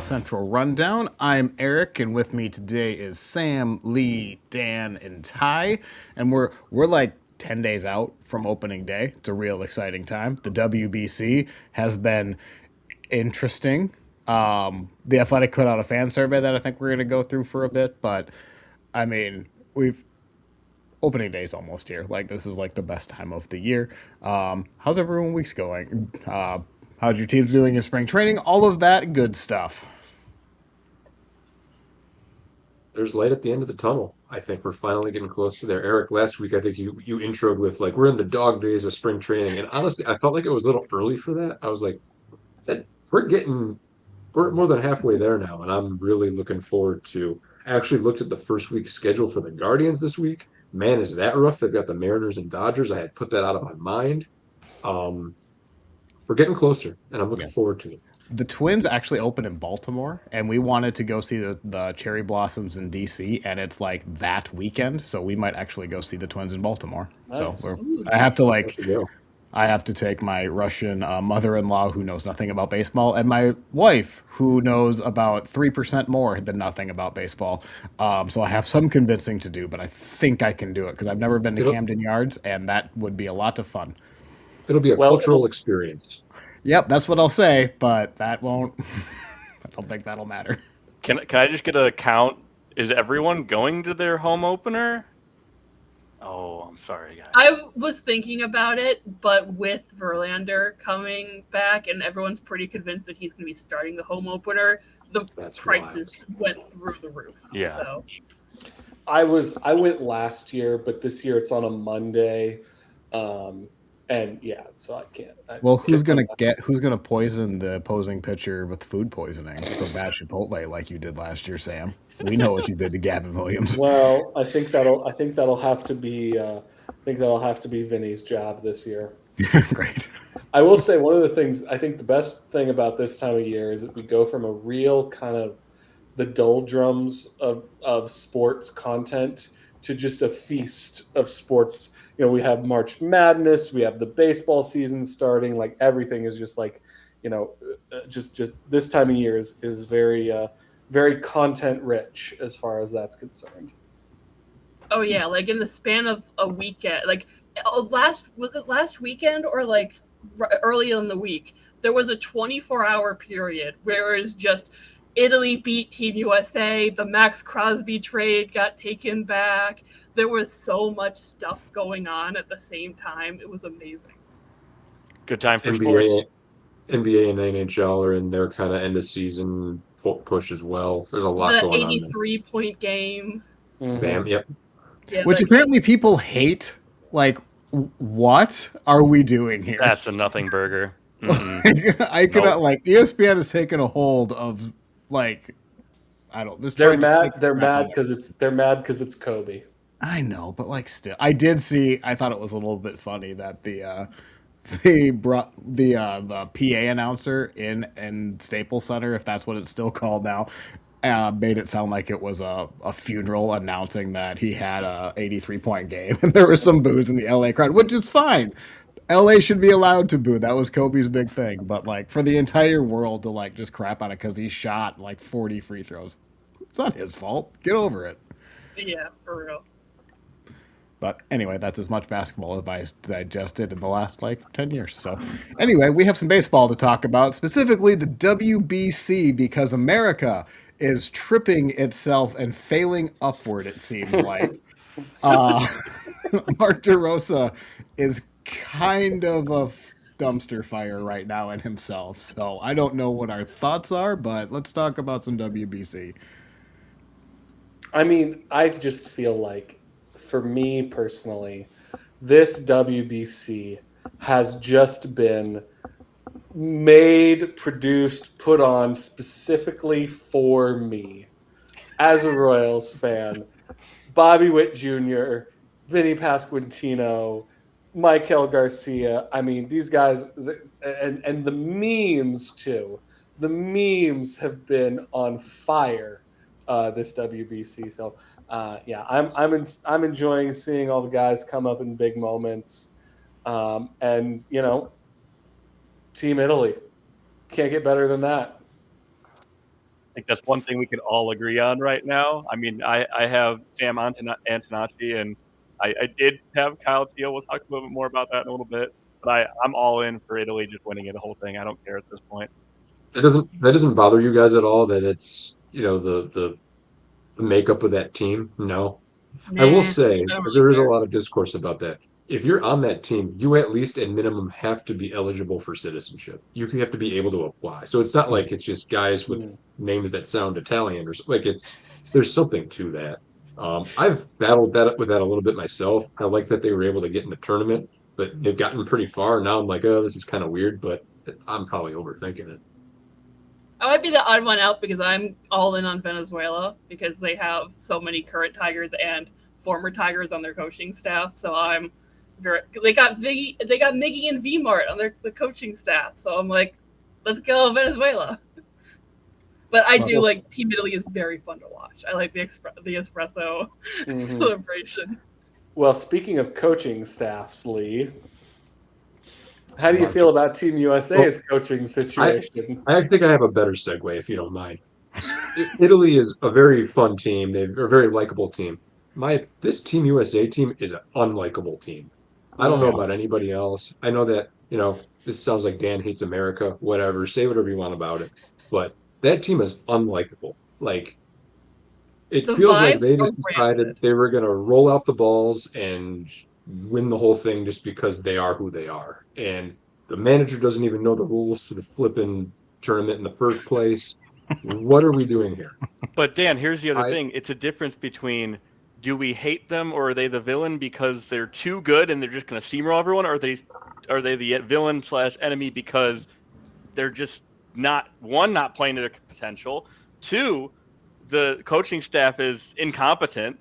South Central Rundown. I'm Eric, and with me today is Sam, Lee, Dan, and Ty. And we're like 10 days out from opening day. It's a real exciting time. The WBC has been interesting. The Athletic put out a fan survey that I think we're going to go through for a bit, but I mean, we've opening day is almost here. Like this is like the best time of the year. How's everyone week's going? How's your teams doing in spring training? All of that good stuff. There's light at the end of the tunnel. I think we're finally getting close to there. Eric, last week I think you introed with like we're in the dog days of spring training, and honestly, I felt like it was a little early for that. I was like, that we're more than halfway there now, and I'm really looking forward to. I actually looked at the first week schedule for the Guardians this week. Man, is that rough? They've got the Mariners and Dodgers. I had put that out of my mind. Um, we're getting closer, and I'm looking Yeah. forward to it. The Twins actually open in Baltimore, and we wanted to go see the cherry blossoms in DC, and it's like that weekend, so we might actually go see the Twins in Baltimore. So Nice. I have to There like you go. I have to take my Russian mother-in-law who knows nothing about baseball and my wife who knows about 3% more than nothing about baseball. So I have some convincing to do, but I think I can do it because I've never been to It'll Camden Yards, and that would be a lot of fun. it'll be a Well, cultural experience. Yep, that's what I'll say, but that won't. I don't think that'll matter. Can I just get a count? Is everyone going to their home opener? Oh, I'm sorry, guys. I was thinking about it, but with Verlander coming back and everyone's pretty convinced that he's going to be starting the home opener, the That's prices wild. went through the roof. Yeah. So I went last year, but this year it's on a Monday, and yeah, so I can't. Well, who's gonna poison the opposing pitcher with food poisoning for bad Chipotle like you did last year, Sam? We know what you did to Gavin Williams. Well, I think that'll have to be. I think that'll have to be Vinny's job this year. Great. I will say one of the things I think the best thing about this time of year is that we go from a real kind of the doldrums of sports content to just a feast of sports. You know, we have March Madness, we have the baseball season starting. Like everything is just like, just this time of year is very content rich as far as that's concerned. oh yeah, like in the span of a weekend, like last weekend or like early in the week, there was a 24-hour period where it was just Italy beat Team USA, the Max Crosby trade got taken back. There was so much stuff going on at the same time. It was amazing. Good time for NBA, sports. NBA and NHL are in their kind of end of season push as well. There's a lot The going on there. 83-point game. Bam, yep. Yeah, Which apparently people hate. Like, what are we doing here? That's a nothing burger. I cannot Nope. like ESPN has taken a hold of like I don't. This They're trying to take mad. They're crap mad away. because it's Kobe. I know, but like still, I did see. I thought it was a little bit funny that they brought the PA announcer in Staples Center, if that's what it's still called now, made it sound like it was a funeral announcing that he had a 83-point game, and there was some boos in the LA crowd, which is fine. LA should be allowed to boo. That was Kobe's big thing, but like for the entire world to like just crap on it because he shot like 40 free throws, it's not his fault. Get over it. yeah, for real. But anyway, that's as much basketball advice that I just did in the last like 10 years. So anyway, we have some baseball to talk about, specifically the WBC, because America is tripping itself and failing upward, it seems like. Uh, Mark DeRosa is kind of a dumpster fire right now in himself. So I don't know what our thoughts are, but let's talk about some WBC. I mean, I just feel like, for me personally, this WBC has just been made, produced, put on specifically for me as a Royals fan. Bobby Witt Jr., Vinny Pasquantino, Michael Garcia. I mean, these guys, and the memes too. The memes have been on fire this WBC. So yeah, I'm enjoying seeing all the guys come up in big moments, and Team Italy can't get better than that. think that's one thing we can all agree on right now. I mean, I have Sam Antonacci, and I did have Kyle Teal. We'll talk a little bit more about that in a little bit. But I'm all in for Italy just winning it the whole thing. I don't care at this point. That doesn't bother you guys at all that it's the makeup of that team? No. I will Nah, say, I don't because really there is a care. lot of discourse about that. If you're on that team, you at least at minimum have to be eligible for citizenship. You have to be able to apply. So it's not like it's just guys with Mm. names that sound Italian or like there's something to that. I've battled that with that a little bit myself. I like that they were able to get in the tournament, but they've gotten pretty far. Now I'm like, oh, this is kind of weird, but I'm probably overthinking it. I might be the odd one out because I'm all in on Venezuela because they have so many current Tigers and former Tigers on their coaching staff. So I'm very. They got Miggy and Vmart on the coaching staff. So I'm like, let's go Venezuela. But I do like Team Italy is very fun to watch. I like the espresso celebration. Well, speaking of coaching staffs, Lee, how do you feel about Team USA's coaching situation? I think I have a better segue if you don't mind. Italy is a very fun team. They're a very likable team. This Team USA team is an unlikable team. I don't know about anybody else. I know that, this sounds like Dan hates America, whatever. Say whatever you want about it. But that team is unlikable. Like, it The feels like vibes they are just decided rancid. they were going to roll out the balls and win the whole thing just because they are who they are. And the manager doesn't even know the rules to the flipping tournament in the first place. What are we doing here? But Dan, here's the other I thing. It's a difference between do we hate them or are they the villain because they're too good and they're just going to steamroll everyone, or are they the villain / enemy because they're just not playing to their potential, two, the coaching staff is incompetent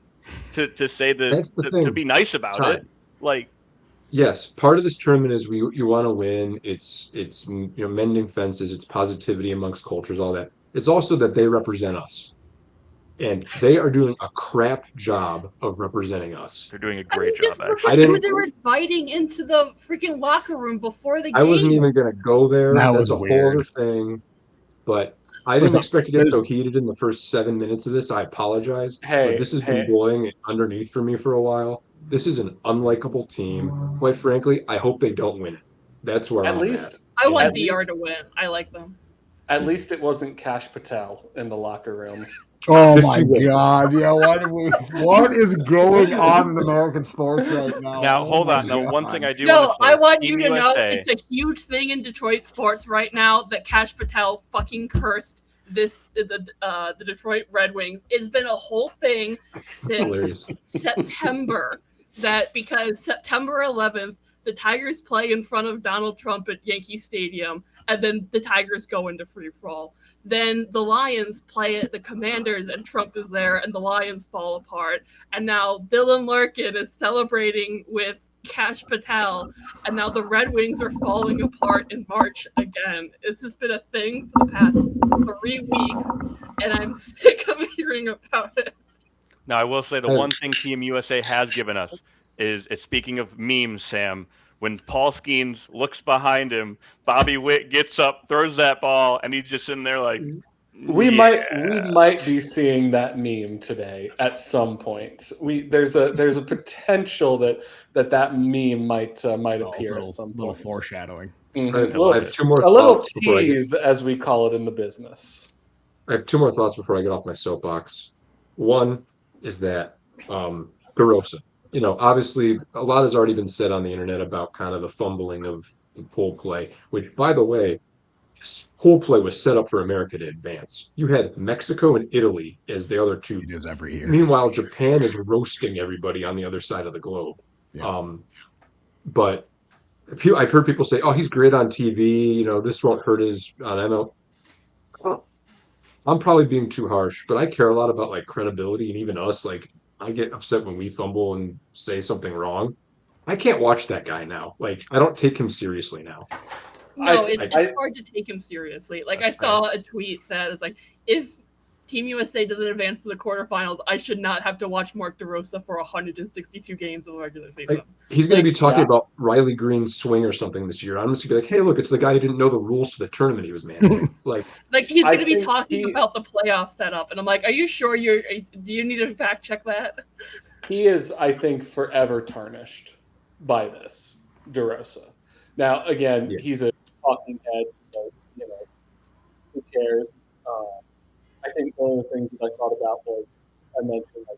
to say That's the to thing, be nice about Ty. it. Like, Yes, part of this tournament is you want to win. It's mending fences. It's positivity amongst cultures. All that. It's also that they represent us, and they are doing a crap job of representing us. they're doing a I mean, great just job, look I at actually. who didn't. they were inviting into the freaking locker room before the I wasn't game. even going to go there. That That's was a whole other weird. thing. But I First didn't off, expect to get so There's heated in the first 7 minutes of this. I apologize, but hey this has been hey boiling underneath for me for a while. This is an unlikable team. Quite frankly, I hope they don't win it. That's where at I'm at. least I want And DR to win. I like them. at least it wasn't Cash Patel in the locker room. oh just my you wait. God, yeah, what is going on in American sports right now? Now, Oh hold my on. Now, one thing God. I do want No, to I say, want Team you to know USA, it's a huge thing in Detroit sports right now that Cash Patel fucking cursed the Detroit Red Wings. It's been a whole thing It's since hilarious. September that because September 11th the Tigers play in front of Donald Trump at Yankee Stadium, and then the Tigers go into free fall. Then the Lions play at the Commanders, and Trump is there, and the Lions fall apart. And now Dylan Larkin is celebrating with Cash Patel, and now the Red Wings are falling apart in March again. It's just been a thing for the past 3 weeks, and I'm sick of hearing about it. now I will say the I- one thing Team USA has given us is speaking of memes, Sam, when Paul Skeens looks behind him, Bobby Witt gets up, throws that ball, and he's just sitting there like, We yeah. might be seeing that meme today at some point. There's a potential that meme might appear at some little point. foreshadowing. Mhm. I have two more A little thoughts before tease, as we call it in the business. I have two more thoughts before I get off my soapbox. One is that DeRosa. Obviously a lot has already been said on the internet about kind of the fumbling of the pool play, which, by the way, this pool play was set up for America to advance. You had Mexico and Italy as the other two. It is every year. Meanwhile, Japan is roasting everybody on the other side of the globe. Yeah. But I've heard people say, "Oh, he's great on TV. This won't hurt his on ML." I'm probably being too harsh, but I care a lot about like credibility and even us. Like, I get upset when we fumble and say something wrong. I can't watch that guy now. Like, I don't take him seriously now. No, I- it's hard to take him seriously. Like I That's saw a tweet that is like, if Team USA doesn't advance to the quarterfinals, I should not have to watch Mark DeRosa for 162 games of the regular season. Like, he's going to be talking yeah. about Riley Green's swing or something this year. I'm just going to be like, hey, look, it's the guy who didn't know the rules to the tournament he was managing. Like he's I going to be think talking about the playoff setup, and I'm like, are you sure do you need to fact check that? He is, I think, forever tarnished by this, DeRosa. Now, again, Yeah. he's a talking head, so, who cares? I think one of the things that I thought about was, I mentioned, like,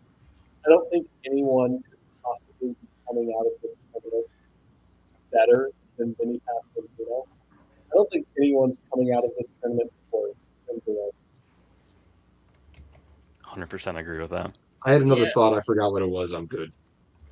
I don't think anyone could possibly be coming out of this tournament better than Vinny Pasquantino. I don't think anyone's coming out of this tournament worse than DeRosa. 100% agree with that. I had another Yeah. thought. I forgot what it was. I'm good.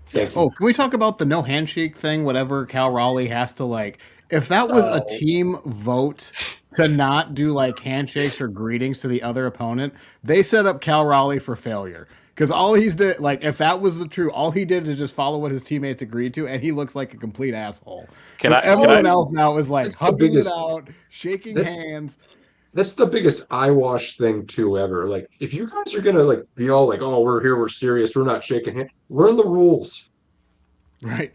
Thank you. Oh, can we talk about the no handshake thing? Whatever Cal Raleigh has to like, if that was a team vote to not do like handshakes or greetings to the other opponent, they set up Cal Raleigh for failure. Because all he's did, like, if that was the true, all he did is just follow what his teammates agreed to, and he looks like a complete asshole. Everyone else now is like hugging it out, shaking hands. That's the biggest eyewash thing too ever. Like, if you guys are gonna like be all like, "Oh, we're here, we're serious, we're not shaking hands," learn the rules. Right.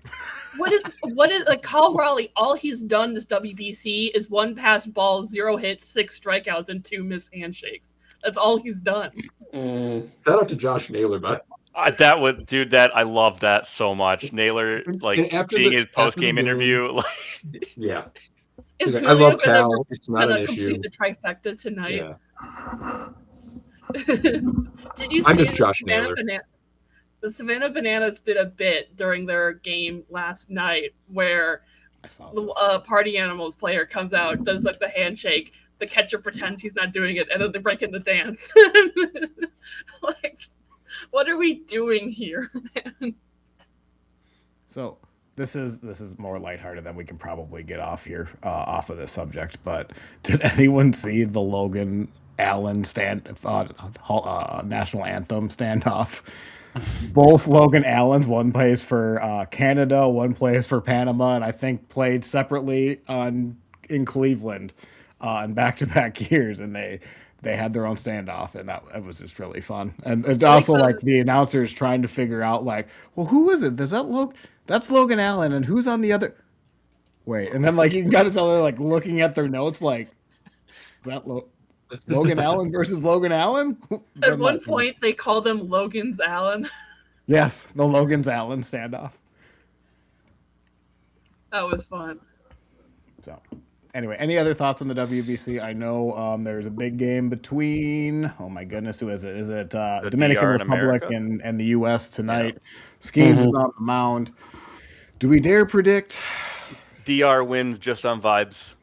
What is like Kyle Raleigh? All he's done this WBC is 1 pass ball, 0 hits, 6 strikeouts, and 2 missed handshakes. That's all he's done. Shout out to Josh Naylor, but I love that so much. Naylor, like, and after seeing the- his post game after the interview, like, yeah, Is He's like, Julio I love gonna Cal. It's not an complete issue. the trifecta tonight? Yeah, Did you see I miss the Josh Savannah Naylor. The Savannah Bananas did a bit during their game last night where I saw the this. Party Animals player comes out, does like the handshake, the catcher pretends he's not doing it, and then they break into dance. Like, what are we doing here, man? So this is more lighthearted than we can probably get off here, off of this subject. But did anyone see the Logan Allen national anthem standoff? Both Logan Allens, one plays for Canada, one plays for Panama, and I think played separately in Cleveland in back-to-back years, and they had their own standoff, and it was just really fun. And it also like the announcers trying to figure out like, well, who is it? Does that look? That's Logan Allen, and who's on the other? Wait, and then like you got to tell they're like looking at their notes like, is that Logan Allen versus Logan Allen? At one point, they call them Logan's Allen. Yes, the Logan's Allen standoff. That was fun. So, anyway, any other thoughts on the WBC? I know there's a big game between, oh my goodness, who is it? Is it Dominican DR in Republic America? and the U.S. tonight? Skeens is on the mound. Do we dare predict? DR wins just on vibes.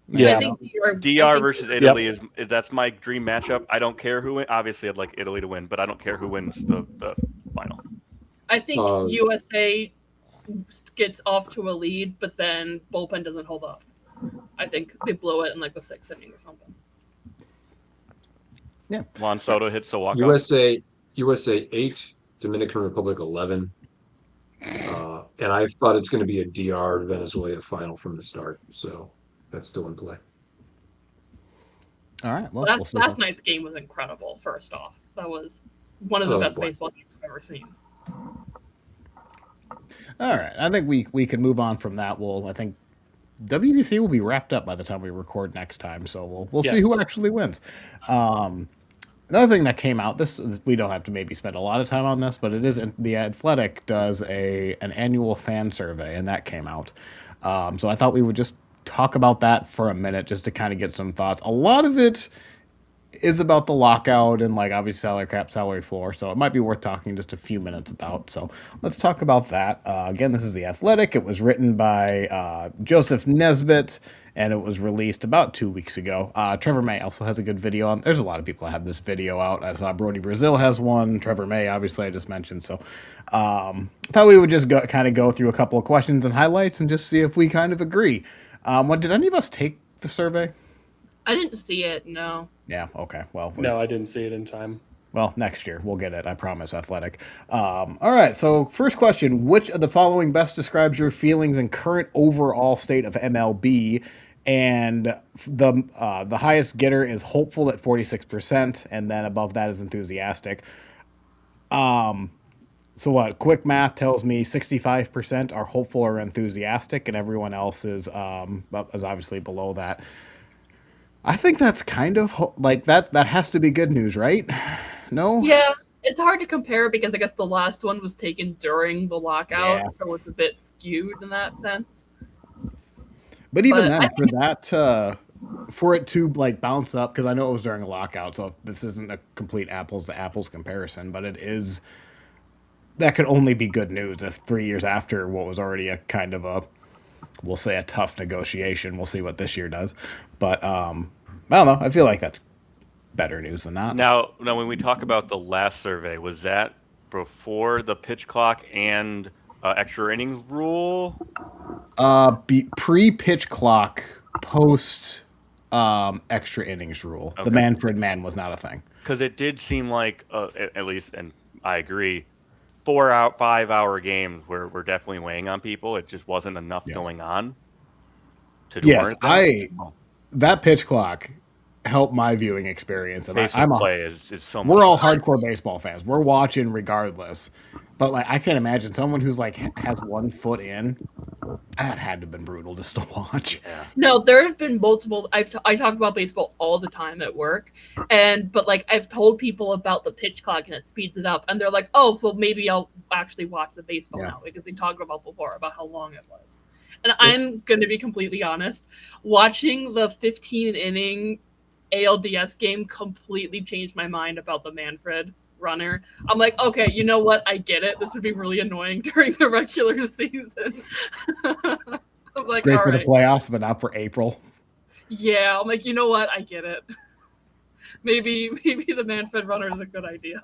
Yeah. I think DR versus Italy is that's my dream matchup. I don't care who wins. Obviously, I'd like Italy to win, but I don't care who wins the final. I think USA gets off to a lead, but then bullpen doesn't hold up. I think they blow it in like the 6th inning or something. Yeah. Juan Soto hits the walk. USA 8, Dominican Republic 11, and I thought it's going to be a DR Venezuela final from the start. So that's still in play. All right. Well, Last night's game was incredible. First off, that was one of the best baseball games I've ever seen. All right. I think we can move on from that. I think WBC will be wrapped up by the time we record next time, so we'll see who actually wins. Another thing that came out, we don't have to maybe spend a lot of time on this, but it is The Athletic does an annual fan survey, and that came out. So I thought we would just talk about that for a minute just to kind of get some thoughts. A lot of it is about the lockout and like obviously salary cap, salary floor, so it might be worth talking just a few minutes about. So let's talk about that. Again, this is The Athletic. It was written by Joseph Nesbitt, and it was released about 2 weeks ago. Trevor May also has a good video on. There's a lot of people that have this video out. I saw Brody Brazil has one. Trevor May, obviously, I just mentioned. So thought we would just go through a couple of questions and highlights and just see if we kind of agree. Did any of us take the survey? I didn't see it. No. Yeah. Okay. Well. No, I didn't see it in time. Well, next year we'll get it. I promise. Athletic. All right. So first question: which of the following best describes your feelings and current overall state of MLB? and the highest getter is hopeful at 46%, and then above that is enthusiastic. So what? Quick math tells me 65% are hopeful or enthusiastic, and everyone else is obviously below that. I think that's kind of like that. That has to be good news, right? No. Yeah, it's hard to compare because I guess the last one was taken during the Yeah. lockout, so it's a bit skewed in that sense. But even But then, I for that, for it to like bounce up, because I know it was during a lockout, so this isn't a complete apples to apples comparison, but it is. That could only be good news if 3 years after what was already a kind of a, we'll say, a tough negotiation. We'll see what this year does, but I don't know. I feel like that's better news than not. Now, when we talk about the last survey, was that before the pitch clock and extra innings rule? Pre-pitch clock, post extra innings rule. Okay. The Manfred man was not a thing. Because it did seem like, at least, and I agree, 5 hour games were definitely weighing on people. It just wasn't enough Yes. going on to Yes, warrant that. that pitch clock helped my viewing experience, and Pace I'm of a play is so much. we're all hardcore baseball fans. We're watching regardless. But like, I can't imagine someone who's like has 1 foot in. That had to have been brutal just to watch. Yeah. No, there have been multiple. I talk about baseball all the time at work, but like I've told people about the pitch clock and it speeds it up, and they're like, "Oh, well, maybe I'll actually watch the baseball Yeah. now," because they talked about before about how long it was. And I'm going to be completely honest, watching the 15 inning ALDS game completely changed my mind about the Manfred runner. I'm like, okay, you know what? I get it. This would be really annoying during the regular season. I'm like, Great all for the right. playoffs, but not for April. Yeah, I'm like, you know what? I get it. Maybe the Manfred runner is a good idea.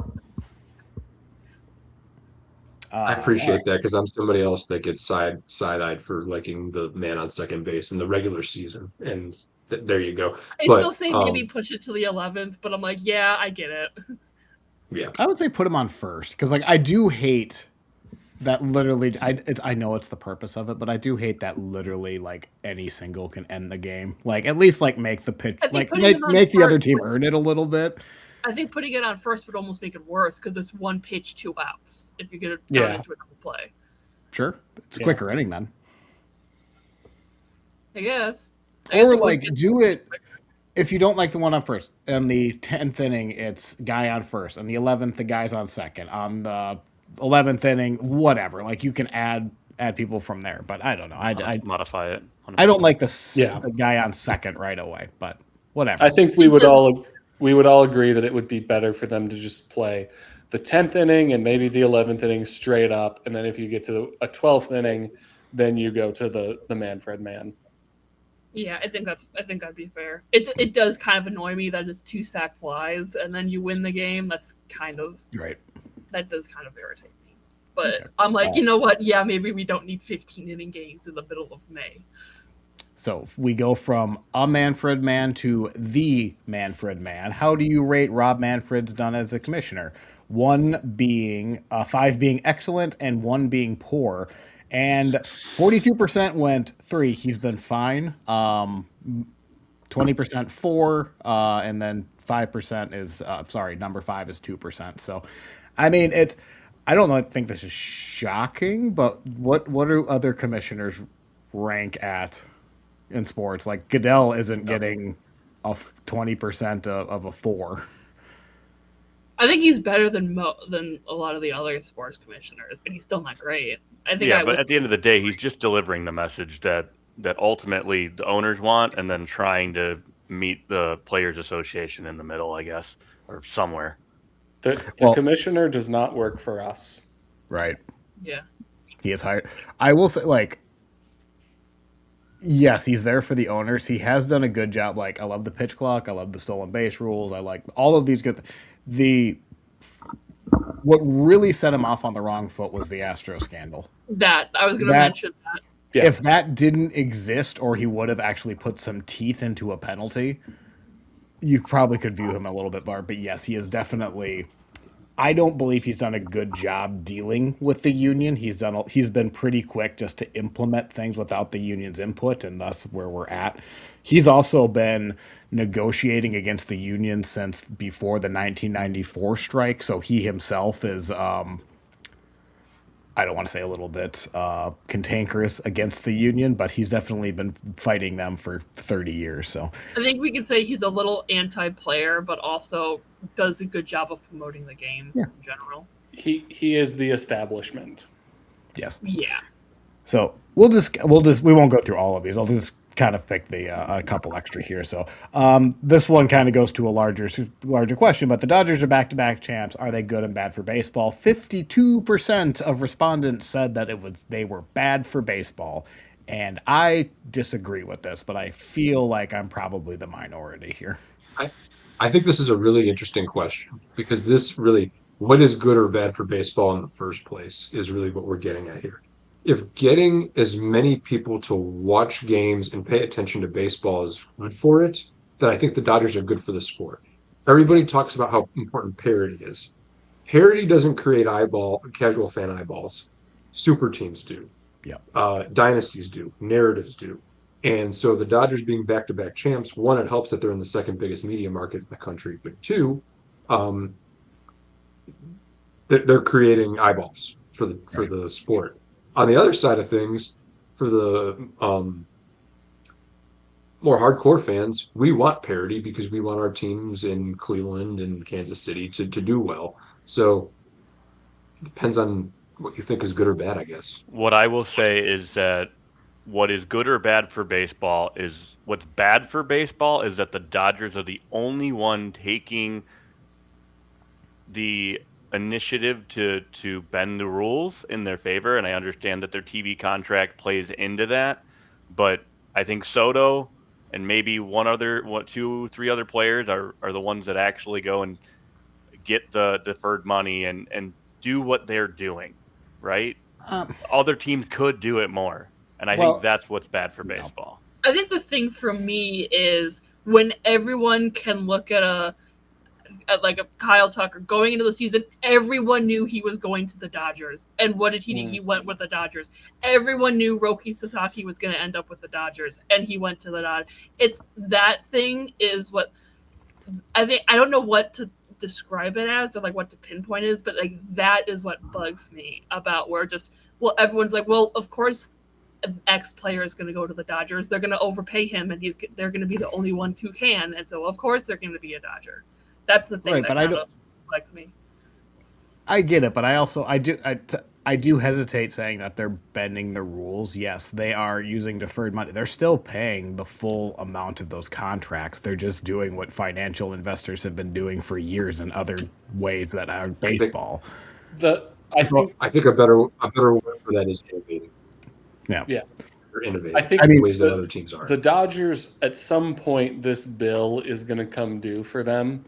I appreciate that because I'm somebody else that gets side-eyed for liking the man on second base in the regular season, and there you go. I But still say maybe push it to the 11th, but I'm like, yeah, I get it. yeah, I would say put him on first because like I do hate that literally. I know it's the purpose of it, but I do hate that literally like any single can end the game. Like at least like make the pitch I think like putting make, him on make the other first team earn it a little bit. I think putting it on first would almost make it worse because it's 1 pitch, 2 outs if you get it Yeah. down into a double play. Sure, it's a Yeah. quicker inning then. I guess. I guess Or it would like get- do it if you don't like the one on first. In the 10th inning, it's guy on first. On the 11th, the guy's on second. On the 11th inning, whatever. Like you can add people from there. But I don't know. I Modify it. don't like Yeah. the guy on second right away. But whatever. I think we would all agree that it would be better for them to just play the 10th inning and maybe the 11th inning straight up, and then if you get to a 12th inning, then you go to the Manfred man. Yeah, I think that'd be fair. It does kind of annoy me that it's 2 sack flies and then you win the game. That does kind of irritate me. But Okay. I'm like, you know what? Yeah, maybe we don't need 15 inning games in the middle of May. So if we go from a Manfred man to the Manfred man. How do you rate Rob Manfred's done as a commissioner? 5 being excellent and 1 being poor. And 42% went 3. He's been fine. 20% 4, and then 5% is number 5 is 2%. So, I mean, I don't think this is shocking, but what do other commissioners rank at in sports? Like Goodell isn't getting a 20% of a 4. I think he's better than a lot of the other sports commissioners, but he's still not great. I think But at the end of the day, he's just delivering the message that ultimately the owners want, and then trying to meet the Players Association in the middle, I guess, or somewhere. The commissioner does not work for us. Right. yeah. He is hired. I will say, like, yes, he's there for the owners. He has done a good job. Like, I love the pitch clock. I love the stolen base rules. I like all of these good. What really set him off on the wrong foot was the Astro scandal. That I was going to mention that. Yeah. If that didn't exist, or he would have actually put some teeth into a penalty, you probably could view him a little bit more. But yes, he is definitely I don't believe he's done a good job dealing with the union. He's been pretty quick just to implement things without the union's input, and thus where we're at. He's also been negotiating against the union since before the 1994 strike, so he himself is I don't want to say a little bit cantankerous against the union, but he's definitely been fighting them for 30 years. So I think we could say he's a little anti-player, but also does a good job of promoting the game in general. He is the establishment. yes. Yeah. So we won't go through all of these. I'll just kind of pick a couple extra here. So this one kind of goes to a larger question, but the Dodgers are back-to-back champs. Are they good and bad for baseball? 52% of respondents said that they were bad for baseball. And I disagree with this, but I feel like I'm probably the minority here. I think this is a really interesting question because this really, what is good or bad for baseball in the first place is really what we're getting at here. If getting as many people to watch games and pay attention to baseball is good for it, then I think the Dodgers are good for the sport. Everybody talks about how important parity is. Parity doesn't create casual fan eyeballs. Super teams do. Yeah. Dynasties do. Narratives do. And so the Dodgers being back-to-back champs, one, it helps that they're in the second biggest media market in the country, but two, um, they're creating eyeballs for the sport. On the other side of things, for the more hardcore fans, we want parity because we want our teams in Cleveland and Kansas City to do well. So it depends on what you think is good or bad, I guess. What I will say is that what is good or bad for baseball is what's bad for baseball is that the Dodgers are the only one taking the initiative to bend the rules in their favor, and I understand that their TV contract plays into that, but I think Soto and maybe two, three other players are the ones that actually go and get the deferred money and do what they're doing, right? Other teams could do it more, and I think that's what's bad for baseball. I think the thing for me is when everyone can look at a Kyle Tucker going into the season, everyone knew he was going to the Dodgers. And what did he do? He went with the Dodgers. Everyone knew Roki Sasaki was going to end up with the Dodgers, and he went to the Dodgers. It's that thing is what I think. I don't know what to describe it as or like what to pinpoint it is, but like that is what bugs me about where just everyone's like, well, of course X player is going to go to the Dodgers. They're going to overpay him, and they're going to be the only ones who can, and so of course they're going to be a Dodger. That's the thing that kind of bugs me. I get it, but I do hesitate saying that they're bending the rules. Yes, they are using deferred money. They're still paying the full amount of those contracts. They're just doing what financial investors have been doing for years in other ways that are baseball. I think a better word for that is innovating. Yeah. Or innovating. I think in ways that other teams are. The Dodgers, at some point, this bill is going to come due for them.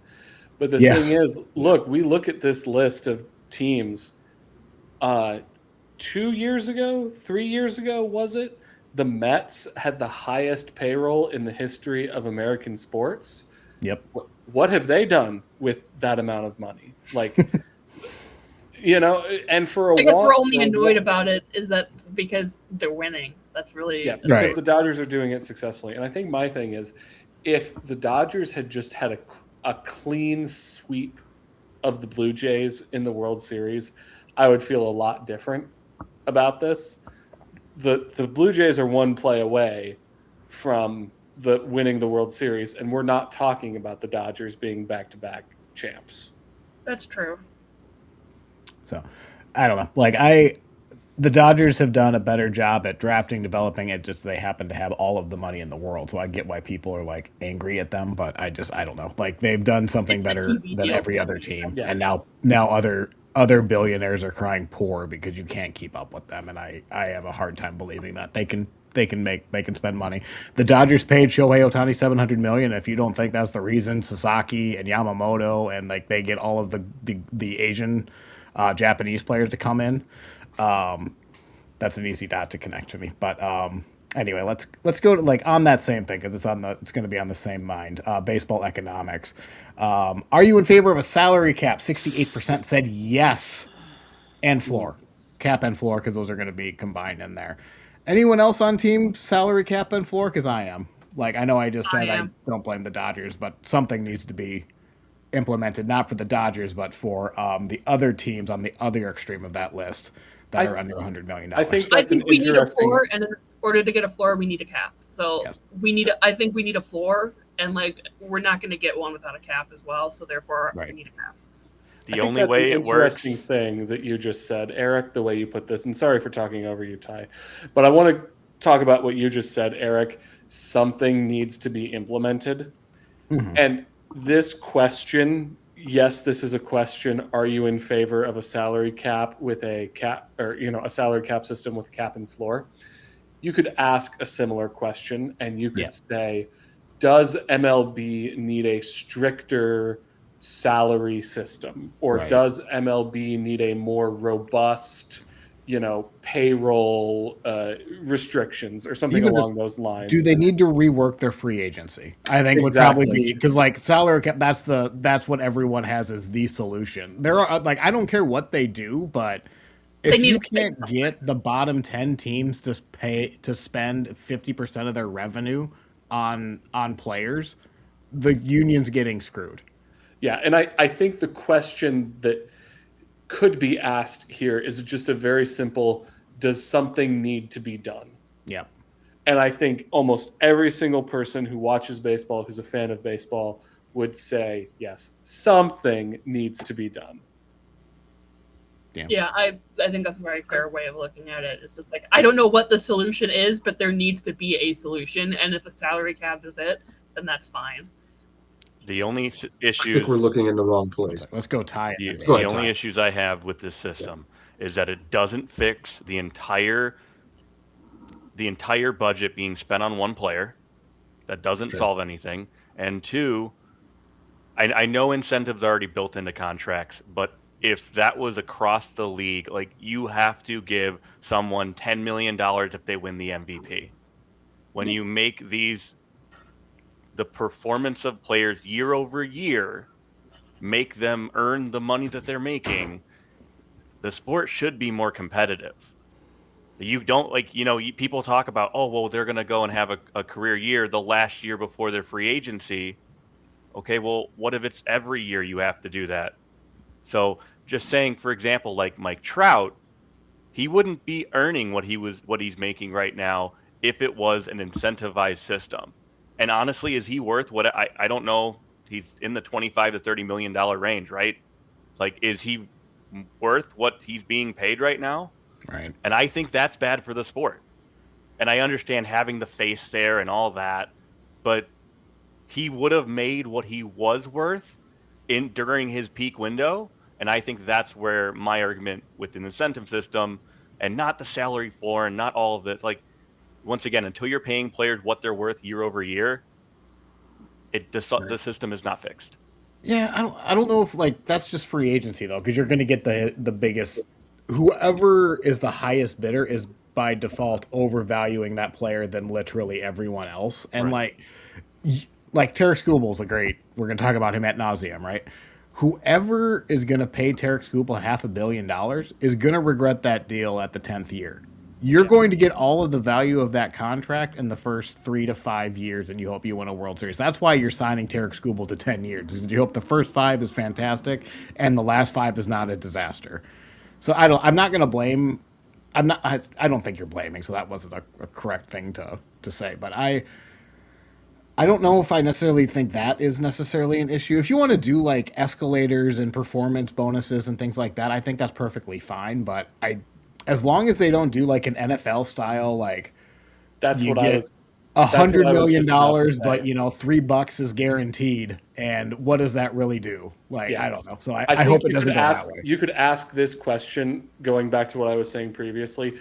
But the thing is, we look at this list of teams. 3 years ago, was it? The Mets had the highest payroll in the history of American sports. Yep. What have they done with that amount of money? Like, and for I guess we're only annoyed about it is that because they're winning. That's really because the Dodgers are doing it successfully. And I think my thing is, if the Dodgers had just had a clean sweep of the Blue Jays in the World Series, I would feel a lot different about this. The Blue Jays are one play away from winning the World Series, and we're not talking about the Dodgers being back-to-back champs. That's true. So, I don't know. The Dodgers have done a better job at drafting, developing it. Just they happen to have all of the money in the world, so I get why people are angry at them. But I don't know. They've done something better than every other team, and now other billionaires are crying poor because you can't keep up with them. And I have a hard time believing that they can spend money. The Dodgers paid Shohei Ohtani $700 million. If you don't think that's the reason, Sasaki and Yamamoto and they get all of the Asian, Japanese players to come in. That's an easy dot to connect to me. But Anyway, let's go to like on that same thing because it's going to be on the same mind. Baseball economics. Are you in favor of a salary cap? 68% said yes, and floor cap and floor because those are going to be combined in there. Anyone else on team salary cap and floor? Because I am. Like I know I just I said I am. don't blame the Dodgers, but something needs to be implemented, not for the Dodgers, but for the other teams on the other extreme of that list that I- are under $100 million. I think I that's an think we need a interesting. floor, and in order to get a floor, we need a cap. So Yes. I think we need a floor, and like we're not going to get one without a cap as well. So therefore, Right. we need a cap. The I think only that's way an it works. interesting thing that you just said, Eric, the way you put this, and sorry for talking over you, Ty, but I want to talk about what you just said, Eric. Something needs to be implemented. Mhm. And this question, yes, this is a question. Are you in favor of a salary cap with a cap, or a salary cap system with cap and floor? You could ask a similar question, and you could say, does MLB need a stricter salary system, or Right. does MLB need a more robust, payroll restrictions or something Even just along those lines? do they need to rework their free agency? I think would probably Exactly. be because like salary cap. That's what everyone has as the solution. There are like I don't care what they do, but They if need you to fix can't something. get the bottom 10 teams to spend 50% of their revenue on players, the union's getting screwed. Yeah, and I think the question that could be asked here is just a very simple, does something need to be done? Yep. And I think almost every single person who watches baseball, who's a fan of baseball, would say, yes, something needs to be done. Yeah, I think that's a very fair way of looking at it. It's just like I don't know what the solution is, but there needs to be a solution, and if a salary cap is it, then that's fine. The only I think issues we're looking in the wrong place. Let's go tie the, it. Go the ahead, only Ty. issues I have with this system is that it doesn't fix the entire budget being spent on one player. That doesn't Sure. solve anything. And two, I know incentives are already built into contracts, but if that was across the league, like you have to give someone $10 million if they win the MVP. When you make the performance of players year over year, make them earn the money that they're making, the sport should be more competitive. You don't people talk about, oh, well, they're going to go and have a career year the last year before their free agency. Okay, well, what if it's every year you have to do that? So just saying, for example, like Mike Trout, he wouldn't be earning what he's making right now if it was an incentivized system. And honestly, is he worth what I don't know. He's in the 25 to $30 million range, right? Like, is he worth what he's being paid right now? Right. And I think that's bad for the sport. And I understand having the face there and all that, but he would have made what he was worth during his peak window. And I think that's where my argument with an incentive system and not the salary floor and not all of this, like, once again, until you're paying players what they're worth year over year, the system is not fixed. Yeah, I don't know if like that's just free agency though, because you're going to get the biggest. Whoever is the highest bidder is by default overvaluing that player than literally everyone else, and Right. like Tarek Skubal is a great. We're going to talk about him ad nauseum, right? Whoever is going to pay Tarek Skubal $500 million is going to regret that deal at the 10th year. You're going to get all of the value of that contract in the first 3 to 5 years, and you hope you win a World Series. That's why you're signing Tarek Skubal to 10 years. Because you hope the first 5 is fantastic, and the last 5 is not a disaster. So I'm not going to blame. I'm not. I don't think you're blaming. So that wasn't a correct thing to say. But I don't know if I necessarily think that is necessarily an issue. If you want to do like escalators and performance bonuses and things like that, I think that's perfectly fine. But as long as they don't do like an NFL style, like That's you what I get was. $100 million, just about to say. but $3 is guaranteed, and what does that really do? Like Yeah. I don't know. So I think hope it you doesn't could go ask. that way. You could ask this question, going back to what I was saying previously.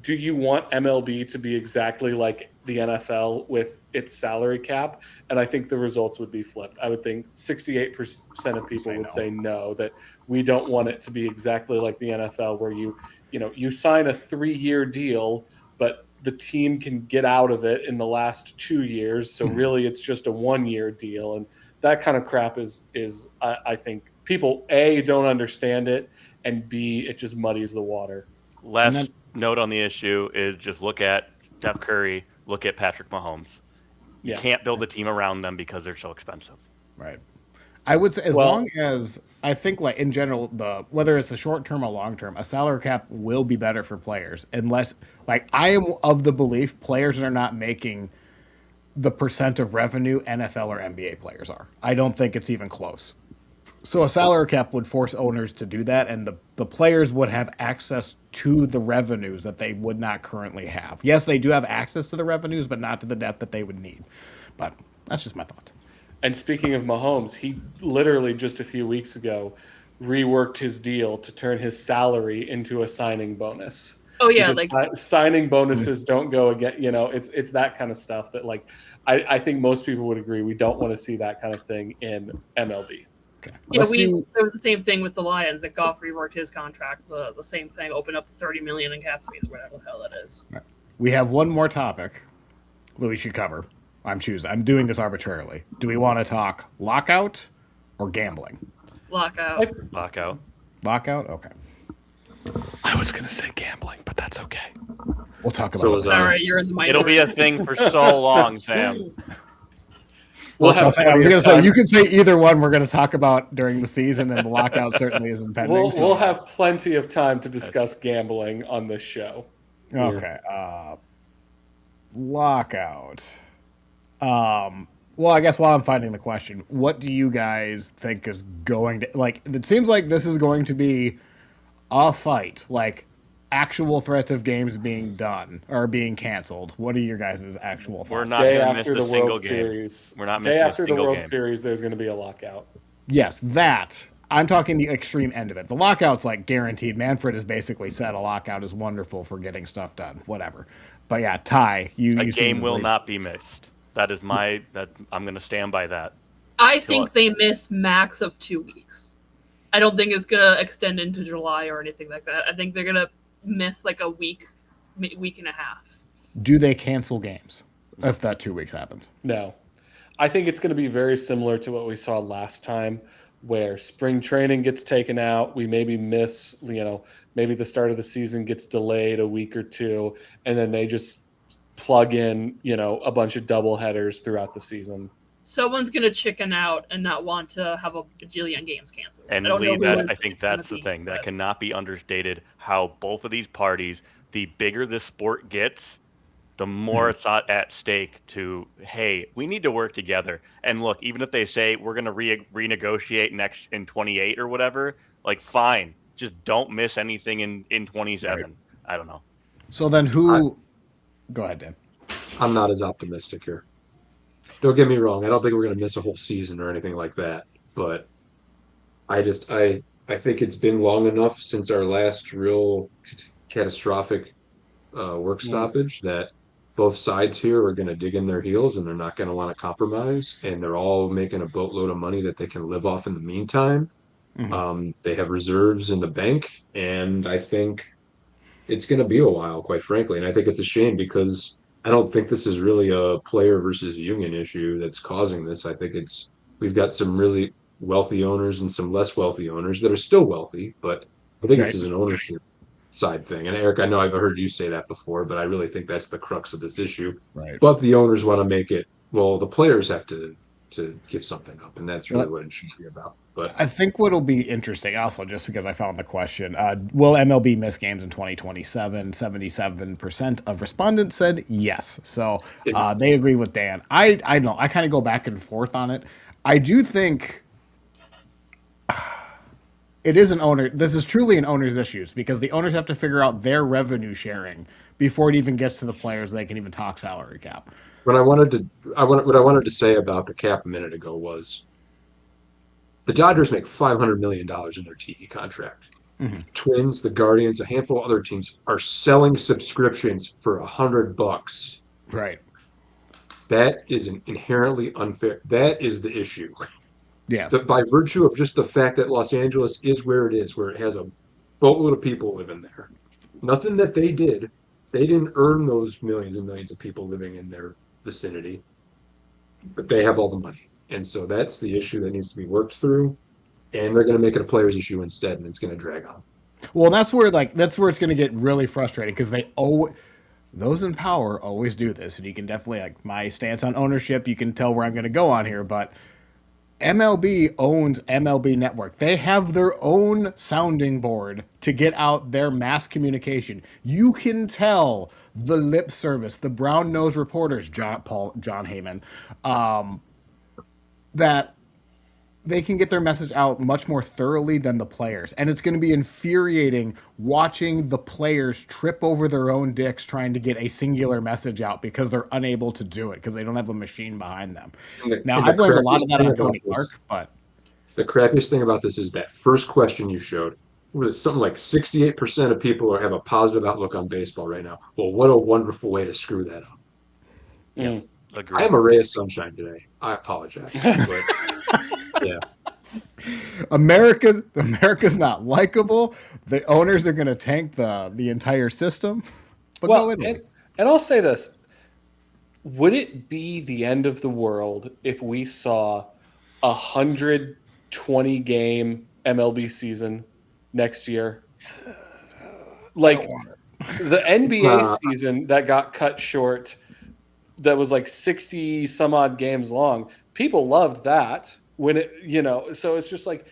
Do you want MLB to be exactly like the NFL with its salary cap? And I think the results would be flipped. I would think 68% of people would say no, that we don't want it to be exactly like the NFL, where you sign a 3-year deal, but the team can get out of it in the last 2 years. So really, it's just a 1-year deal, and that kind of crap is I think people A, don't understand it, and B, it just muddies the water. Last note on the issue is just look at Steph Curry, look at Patrick Mahomes. You can't build a team around them because they're so expensive. Right. I would say as long as I think like in general, whether it's a short term or long term, a salary cap will be better for players unless like I am of the belief players are not making the percent of revenue NFL or NBA players are. I don't think it's even close. So a salary cap would force owners to do that, and the players would have access to the revenues that they would not currently have. Yes, they do have access to the revenues, but not to the depth that they would need. But that's just my thought. And speaking of Mahomes, he literally just a few weeks ago reworked his deal to turn his salary into a signing bonus. Oh yeah, Because like signing bonuses don't go again. It's that kind of stuff that like I think most people would agree we don't want to see that kind of thing in MLB. Okay. yeah, it was the same thing with the Lions. That Goff reworked his contract. The same thing, opened up $30 million in cap space, whatever the hell that is. We have one more topic that we should cover. I'm doing this arbitrarily. Do we want to talk lockout or gambling? Lockout. Lockout. Lockout? Okay. I was gonna say gambling, but that's okay. We'll talk about So it. is All right, you're in the minority. It'll be a thing for so long, Sam. I was going to say, you can say either one we're going to talk about during the season, and the lockout certainly is impending. We'll have plenty of time to discuss gambling on this show. Okay. Lockout. Well, I guess while I'm finding the question, what do you guys think is going to, like, it seems like this is going to be a fight, like actual threats of games being done or being canceled. What are your guys' actual thoughts? We're not Day going to miss after the the single World game. Series. We're not Day missing a after the single World game. Series, there's going to be a lockout. Yes, that. I'm talking the extreme end of it. The lockout's like guaranteed. Manfred has basically said a lockout is wonderful for getting stuff done. Whatever. But yeah, Ty, you A seem game to will believe- not be missed. That is I'm going to stand by that. I think they miss max of 2 weeks. I don't think it's gonna extend into July or anything like that. I think they're gonna miss like a week and a half. Do they cancel games if that 2 weeks happens? No. I think it's going to be very similar to what we saw last time, where spring training gets taken out. We maybe miss, maybe the start of the season gets delayed a week or two, and then they just plug in, a bunch of double headers throughout the season. Someone's gonna chicken out and not want to have a bajillion games canceled. And I don't Lee, know who I think it's gonna that's the be, thing. That but- cannot be understated how both of these parties, the bigger the sport gets, the more it's at stake to, hey, we need to work together. And look, even if they say we're going to renegotiate next in 28 or whatever, like, fine. Just don't miss anything in 27. Right. I don't know. So then who... Go ahead, Dan. I'm not as optimistic here. Don't get me wrong. I don't think we're going to miss a whole season or anything like that. But I think it's been long enough since our last real catastrophic work stoppage that both sides here are going to dig in their heels and they're not going to want to compromise. And they're all making a boatload of money that they can live off in the meantime. They have reserves in the bank. And I think it's going to be a while, quite frankly. And I think it's a shame because I don't think this is really a player versus union issue that's causing this. I think we've got some really wealthy owners and some less wealthy owners that are still wealthy, but I think this is an ownership side thing. And Eric, I know I've heard you say that before, but I really think that's the crux of this issue. Right. But the owners want to make it, well, the players have to give something up, and that's really what it should be about. But I think what'll be interesting, also just because I found the question, will MLB miss games in 2027? 77% of respondents said yes. So they agree with Dan. I don't know. I kind of go back and forth on it. I do think it is an owner. This is truly an owner's issues because the owners have to figure out their revenue sharing before it even gets to the players. They can even talk salary cap. what I wanted to say about the cap a minute ago was the Dodgers make $500 million in their TV contract. Twins, the Guardians, a handful of other teams are selling subscriptions for $100. Right. That is an inherently unfair. That is the issue. Yes. By virtue of just the fact that Los Angeles is where it is, where it has a boatload of people living there. Nothing that they did They didn't earn those millions and millions of people living in their vicinity, but they have all the money. And so that's the issue that needs to be worked through. And they're going to make it a players issue instead, and it's going to drag on. Well, that's where it's going to get really frustrating because those in power always do this, and you can definitely like my stance on ownership. You can tell where I'm going to go on here, but MLB owns MLB Network. They have their own sounding board to get out their mass communication. You can tell the lip service, the brown nosed reporters, John Heyman, that they can get their message out much more thoroughly than the players. And it's going to be infuriating watching the players trip over their own dicks trying to get a singular message out because they're unable to do it because they don't have a machine behind them. Now, I blame a lot of that on Tony Clark, but the crappiest thing about this is that first question you showed was something like 68% of people have a positive outlook on baseball right now. Well, what a wonderful way to screw that up. Mm. I am a ray of sunshine today. I apologize. But yeah. America's not likable. The owners are going to tank the entire system. But Well, and I'll say this. Would it be the end of the world if we saw 120 game MLB season next year? Like the NBA season that got cut short, that was like 60 some odd games long. People loved that when it, so it's just like,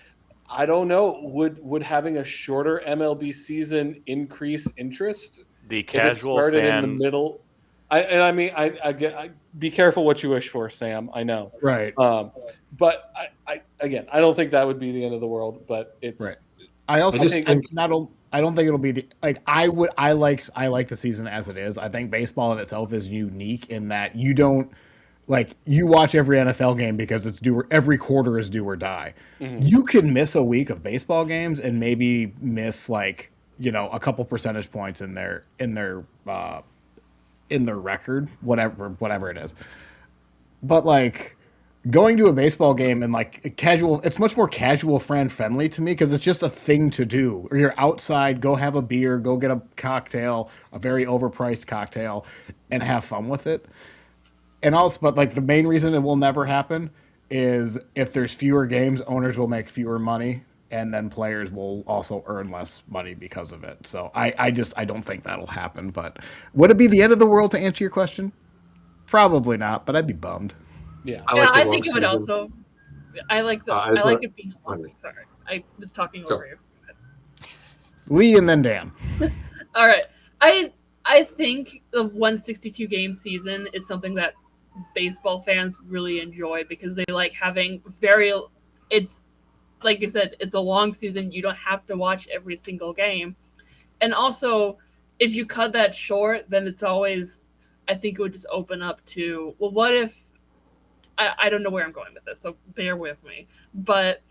I don't know. Would having a shorter MLB season increase interest? The If it casual started fan, in the middle. I be careful what you wish for, Sam. I know. right. But I don't think that would be the end of the world, but it's Right. I also I just think think- I don't think it'll be I like the season as it is. I think baseball in itself is unique in that you don't you watch every NFL game because it's every quarter is do or die. Mm-hmm. You can miss a week of baseball games and maybe miss a couple percentage points in their record, whatever it is. But going to a baseball game and casual, it's much more casual friend friendly to me because it's just a thing to do. Or you're outside, go have a beer, go get a cocktail, a very overpriced cocktail, and have fun with it. And also, but the main reason it will never happen is if there's fewer games, owners will make fewer money, and then players will also earn less money because of it. So I don't think that'll happen. But would it be the end of the world to answer your question? Probably not, but I'd be bummed. yeah. I the think long of it season. also. I like I just like want- it being a long. Sorry, I was talking Go. over you. Lee and then Dan. All right, I think the 162 game season is something that baseball fans really enjoy because they like having it's like you said, it's a long season. You don't have to watch every single game. And also, if you cut that short, then it's always, I think it would just open up to, well, what if, I don't know where I'm going with this, so bear with me. But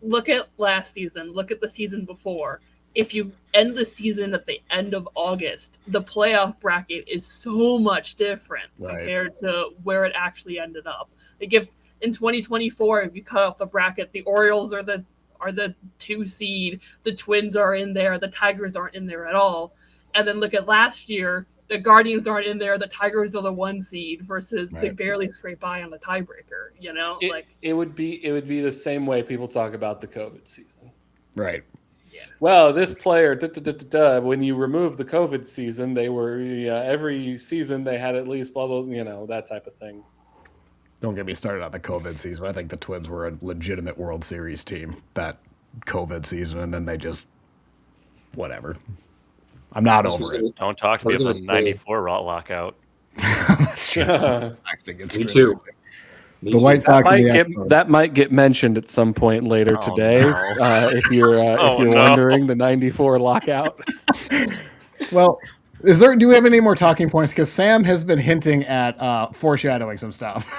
look at last season, look at the season before. If you end the season at the end of August, the playoff bracket is so much different compared to where it actually ended up. Like if in 2024, if you cut off the bracket, the Orioles are the 2 seed, the Twins are in there, the Tigers aren't in there at all. And then look at last year, the Guardians aren't in there, the Tigers are the 1 seed versus they barely scrape by on the tiebreaker. It would be the same way people talk about the COVID season. Right. Well, this player, when you remove the COVID season, they were every season they had at least blah blah, that type of thing. Don't get me started on the COVID season. I think the Twins were a legitimate World Series team that COVID season, and then they just whatever. I'm not over it. don't talk to me about the 94 lockout. That's true. I think it's Me crazy. too. The White Sox. That might get mentioned at some point later Oh, today. no. If you're Oh, no. wondering, the 94 lockout. Well, do we have any more talking points? Because Sam has been hinting at foreshadowing some stuff.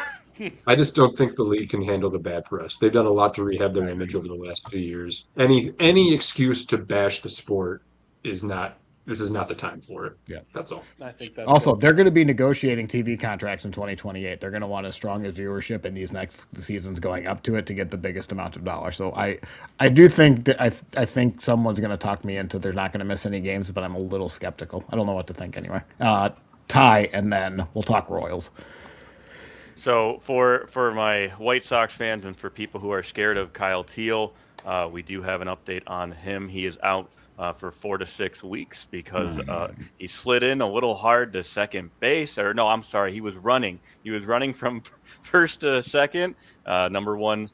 I just don't think the league can handle the bad press. They've done a lot to rehab their image over the last few years. Any excuse to bash the sport is not this is not the time for it. Yeah. That's all. I think that's Also, good. they're going to be negotiating TV contracts in 2028. They're going to want as strong as viewership in these next seasons going up to it to get the biggest amount of dollars. So I do think that I think someone's going to talk me into they're not going to miss any games, but I'm a little skeptical. I don't know what to think anyway. Ty, and then we'll talk Royals. So for my White Sox fans and for people who are scared of Kyle Teal, we do have an update on him. He is out for 4 to 6 weeks because he slid in a little hard to second base. Or no, I'm sorry, he was running. He was running from first to second. Number one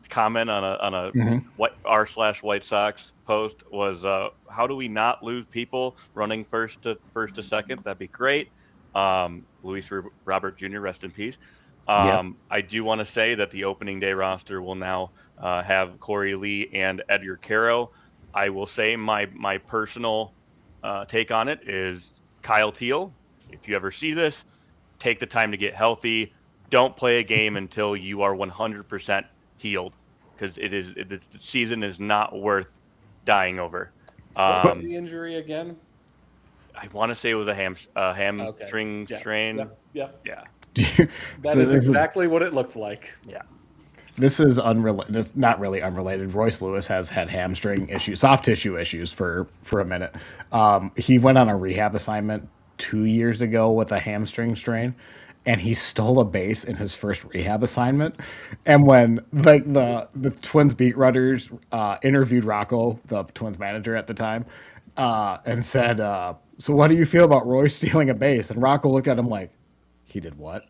comment on a r/White Sox post was, how do we not lose people running first to second? That'd be great. Luis Robert Jr., rest in peace. I do want to say that the opening day roster will now have Corey Lee and Edgar Caro. I will say my personal take on it is Kyle Teal. If you ever see this, take the time to get healthy. Don't play a game until you are 100% healed, because the season is not worth dying over. What was the injury again? I want to say it was a hamstring strain. Yep. Yeah. That is exactly what it looked like. Yeah. This is unrelated. It's not really unrelated. Royce Lewis has had hamstring issues, soft tissue issues for a minute. He went on a rehab assignment 2 years ago with a hamstring strain, and he stole a base in his first rehab assignment. And when the Twins beat runners interviewed Rocco, the Twins manager at the time, and said, "So what do you feel about Royce stealing a base?" And Rocco looked at him like, "He did what?"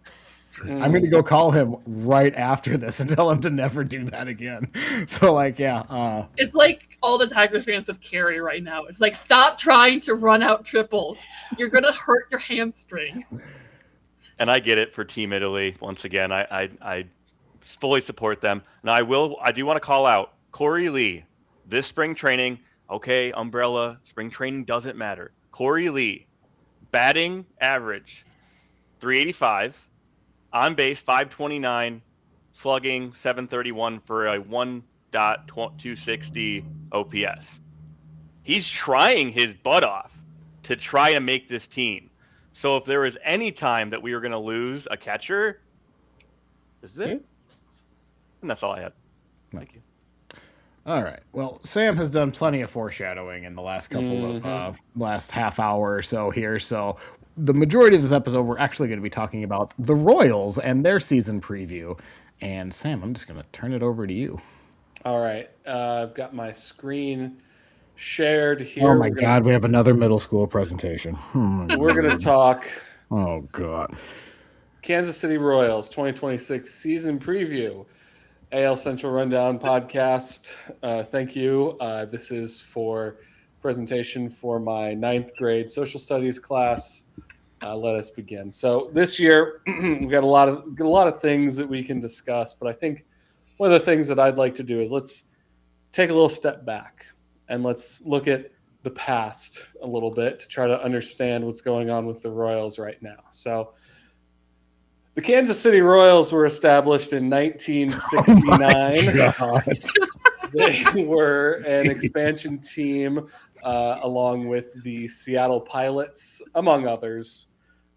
I'm going to go call him right after this and tell him to never do that again. So, it's like all the Tigers fans with Carey right now. It's like, stop trying to run out triples. You're going to hurt your hamstring. And I get it for Team Italy. Once again, I fully support them. Now, I do want to call out Corey Lee. This spring training, okay, umbrella, spring training doesn't matter. Corey Lee, batting average, 385. On base, 529, slugging, 731 for a 1.260 OPS. He's trying his butt off to try to make this team. So if there was any time that we were going to lose a catcher, this is it. Okay. And that's all I had. Thank you. All right. Well, Sam has done plenty of foreshadowing in the last couple of last half hour or so here. So the majority of this episode, we're actually going to be talking about the Royals and their season preview. And Sam, I'm just going to turn it over to you. All right. I've got my screen shared here. Oh my God, we have another middle school presentation. We're going to talk. Oh God. Kansas City Royals 2026 season preview. AL Central Rundown podcast. Thank you. This is for presentation for my 9th grade social studies class. Let us begin. So this year we got a lot of things that we can discuss, but I think one of the things that I'd like to do is let's take a little step back and let's look at the past a little bit to try to understand what's going on with the Royals right now. So the Kansas City Royals were established in 1969. Oh They were an expansion team along with the Seattle Pilots, among others,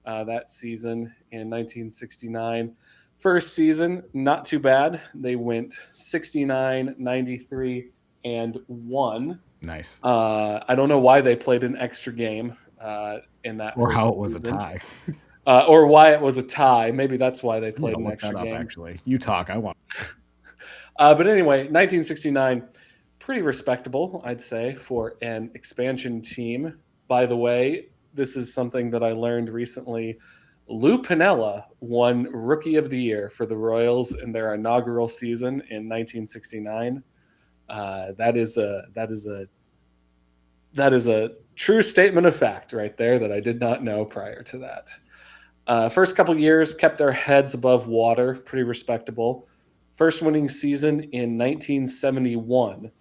that season in 1969. First season, not too bad. They went 69, 93, and 1. Nice. I don't know why they played an extra game in that Or first how it was season. a tie. Or why it was a tie. Maybe that's why they played an Look extra that up, game. actually. You talk. I want. But anyway, 1969, pretty respectable, I'd say, for an expansion team. By the way, this is something that I learned recently. Lou Piniella won Rookie of the Year for the Royals in their inaugural season in 1969. That is a true statement of fact right there that I did not know prior to that. First couple years kept their heads above water, pretty respectable. First winning season in 1971.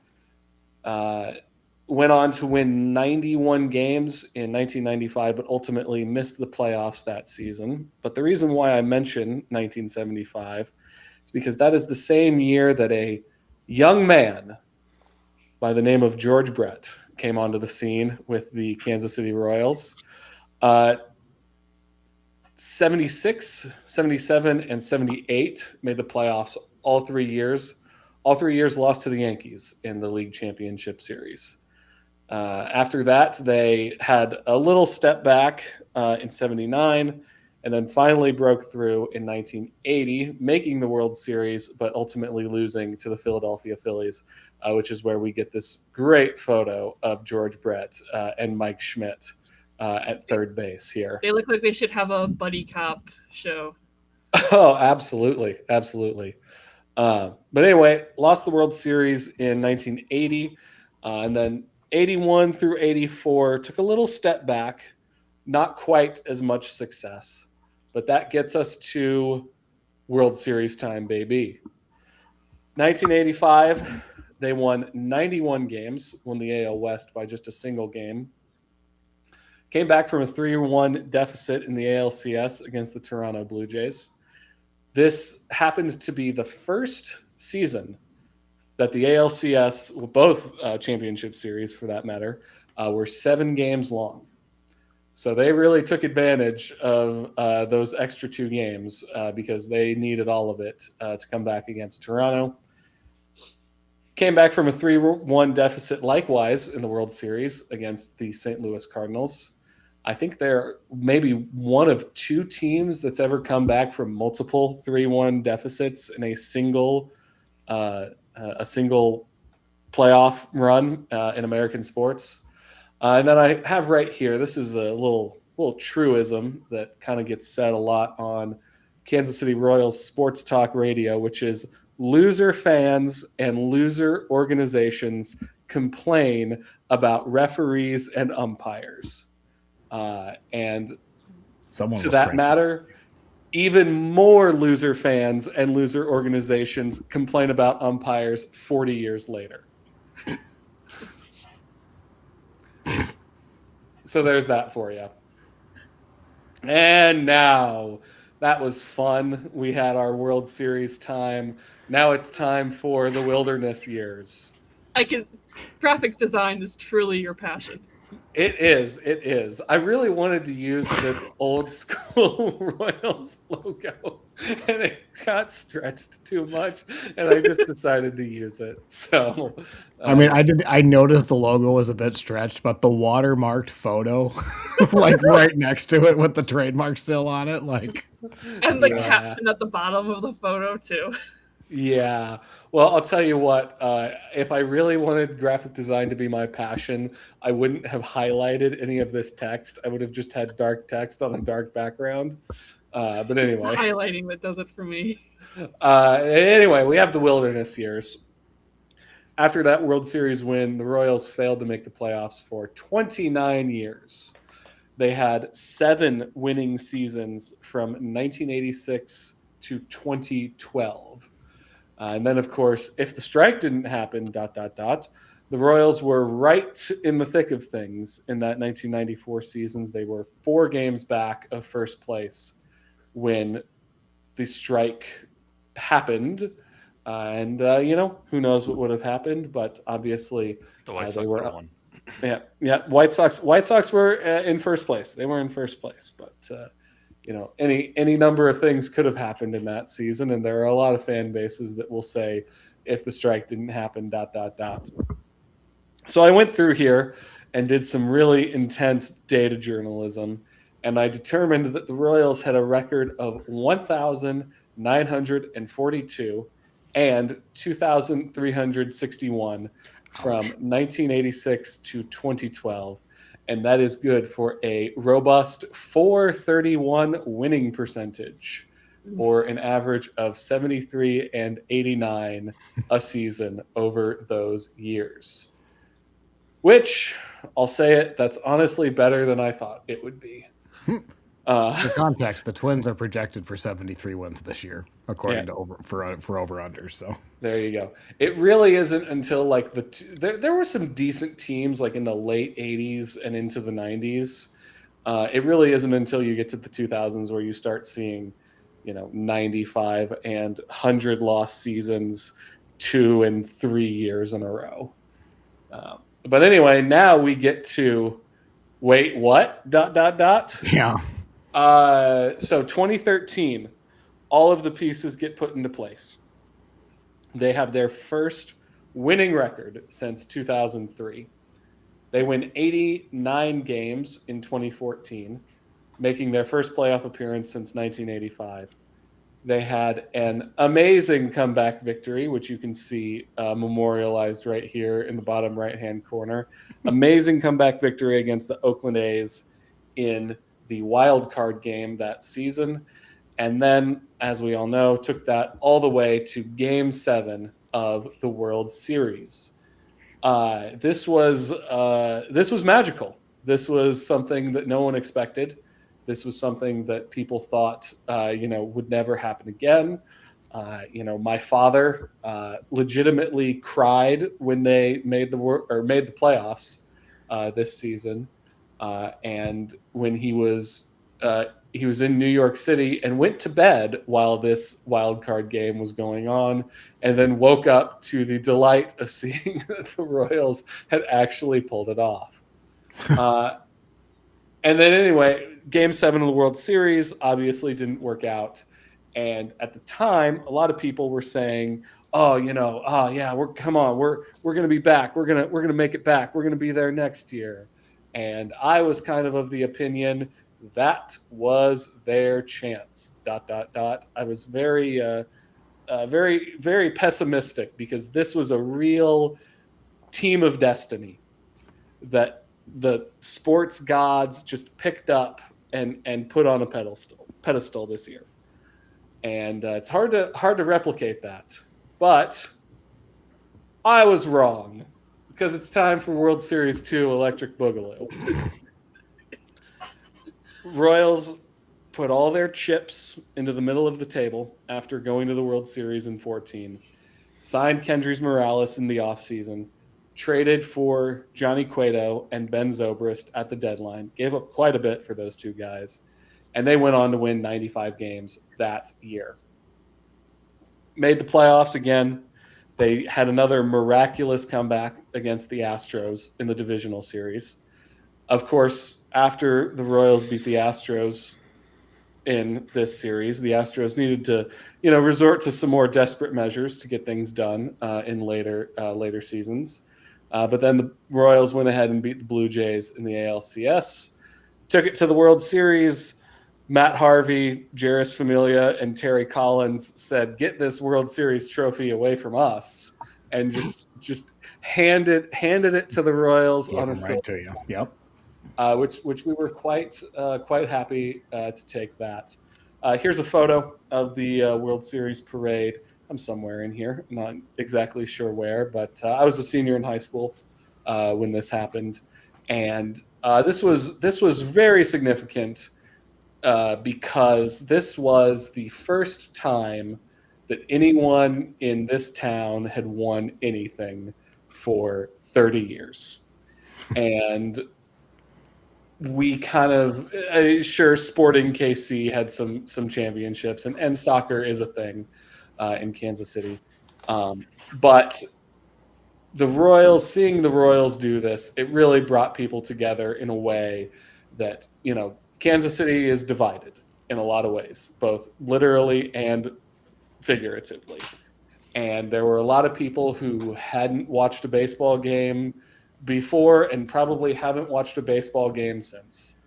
Went on to win 91 games in 1995, but ultimately missed the playoffs that season. But the reason why I mention 1975 is because that is the same year that a young man by the name of George Brett came onto the scene with the Kansas City Royals. 76, 77, and 78 made the playoffs all 3 years. All 3 years lost to the Yankees in the league championship series. After that, they had a little step back in 79 and then finally broke through in 1980, making the World Series, but ultimately losing to the Philadelphia Phillies, which is where we get this great photo of George Brett and Mike Schmidt at third base here. They look like they should have a buddy cop show. Oh, absolutely. Absolutely. But anyway, lost the World Series in 1980. And then 81 through 84 took a little step back, not quite as much success. But that gets us to World Series time, baby. 1985, they won 91 games, won the AL West by just a single game. Came back from a 3-1 deficit in the ALCS against the Toronto Blue Jays. This happened to be the first season that the ALCS, well, both championship series for that matter, were 7 games long. So they really took advantage of those extra 2 games because they needed all of it to come back against Toronto. Came back from a 3-1 deficit likewise in the World Series against the St. Louis Cardinals. I think they're maybe one of 2 teams that's ever come back from multiple 3-1 deficits in a single playoff run in American sports. And then I have right here, this is a little truism that kind of gets said a lot on Kansas City Royals sports talk radio, which is loser fans and loser organizations complain about referees and umpires. And to that matter, even more loser fans and loser organizations complain about umpires 40 years later. So there's that for you. And now, that was fun. We had our World Series time. Now it's time for the wilderness years. Graphic design is truly your passion. It is. I really wanted to use this old school Royals logo, and it got stretched too much, and I just decided to use it. So, I mean, I noticed the logo was a bit stretched, but the watermarked photo, like right next to it with the trademark still on it, like, and the caption at the bottom of the photo too. Yeah. Well, I'll tell you what, if I really wanted graphic design to be my passion, I wouldn't have highlighted any of this text. I would have just had dark text on a dark background. But anyway. Highlighting that does it for me. Anyway, we have the wilderness years. After that World Series win, the Royals failed to make the playoffs for 29 years. They had 7 winning seasons from 1986 to 2012. And then, of course, if the strike didn't happen, the Royals were right in the thick of things in that 1994 season. They were 4 games back of first place when the strike happened. And who knows what would have happened, but obviously The White Sox they were won. Yeah. White Sox were in first place. They were in first place, but any number of things could have happened in that season, and there are a lot of fan bases that will say, if the strike didn't happen, ... So I went through here and did some really intense data journalism, and I determined that the Royals had a record of 1,942 and 2,361 from 1986 to 2012. And that is good for a robust .431 winning percentage, or an average of 73 and 89 a season over those years. Which, I'll say it, that's honestly better than I thought it would be. For context, the Twins are projected for 73 wins this year, according to over-unders. So there you go. It really isn't until like there were some decent teams like in the late 80s and into the 90s. It really isn't until you get to the 2000s where you start seeing, 95 and 100 loss seasons 2 and 3 years in a row. But anyway, now we get to wait, what? ... Yeah. So 2013, all of the pieces get put into place. They have their first winning record since 2003. They win 89 games in 2014, making their first playoff appearance since 1985. They had an amazing comeback victory, which you can see memorialized right here in the bottom right-hand corner. Amazing comeback victory against the Oakland A's in the wild card game that season. And then, as we all know, took that all the way to Game 7 of the World Series. This was magical. This was something that no one expected. This was something that people thought would never happen again. My father legitimately cried when they made the playoffs this season, and when he was in New York City and went to bed while this wild card game was going on, and then woke up to the delight of seeing that the Royals had actually pulled it off. And then anyway, Game 7 of the World Series obviously didn't work out. And at the time, a lot of people were saying, "Oh, yeah, we're going to be back. We're going to make it back. We're going to be there next year." And I was kind of the opinion that was their chance. ... I was very, very pessimistic because this was a real team of destiny that the sports gods just picked up and put on a pedestal this year. And it's hard to replicate that. But I was wrong, because it's time for World Series 2 Electric Boogaloo. Royals put all their chips into the middle of the table after going to the World Series in 14, signed Kendrys Morales in the offseason, traded for Johnny Cueto and Ben Zobrist at the deadline, gave up quite a bit for those two guys, and they went on to win 95 games that year. Made the playoffs again. They had another miraculous comeback against the Astros in the divisional series. Of course, after the Royals beat the Astros in this series, the Astros needed to, resort to some more desperate measures to get things done in later seasons. But then the Royals went ahead and beat the Blue Jays in the ALCS, took it to the World Series. Matt Harvey, Jeurys Familia, and Terry Collins said, "Get this World Series trophy away from us," and just handed it to the Royals on a silver. Right to you. Yep. Which we were quite happy to take that. Here's a photo of the World Series parade. I'm somewhere in here. I'm not exactly sure where, but I was a senior in high school when this happened, and this was very significant because this was the first time that anyone in this town had won anything for 30 years, and we kind of sure Sporting KC had some championships, and soccer is a thing in Kansas City, but seeing the Royals do this, it really brought people together in a way that, Kansas City is divided in a lot of ways, both literally and figuratively. And there were a lot of people who hadn't watched a baseball game before and probably haven't watched a baseball game since,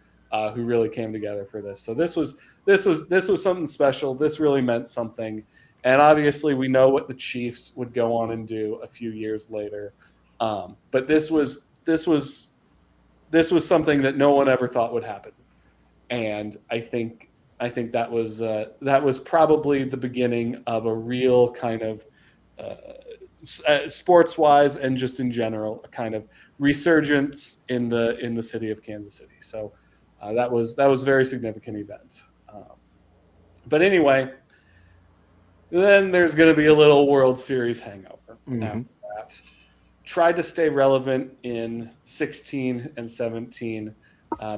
who really came together for this. So this was something special. This really meant something. And obviously we know what the Chiefs would go on and do a few years later. But this was something that no one ever thought would happen. And I think that was probably the beginning of a real kind of sports-wise and just in general, a kind of resurgence in the city of Kansas City. So that was a very significant event. But anyway, then there's going to be a little World Series hangover after that. Tried to stay relevant in 16 and 17.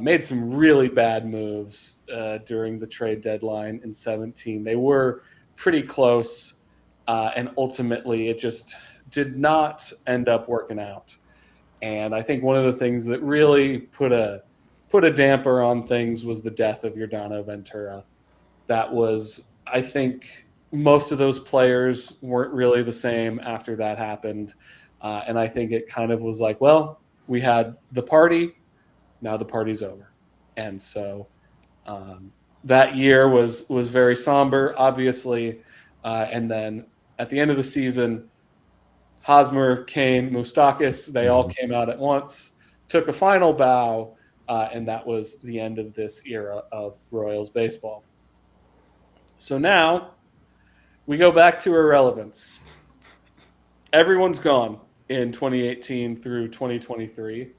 Made some really bad moves during the trade deadline in 17. They were pretty close, and ultimately it just did not end up working out. And I think one of the things that really put a damper on things was the death of Giordano Ventura. That was, I think, most of those players weren't really the same after that happened. And I think it kind of was like, well, we had the party, now the party's over. And so that year was very somber, obviously. And then at the end of the season, Hosmer, Kane, Moustakis, they all came out at once, took a final bow, and that was the end of this era of Royals baseball. So now we go back to irrelevance. Everyone's gone in 2018 through 2023,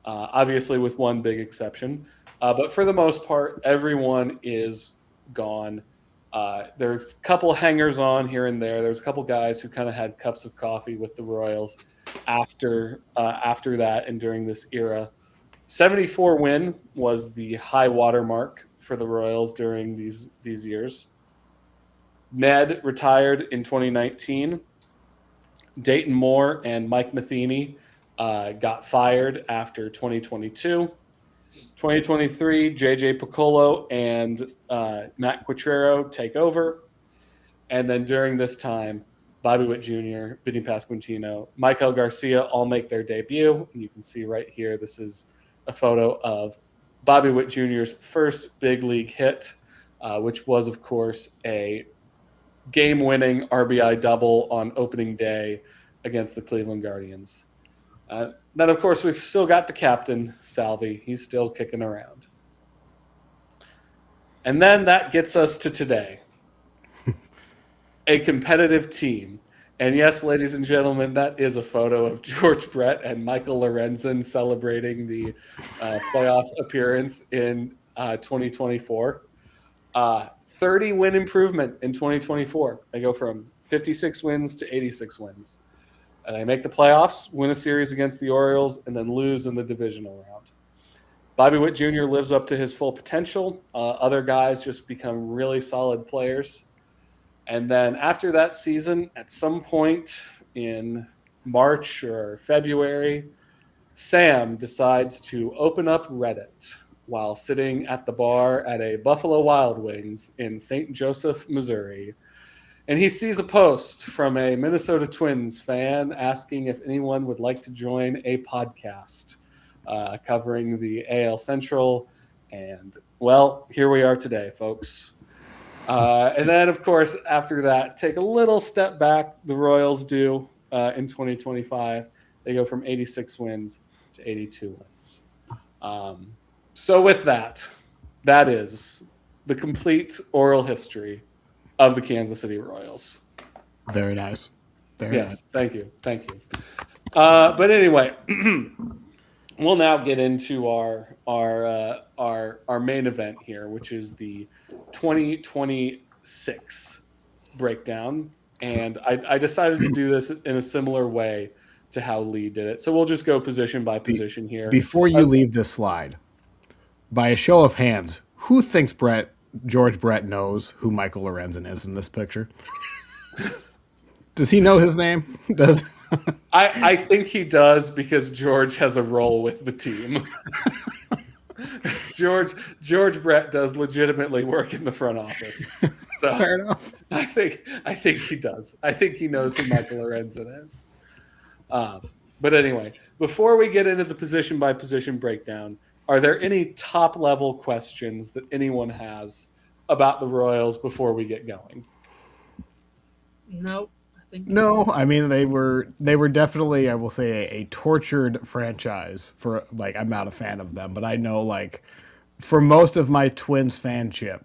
obviously with one big exception. But for the most part, everyone is gone. There's a couple hangers on here and there. There's a couple guys who kind of had cups of coffee with the Royals after that and during this era. 74 win was the high water mark for the Royals during these years. Ned retired in 2019. Dayton Moore and Mike Matheny got fired after 2022. 2023, JJ Piccolo and Matt Quatrero take over. And then during this time, Bobby Witt Jr., Vinny Pasquantino, Michael Garcia all make their debut. And you can see right here, this is a photo of Bobby Witt Jr.'s first big league hit, which was, of course, a game-winning RBI double on opening day against the Cleveland Guardians. Then, of course, we've still got the captain, Salvi. He's still kicking around. And then that gets us to today. A competitive team. And yes, ladies and gentlemen, that is a photo of George Brett and Michael Lorenzen celebrating the playoff appearance in 2024. 30 win improvement in 2024. They go from 56 wins to 86 wins. They make the playoffs, win a series against the Orioles, and then lose in the divisional round. Bobby Witt Jr. lives up to his full potential. Other guys just become really solid players. And then after that season, at some point in March or February, Sam decides to open up Reddit while sitting at the bar at a Buffalo Wild Wings in St. Joseph, Missouri. And he sees a post from a Minnesota Twins fan asking if anyone would like to join a podcast covering the AL Central. And, well, here we are today, folks. And then, of course, after that, take a little step back. The Royals do in 2025. They go from 86 wins to 82 wins. So with that, that is the complete oral history of the Kansas City Royals. Very nice. Very nice. Thank you. But anyway, we'll now get into our main event here, which is the 2026 breakdown. And I decided to do this in a similar way to how Lee did it. So we'll just go position by position here. Before you leave this slide, by a show of hands, who thinks George Brett knows who Michael Lorenzen is in this picture? Does he know his name? Does I think he does because George has a role with the team. George Brett does legitimately work in the front office. So fair enough? I think he does. I think he knows who Michael Lorenzen is. But anyway, before we get into the position by position breakdown, are there any top level questions that anyone has about the Royals before we get going? Nope. No, I mean they were definitely, I will say, a tortured franchise for, like, I'm not a fan of them, but I know, like, for most of my Twins fanship,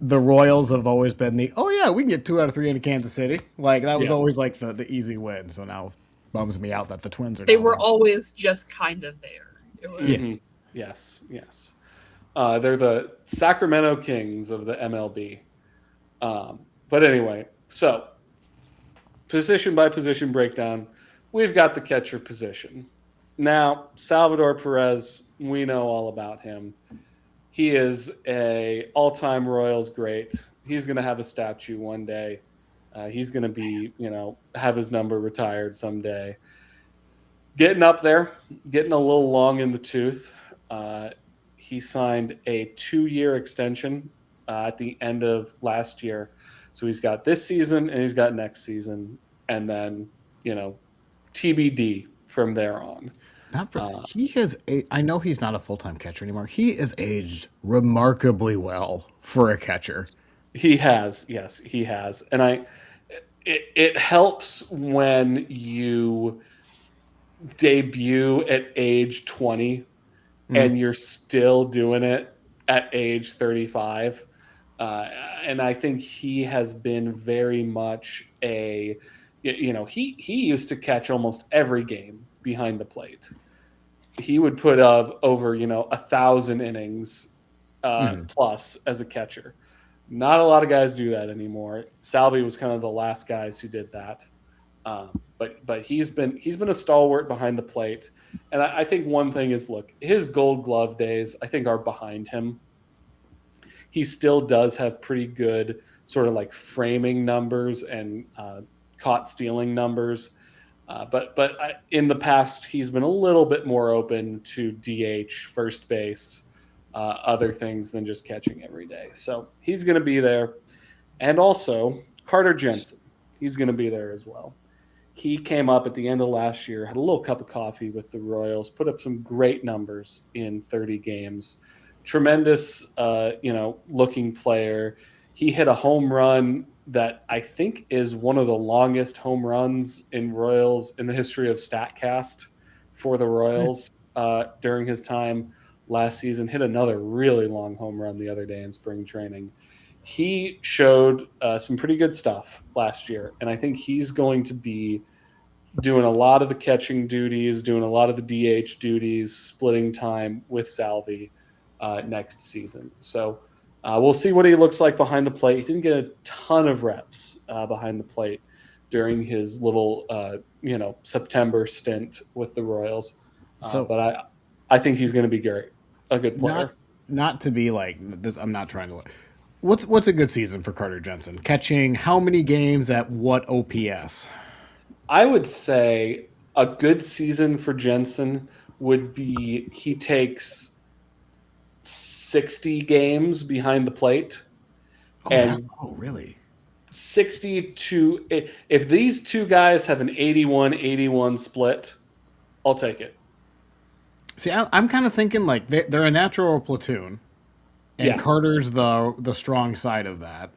the Royals have always been we can get 2 out of 3 into Kansas City. Like, that was always like the easy win. So now it bums me out that the Twins are. They were always just kind of there. It was Yes. They're the Sacramento Kings of the MLB. But anyway, so position by position breakdown, we've got the catcher position. Now, Salvador Perez, we know all about him. He is a all-time Royals great. He's going to have a statue one day. He's going to be, have his number retired someday. getting up there, getting a little long in the tooth. He signed a 2-year extension at the end of last year. So he's got this season and he's got next season. And then, TBD from there on. Not for he has. I know he's not a full time catcher anymore. He has aged remarkably well for a catcher. He has, yes, he has. And it helps when you debut at age 20 and you're still doing it at age 35. And I think he has been very much he used to catch almost every game behind the plate. He would put up over 1,000 innings plus as a catcher. Not a lot of guys do that anymore. Salvi was kind of the last guys who did that. But he's been a stalwart behind the plate. And I think one thing is, look, his Gold Glove days, I think, are behind him. He still does have pretty good sort of like framing numbers and caught stealing numbers. But in the past, he's been a little bit more open to DH, first base, other things than just catching every day. So he's going to be there. And also, Carter Jensen, he's going to be there as well. He came up at the end of last year, had a little cup of coffee with the Royals, put up some great numbers in 30 games. Tremendous, looking player. He hit a home run that I think is one of the longest home runs in the history of StatCast for the Royals during his time last season. Hit another really long home run the other day in spring training. He showed some pretty good stuff last year, and I think he's going to be doing a lot of the catching duties, doing a lot of the DH duties, splitting time with Salvi next season. So we'll see what he looks like behind the plate. He didn't get a ton of reps behind the plate during his little, September stint with the Royals. But I think he's going to be great, a good player. Not to be like this. I'm not trying to. What's a good season for Carter Jensen? Catching how many games at what OPS? I would say a good season for Jensen would be he takes 60 games behind the plate. Really? 60 to if these two guys have an 81-81 split, I'll take it. See, I'm kind of thinking like they're a natural platoon, and Carter's the strong side of that.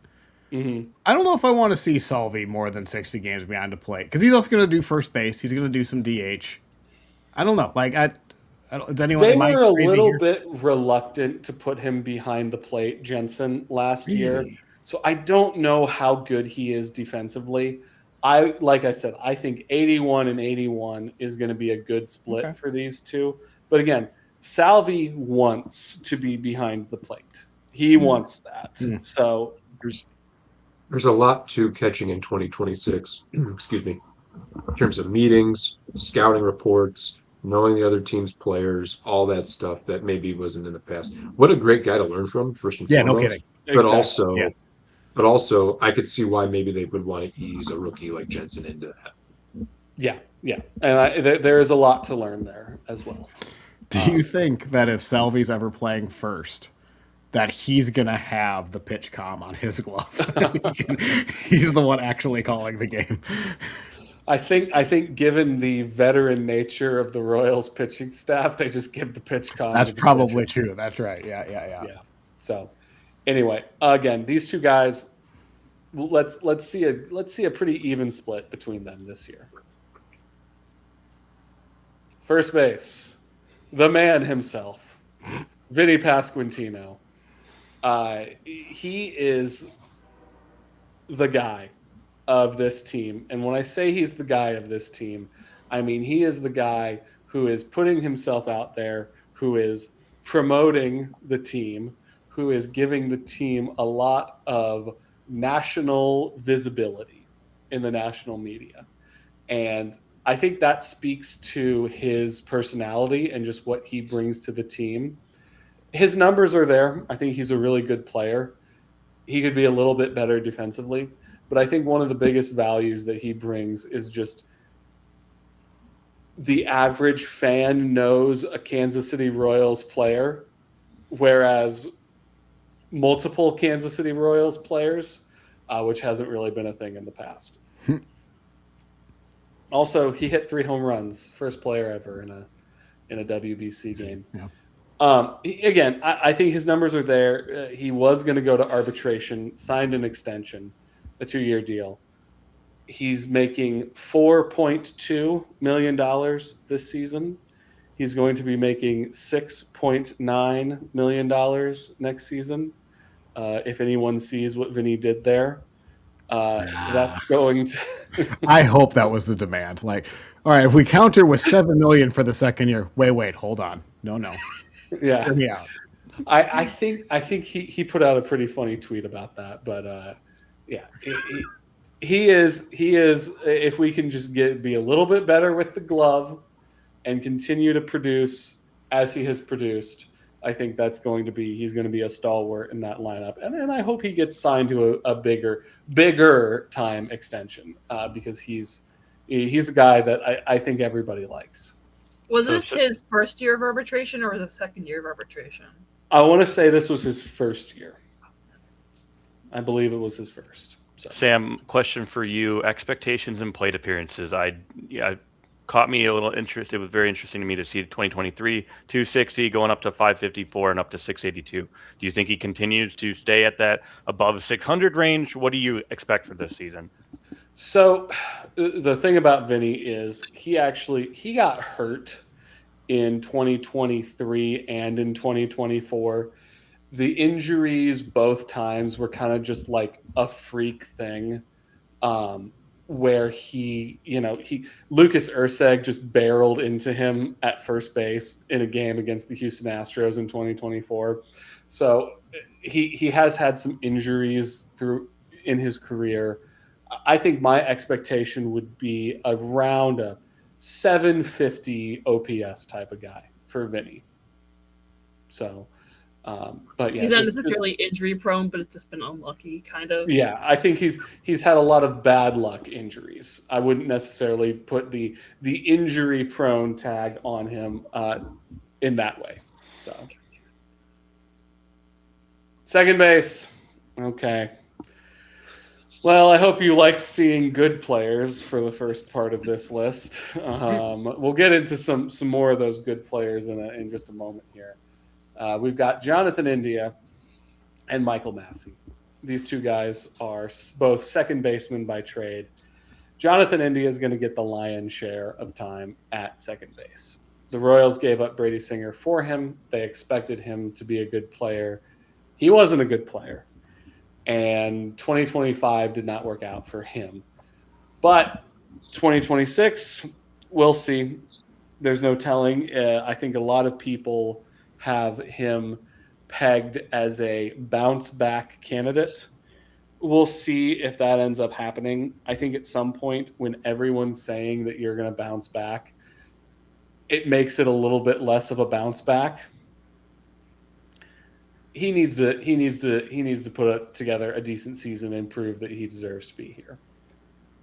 Mm-hmm. I don't know if I want to see Salvi more than 60 games behind the plate because he's also going to do first base. He's going to do some DH. I don't know. Like does anyone? They were a little bit reluctant to put him behind the plate, Jensen, last year. So I don't know how good he is defensively. Like I said, I think 81-81 is going to be a good split for these two. But again, Salvi wants to be behind the plate. He wants that. So there's a lot to catching in 2026. Excuse me. In terms of meetings, scouting reports, knowing the other team's players, all that stuff that maybe wasn't in the past. What a great guy to learn from, first and foremost. No kidding. But also, I could see why maybe they would want to ease a rookie like Jensen into that. Yeah. And there is a lot to learn there as well. Do you think that if Salvi's ever playing first, that he's going to have the pitch comm on his glove? He's the one actually calling the game. I think given the veteran nature of the Royals pitching staff, they just give the pitch comm. That's probably true. That's right. Yeah. So anyway, again, these two guys, let's see a pretty even split between them this year. First base, the man himself, Vinny Pasquantino. He is the guy of this team. And when I say he's the guy of this team, I mean he is the guy who is putting himself out there, who is promoting the team, who is giving the team a lot of national visibility in the national media. And I think that speaks to his personality and just what he brings to the team. His numbers are there. I think he's a really good player. He could be a little bit better defensively. But I think one of the biggest values that he brings is just the average fan knows a Kansas City Royals player, whereas multiple Kansas City Royals players, which hasn't really been a thing in the past. Also, he hit 3 home runs, first player ever in a WBC game. Yeah. Again, I think his numbers are there. He was going to go to arbitration, signed an extension, a 2-year deal. He's making $4.2 million this season. He's going to be making $6.9 million next season. If anyone sees what Vinny did there, that's going to. I hope that was the demand. Like, all right, if we counter with 7 million for the second year, wait, hold on. No. Yeah. Hear me out. I think he put out a pretty funny tweet about that, but yeah, he is if we can just be a little bit better with the glove and continue to produce as he has produced, I think he's going to be a stalwart in that lineup, and I hope he gets signed to a bigger time extension because he's a guy that I think everybody likes. Was this his first year of arbitration or was it second year of arbitration? I want to say this was his first year. I believe it was his first. So. Sam, question for you: expectations and plate appearances. Caught me a little interested. It was very interesting to me to see 2023 260 going up to 554 and up to 682. Do you think he continues to stay at that above 600 range? What do you expect for this season? So the thing about Vinny is he got hurt in 2023 and in 2024. The injuries both times were kind of just like a freak thing. Where Lucas Erceg just barreled into him at first base in a game against the Houston Astros in 2024. So he has had some injuries in his career. I think my expectation would be around a 750 OPS type of guy for Vinny. So, but yeah, he's not necessarily injury prone, but it's just been unlucky, kind of. Yeah, I think he's had a lot of bad luck injuries. I wouldn't necessarily put the injury prone tag on him in that way. So, second base, okay. Well, I hope you liked seeing good players for the first part of this list. We'll get into some more of those good players in just a moment here. We've got Jonathan India and Michael Massey. These two guys are both second basemen by trade. Jonathan India is going to get the lion's share of time at second base. The Royals gave up Brady Singer for him. They expected him to be a good player. He wasn't a good player. And 2025 did not work out for him. But 2026, we'll see. There's no telling. I think a lot of people have him pegged as a bounce back candidate. We'll see if that ends up happening. I think at some point when everyone's saying that you're going to bounce back, it makes it a little bit less of a bounce back. He needs to put together a decent season and prove that he deserves to be here.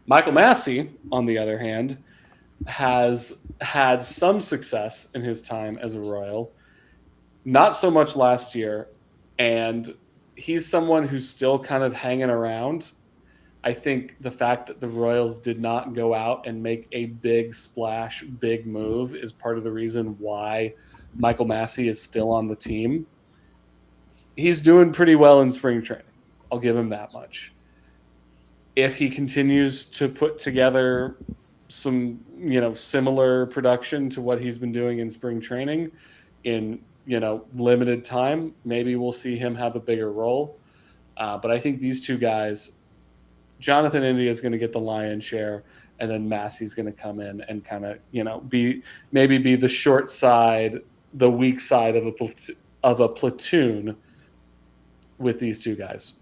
Michael Massey, on the other hand, has had some success in his time as a Royal. Not so much last year, and he's someone who's still kind of hanging around. I think the fact that the Royals did not go out and make a big splash, big move is part of the reason why Michael Massey is still on the team. He's doing pretty well in spring training. I'll give him that much. If he continues to put together some, similar production to what he's been doing in spring training in, limited time, maybe we'll see him have a bigger role. But I think these two guys, Jonathan India is going to get the lion's share, and then Massey's going to come in and kind of, be the short side, the weak side of a platoon with these two guys.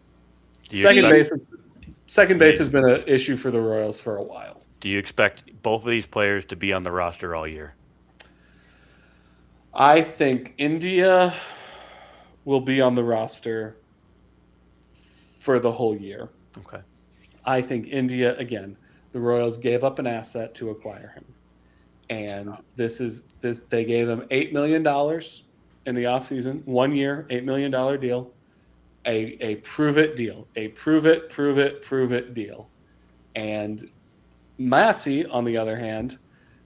Second base has been an issue for the Royals for a while. Do you expect both of these players to be on the roster all year? I think India will be on the roster for the whole year. Okay. I think India, again, the Royals gave up an asset to acquire him. And they gave him $8 million in the offseason, 1 year, $8 million deal, a prove it deal, a prove it deal. And Massey, on the other hand,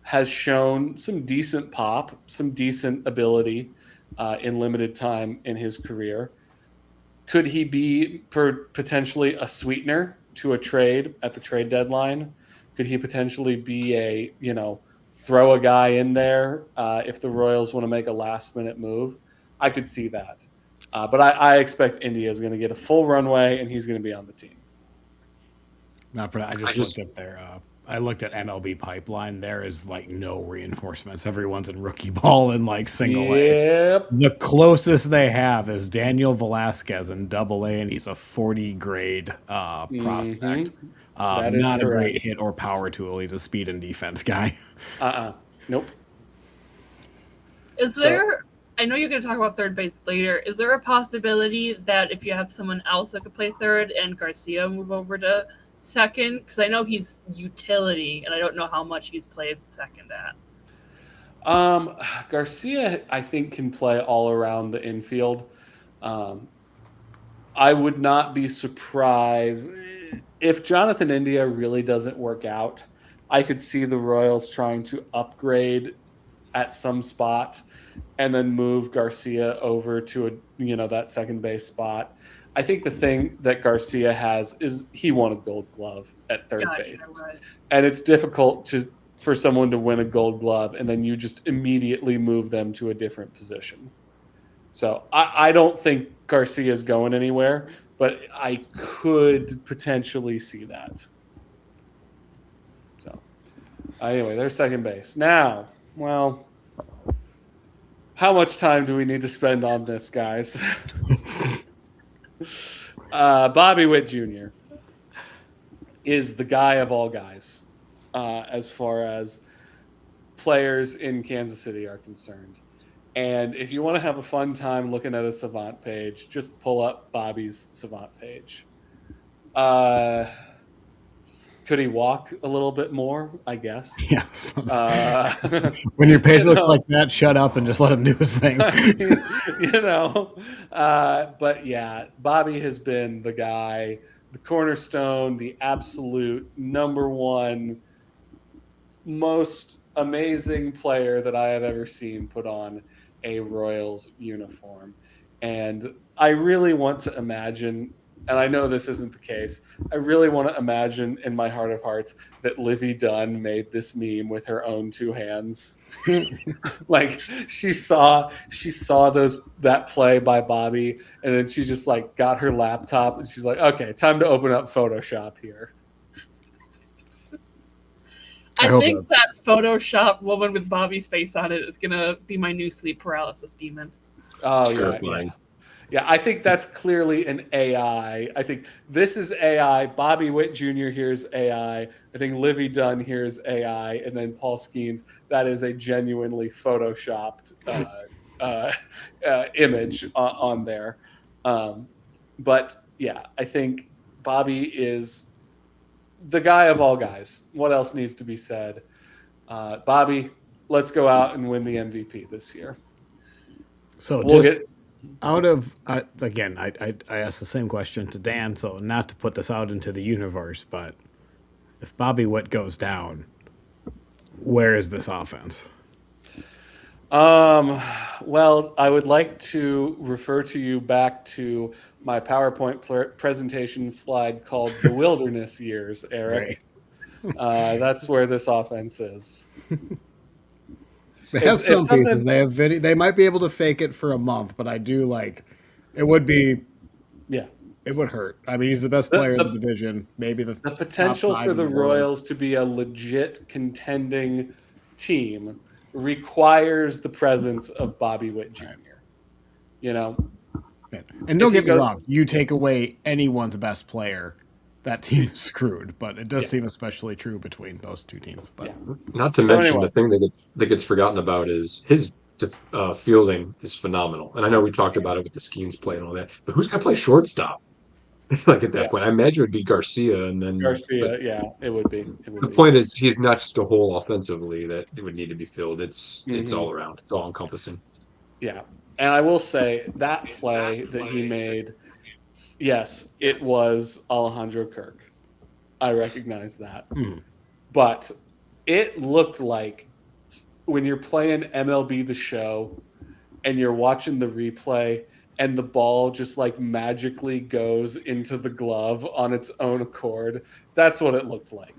has shown some decent pop, some decent ability in limited time in his career. Could he be potentially a sweetener to a trade at the trade deadline? Could he potentially be throw a guy in there if the Royals want to make a last minute move? I could see that. But I expect India is going to get a full runway and he's going to be on the team. Not for that. I just looked at their. I looked at MLB Pipeline. There is like no reinforcements. Everyone's in rookie ball and like single A. The closest they have is Daniel Velasquez in Double A, and he's a 40 grade prospect. Not a great hit or power tool. He's a speed and defense guy. Nope. Is there? I know you're going to talk about third base later. Is there a possibility that if you have someone else that could play third and Garcia move over to second? Because I know he's utility, and I don't know how much he's played second at. Garcia, I think, can play all around the infield. I would not be surprised if Jonathan India really doesn't work out. I could see the Royals trying to upgrade at some spot and then move Garcia over to that second base spot. I think the thing that Garcia has is he won a Gold Glove at third base. Right. And it's difficult for someone to win a Gold Glove and then you just immediately move them to a different position. So I don't think Garcia is going anywhere, but I could potentially see that. So anyway, there's second base. Now, well, how much time do we need to spend on this, guys? Bobby Witt Jr. is the guy of all guys as far as players in Kansas City are concerned. And if you want to have a fun time looking at a Savant page, just pull up Bobby's Savant page. Could he walk a little bit more? I guess. Yes. When your page looks like that, shut up and just let him do his thing. But yeah, Bobby has been the guy, the cornerstone, the absolute number one, most amazing player that I have ever seen put on a Royals uniform. And I really want to imagine, and I know this isn't the case, I really want to imagine in my heart of hearts that Livy Dunn made this meme with her own two hands. Like she saw that play by Bobby, and then she just like got her laptop and she's like, okay, time to open up Photoshop here. I think that Photoshop woman with Bobby's face on it is going to be my new sleep paralysis demon. Oh, yeah. Yeah, I think that's clearly an AI. I think this is AI. Bobby Witt Jr. here's AI. I think Livy Dunn here's AI. And then Paul Skeens, that is a genuinely Photoshopped image on there. But, yeah, I think Bobby is the guy of all guys. What else needs to be said? Bobby, let's go out and win the MVP this year. So again, I asked the same question to Dan, so not to put this out into the universe, but if Bobby Witt goes down, where is this offense? Well, I would like to refer to you back to my PowerPoint presentation slide called The Wilderness Years, Eric. Right. That's where this offense is. They have some pieces. They have video. They might be able to fake it for a month, but I do like. It would be. Yeah, it would hurt. I mean, he's the best player in the division. Maybe the potential for the Royals to be a legit contending team requires the presence of Bobby Witt Jr. Right. And don't get me wrong. You take away anyone's best player, that team is screwed. But it does seem especially true between those two teams. But not to mention the thing that gets forgotten about is his fielding is phenomenal. And I know we talked about it with the Skeens play and all that, but who's going to play shortstop? Like at that Yeah. point, I imagine it would be Garcia, and then. But Garcia, yeah, it would be. It would the be. point is, he's not just a hole offensively that it would need to be filled. It's Mhm. all around. It's all encompassing. Yeah. And I will say that play that he made, yes, it was Alejandro Kirk. I recognize that. Hmm. But it looked like when you're playing MLB The Show and you're watching the replay and the ball just like magically goes into the glove on its own accord, that's what it looked like.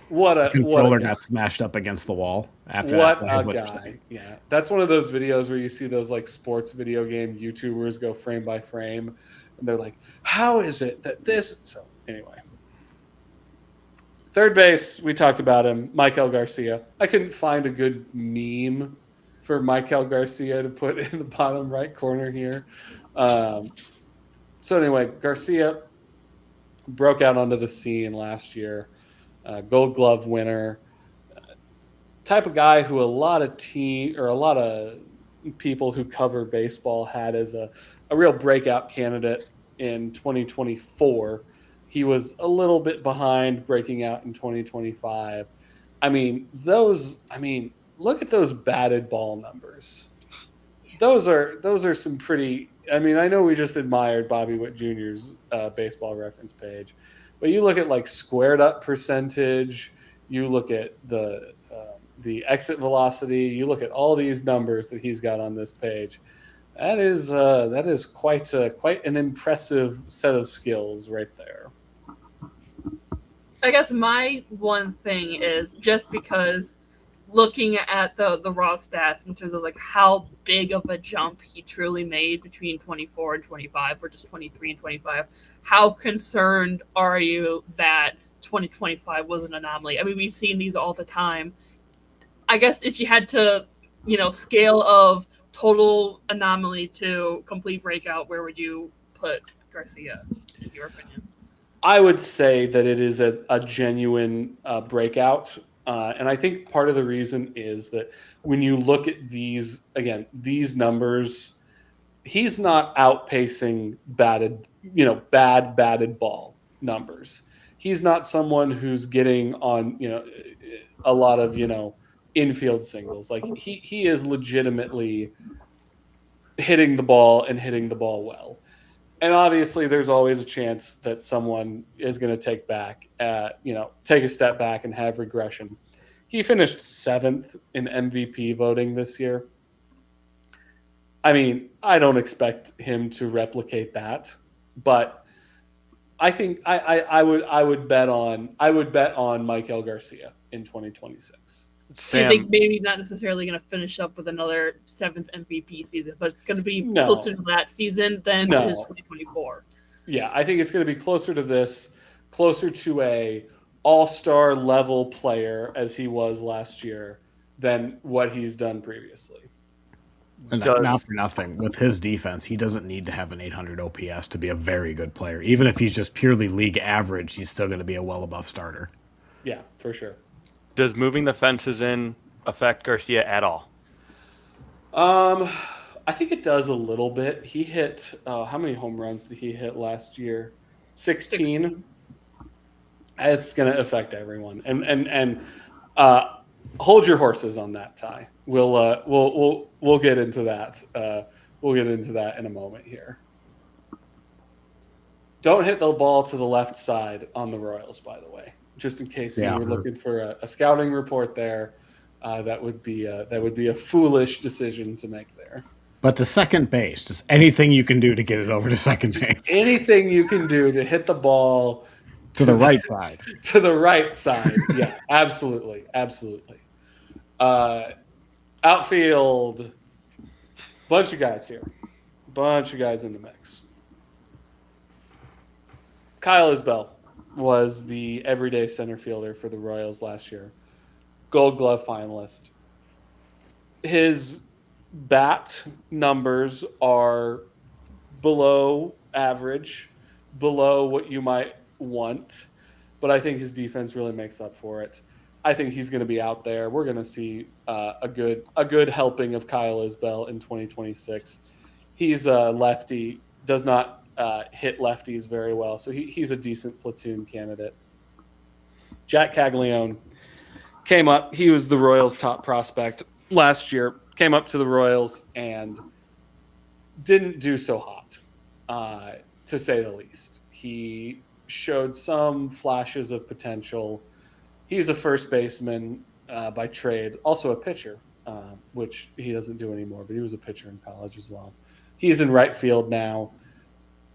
What The a controller guy. got smashed up against the wall after that What play. a Is what you're saying. guy. Yeah. That's one of those videos where you see those like sports video game YouTubers go frame by frame and they're like, how is it that this? So, anyway. Third base, we talked about him, Michael Garcia. I couldn't find a good meme for Michael Garcia to put in the bottom right corner here. So, anyway, Garcia broke out onto the scene last year, Gold Glove winner, type of guy who a lot of people who cover baseball had as a real breakout candidate in 2024. He was a little bit behind breaking out in 2025. Look at those batted ball numbers. Those are some pretty. I know we just admired Bobby Witt Jr.'s baseball reference page, but you look at like squared up percentage, you look at the exit velocity, you look at all these numbers that he's got on this page. That is quite an impressive set of skills right there. I guess my one thing is just because looking at the raw stats in terms of like how big of a jump he truly made between 24 and 25 or just 23 and 25, how concerned are you that 2025 was an anomaly? I mean, we've seen these all the time. I guess if you had to, scale of total anomaly to complete breakout, where would you put Garcia, in your opinion? I would say that it is a genuine breakout. And I think part of the reason is that when you look at these numbers, he's not outpacing bad batted ball numbers. He's not someone who's getting on, a lot of, infield singles. Like he is legitimately hitting the ball and hitting the ball well. And obviously, there's always a chance that someone is going to take a step back and have regression. He finished 7th in MVP voting this year. I mean, I don't expect him to replicate that, but I think I would bet on Michael Garcia in 2026. Do you think Sam, maybe not necessarily going to finish up with another 7th MVP season, but it's going to be No. closer to that season than No. to 2024? Yeah, I think it's going to be closer to this, closer to a all-star level player as he was last year than what he's done previously. And Does- not for nothing. With his defense, he doesn't need to have an 800 OPS to be a very good player. Even if he's just purely league average, he's still going to be a well above starter. Yeah, for sure. does moving the fences in affect Garcia at all? I think it does a little bit. He hit how many home runs did he hit last year? 16. It's going to affect everyone, and hold your horses on that, Ty. We'll get into that. We'll get into that in a moment here. Don't hit the ball to the left side on the Royals, by the way, just in case you were looking for a scouting report there. That would be a foolish decision to make there. But to second base, just anything you can do to get it over to second base. Anything you can do to hit the ball To the right side. to the right side. Yeah, absolutely. Outfield, bunch of guys here. Bunch of guys in the mix. Kyle Isbell was the everyday center fielder for the Royals last year. Gold Glove finalist. His bat numbers are below average, below what you might want, but I think his defense really makes up for it. I think he's going to be out there. We're going to see a good helping of Kyle Isbell in 2026. He's a lefty, does not hit lefties very well. So he's a decent platoon candidate. Jack Caglione came up. He was the Royals' top prospect last year. Came up to the Royals and didn't do so hot, to say the least. He showed some flashes of potential. He's a first baseman by trade, also a pitcher, which he doesn't do anymore, but he was a pitcher in college as well. He's in right field now.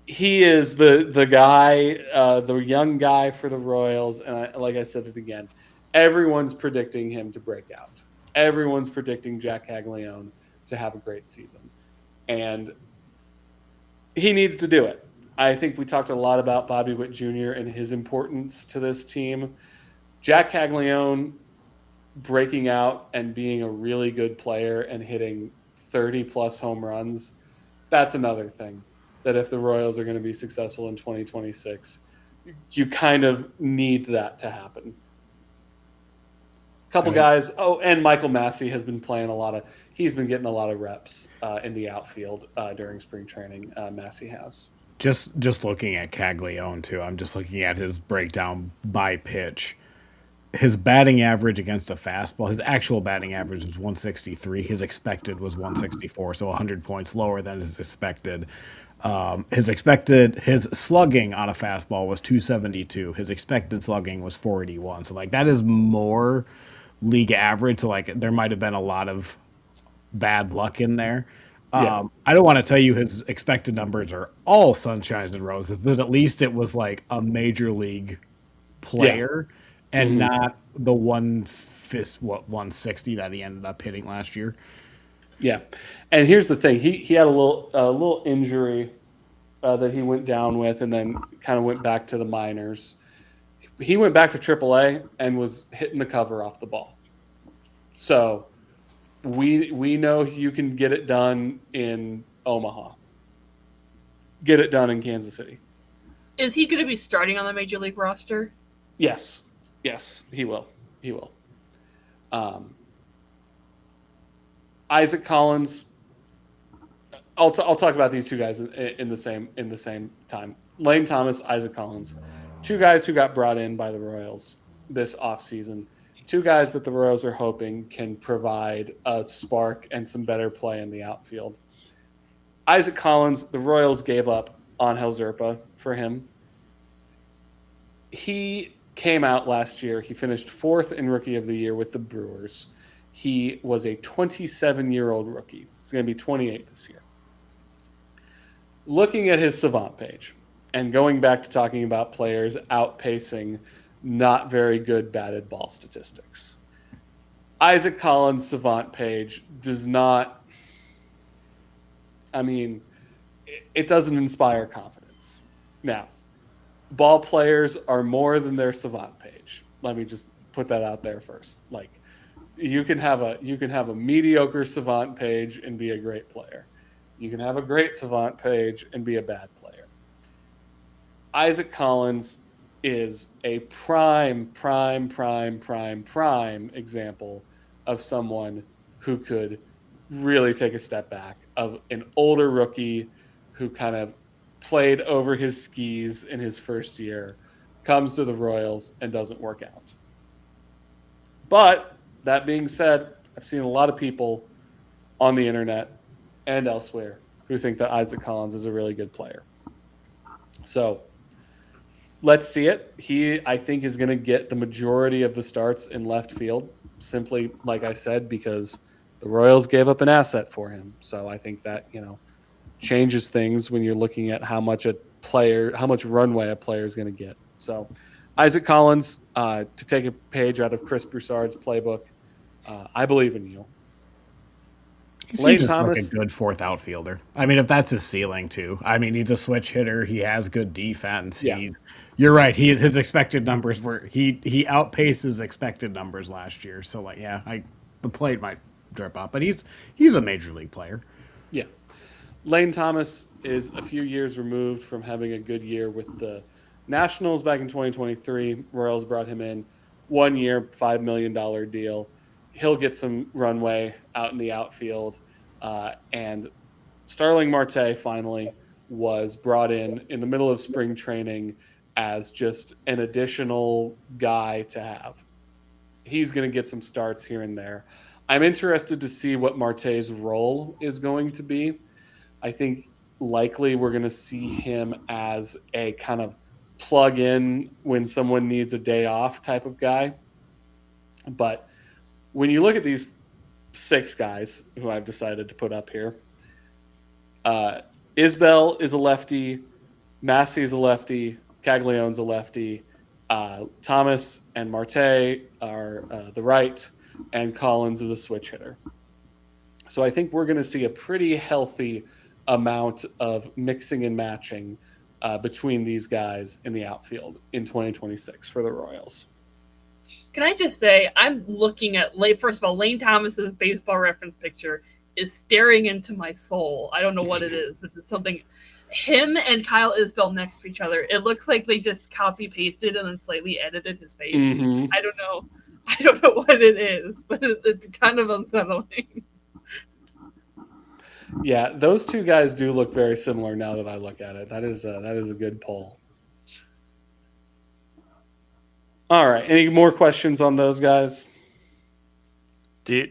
He is the guy, the young guy for the Royals, and like I said it again, everyone's predicting him to break out. Everyone's predicting Jack Caglione to have a great season, and he needs to do it. I think we talked a lot about Bobby Witt Jr. and his importance to this team. Jack Caglione breaking out and being a really good player and hitting 30-plus home runs, that's another thing that if the Royals are going to be successful in 2026, you kind of need that to happen. Couple guys. Oh, and Michael Massey has been playing he's been getting a lot of reps in the outfield during spring training. Massey has. Just looking at Caglione too, I'm just looking at his breakdown by pitch. His batting average against a fastball, his actual batting average was 163. His expected was 164, so 100 points lower than his expected. His slugging on a fastball was 272. His expected slugging was 481. So like that is more league average. So like there might have been a lot of bad luck in there. Yeah. I don't want to tell you his expected numbers are all sunshines and roses, but at least it was like a major league player and not the 160 that he ended up hitting last year. Yeah, and here's the thing: he had a little injury that he went down with, and then kind of went back to the minors. He went back to AAA and was hitting the cover off the ball. So we know you can get it done in Omaha. Get it done in Kansas City. Is he going to be starting on the major league roster? Yes, he will. Isaac Collins. I'll talk about these two guys in the same time. Lane Thomas, Isaac Collins, two guys who got brought in by the Royals this offseason. Two guys that the Royals are hoping can provide a spark and some better play in the outfield. Isaac Collins, the Royals gave up Angel Zerpa for him. He came out last year. He finished 4th in Rookie of the Year with the Brewers. He was a 27-year-old rookie. He's going to be 28 this year. Looking at his Savant page and going back to talking about players outpacing not very good batted ball statistics, Isaac Collins' Savant page does not, it doesn't inspire confidence. Now, ball players are more than their Savant page. Let me just put that out there first. Like, you can have a mediocre Savant page and be a great player. You can have a great Savant page and be a bad player. Isaac Collins is a prime example of someone who could really take a step back, of an older rookie who kind of played over his skis in his first year, comes to the Royals and doesn't work out. But that being said, I've seen a lot of people on the internet and elsewhere who think that Isaac Collins is a really good player. So let's see it. He, I think, is going to get the majority of the starts in left field, simply, like I said, because the Royals gave up an asset for him. So I think that, changes things when you're looking at how much runway a player is going to get. So Isaac Collins, to take a page out of Chris Broussard's playbook, I believe in you. He seems like a good 4th outfielder. If that's his ceiling too. He's a switch hitter. He has good defense. Yeah. You're right. His expected numbers he outpaced his expected numbers last year. So the plate might drip off, but he's a major league player. Yeah. Lane Thomas is a few years removed from having a good year with the Nationals back in 2023. Royals brought him in 1 year, $5 million deal. He'll get some runway out in the outfield. And Starling Marte finally was brought in the middle of spring training as just an additional guy to have. He's going to get some starts here and there. I'm interested to see what Marte's role is going to be. I think likely we're going to see him as a kind of plug in when someone needs a day off type of guy. But when you look at these 6 guys who I've decided to put up here, Isbell is a lefty, Massey is a lefty, Caglianone's a lefty, Thomas and Marte are the right, and Collins is a switch hitter. So I think we're going to see a pretty healthy amount of mixing and matching between these guys in the outfield in 2026 for the Royals. Can I just say, I'm looking at, first of all, Lane Thomas's baseball reference picture is staring into my soul. I don't know what it is. It's something. Him and Kyle Isbell next to each other. It looks like they just copy pasted and then slightly edited his face. Mm-hmm. I don't know. I don't know what it is, but it's kind of unsettling. Yeah, those 2 guys do look very similar now that I look at it. That is a good poll. All right. Any more questions on those guys? You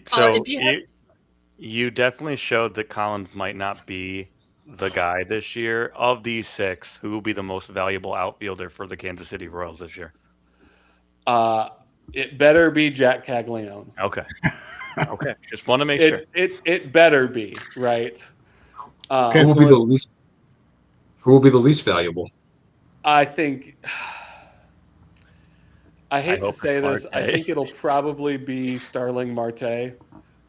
definitely showed that Collins might not be the guy this year. Of these 6, who will be the most valuable outfielder for the Kansas City Royals this year? It better be Jack Caglianone. Okay. Okay. Just want to make sure. It better be, right? Who will be the least valuable? I think. I hate to say this. Marte. I think it'll probably be Starling Marte,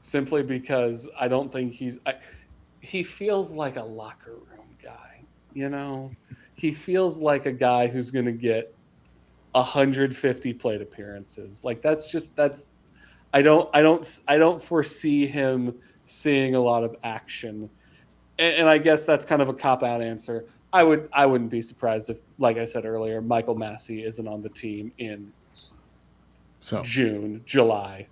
simply because I don't think he feels like a locker room guy. You know, he feels like a guy who's going to get 150 plate appearances. Like that's. I don't foresee him seeing a lot of action, and I guess that's kind of a cop-out answer. I wouldn't be surprised if, like I said earlier, Michael Massey isn't on the team in June, July.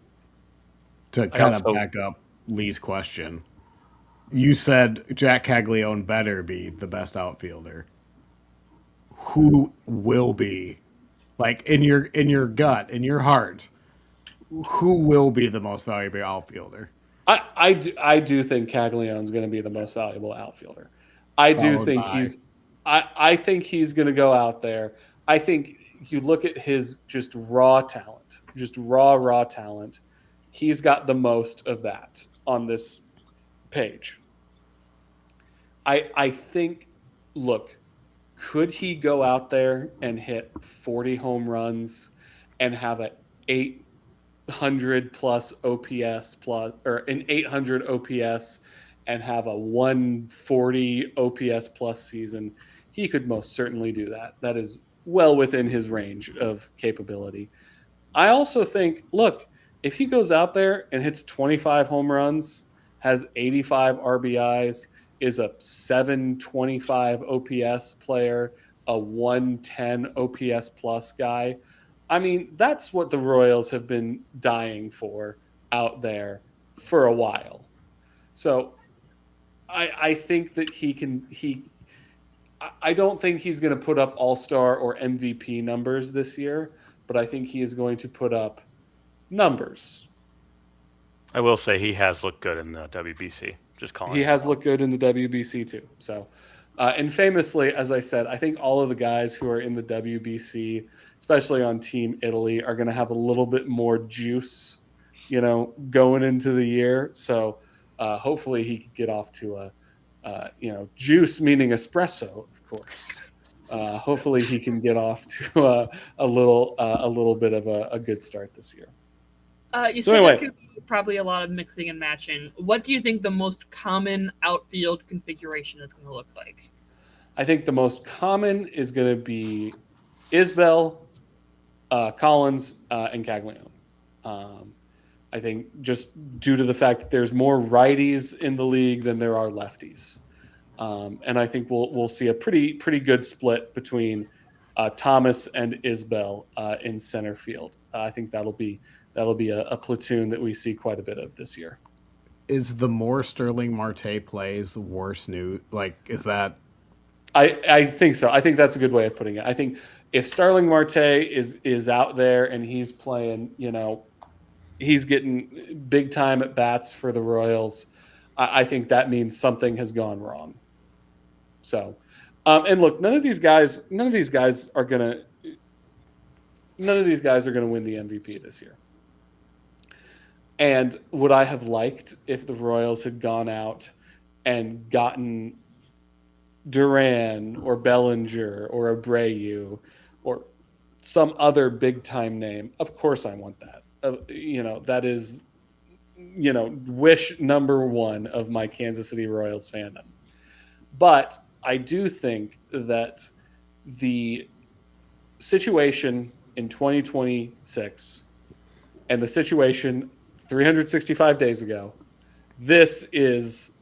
To kind of back up Lee's question, you said Jack Caglianone better be the best outfielder. Who will be, like in your gut, in your heart, who will be the most valuable outfielder? I do think Caglianone's going to be the most valuable outfielder. I think he's going to go out there. I think you look at his just raw talent, just raw talent. He's got the most of that on this page. I think, look, could he go out there and hit 40 home runs and have an 800 plus OPS or an 800 OPS and have a 140 OPS plus season? He could most certainly do that. That is well within his range of capability. I also think, look, if he goes out there and hits 25 home runs, has 85 RBIs, is a 725 OPS player, a 110 OPS plus guy, I mean, that's what the Royals have been dying for out there for a while. So I think that I don't think he's going to put up all-star or MVP numbers this year, but I think he is going to put up numbers. I will say he has looked good in the WBC. Just calling. He has looked good in the WBC too. So, and famously, as I said, I think all of the guys who are in the WBC, especially on Team Italy, are going to have a little bit more juice, going into the year. So, hopefully, he could get off to a juice meaning espresso, of course. Hopefully, he can get off to a little bit of a good start this year. You said there's going to be probably a lot of mixing and matching. What do you think the most common outfield configuration is going to look like? I think the most common is going to be Isbell, Collins, and Caglianone. I think just due to the fact that there's more righties in the league than there are lefties, and I think we'll see a pretty good split between Thomas and Isbell in center field. I think that'll be a platoon that we see quite a bit of this year. Is the more Starling Marte plays, the worse news? Like, is that I think so. I think that's a good way of putting it. I think if Starling Marte is out there and he's playing, he's getting big time at bats for the Royals, I think that means something has gone wrong. So, and look, none of these guys are gonna win the MVP this year. And would I have liked if the Royals had gone out and gotten Duran or Bellinger or Abreu or some other big time name? Of course I want that. That is, wish number one of my Kansas City Royals fandom. But I do think that the situation in 2026 and the situation 365 days ago, this is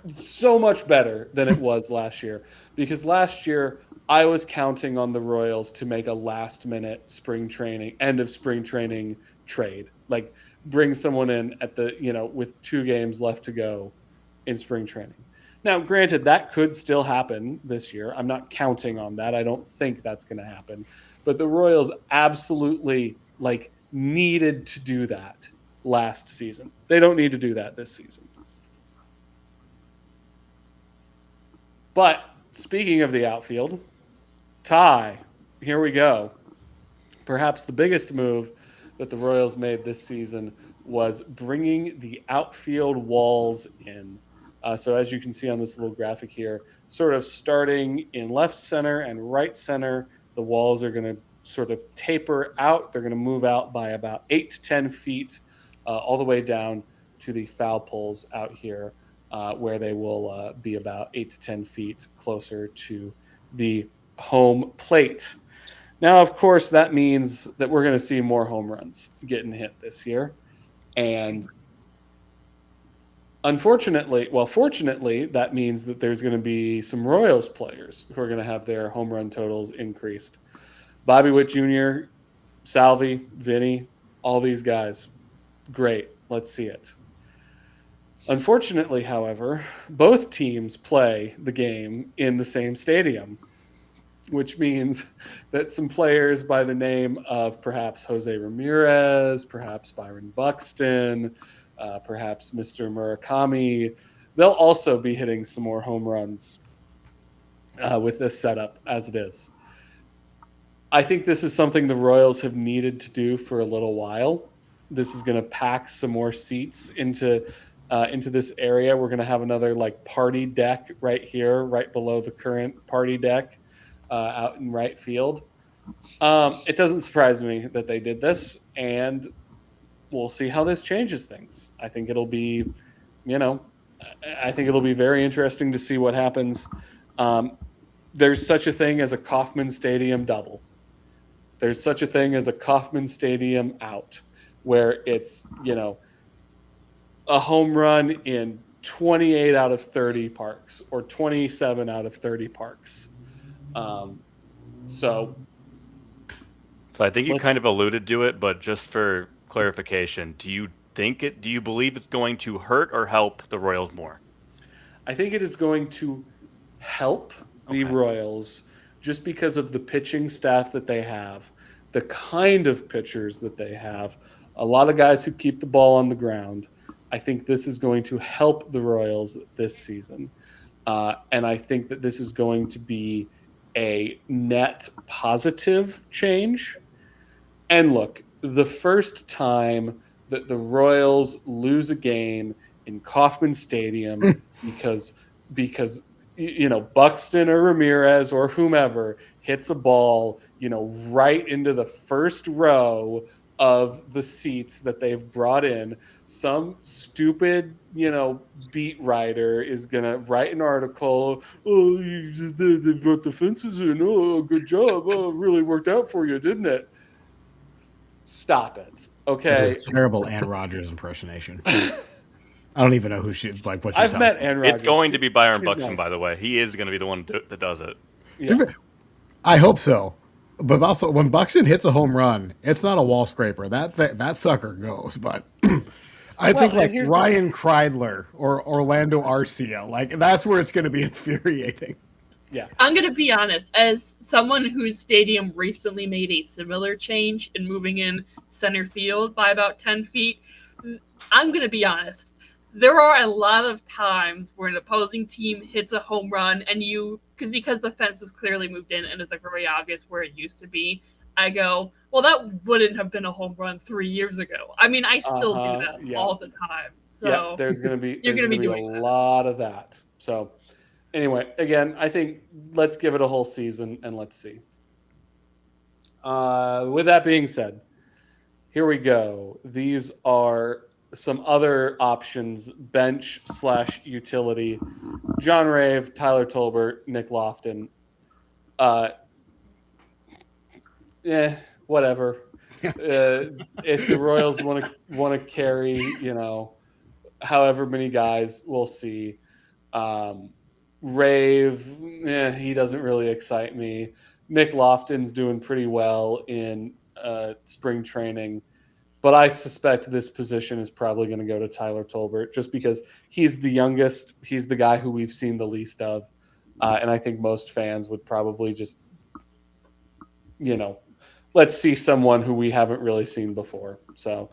so much better than it was last year. Because last year I was counting on the Royals to make a last minute end of spring training trade. Like bring someone in at with 2 games left to go in spring training. Now, granted, that could still happen this year. I'm not counting on that. I don't think that's going to happen. But the Royals absolutely needed to do that last season. They don't need to do that this season. But speaking of the outfield, Ty, here we go. Perhaps the biggest move that the Royals made this season was bringing the outfield walls in. So as you can see on this little graphic here, sort of starting in left center and right center, the walls are going to sort of taper out. They're going to move out by about 8 to 10 feet all the way down to the foul poles out here, where they will be about 8 to 10 feet closer to the home plate. Now, of course, that means that we're going to see more home runs getting hit this year. And fortunately, that means that there's going to be some Royals players who are going to have their home run totals increased. Bobby Witt Jr., Salvi, Vinny, all these guys. Great. Let's see it. Unfortunately, however, both teams play the game in the same stadium, which means that some players by the name of perhaps Jose Ramirez, perhaps Byron Buxton, perhaps Mr. Murakami, they'll also be hitting some more home runs with this setup as it is. I think this is something the Royals have needed to do for a little while. This is going to pack some more seats into this area. We're going to have another party deck right here, right below the current party deck out in right field. It doesn't surprise me that they did this, and we'll see how this changes things. I think it'll be, very interesting to see what happens. There's such a thing as a Kauffman Stadium double. There's such a thing as a Kauffman Stadium out, where it's, a home run in 28 out of 30 parks or 27 out of 30 parks. So I think you kind of alluded to it, but just for clarification, do you believe it's going to hurt or help the Royals more? I think it is going to help the Royals just because of the pitching staff that they have, the kind of pitchers that they have, a lot of guys who keep the ball on the ground. I think this is going to help the Royals this season. And I think that this is going to be a net positive change. And look, the first time that the Royals lose a game in Kauffman Stadium because Buxton or Ramirez or whomever hits a ball, right into the first row of the seats that they've brought in, some stupid, beat writer is going to write an article. Oh, they brought the fences in. Oh, good job. Oh, it really worked out for you, didn't it? Stop it. Okay. It's a terrible Ann Rodgers impersonation. I don't even know who what she's I've met Ann Rodgers. It's going to be Byron Buxton, nice. By the way. He is going to be the one that does it. Yeah. I hope so. But also, when Buxton hits a home run, it's not a wall scraper. That sucker goes. But I think and like here's Ryan Kreidler or Orlando Arcia, like that's where it's going to be infuriating. Yeah. I'm going to be honest. As someone whose stadium recently made a similar change in moving in center field by about 10 feet, I'm going to be honest. There are a lot of times where an opposing team hits a home run and because the fence was clearly moved in and it's like very obvious where it used to be, I go, well, that wouldn't have been a home run 3 years ago. I mean, I still do that Yeah. all the time. So Yeah, there's going to be you're going to be a doing that. lot of that. So anyway, again, I think let's give it a whole season and let's see. With that being said, here we go. These are some other options: bench / utility. John Rave, Tyler Tolbert, Nick Lofton. Whatever. If the Royals want to carry, however many guys, we'll see. Rave, he doesn't really excite me. Nick Lofton's doing pretty well in spring training, but I suspect this position is probably going to go to Tyler Tolbert just because he's the youngest. He's the guy who we've seen the least of. And I think most fans would probably just, let's see someone who we haven't really seen before. So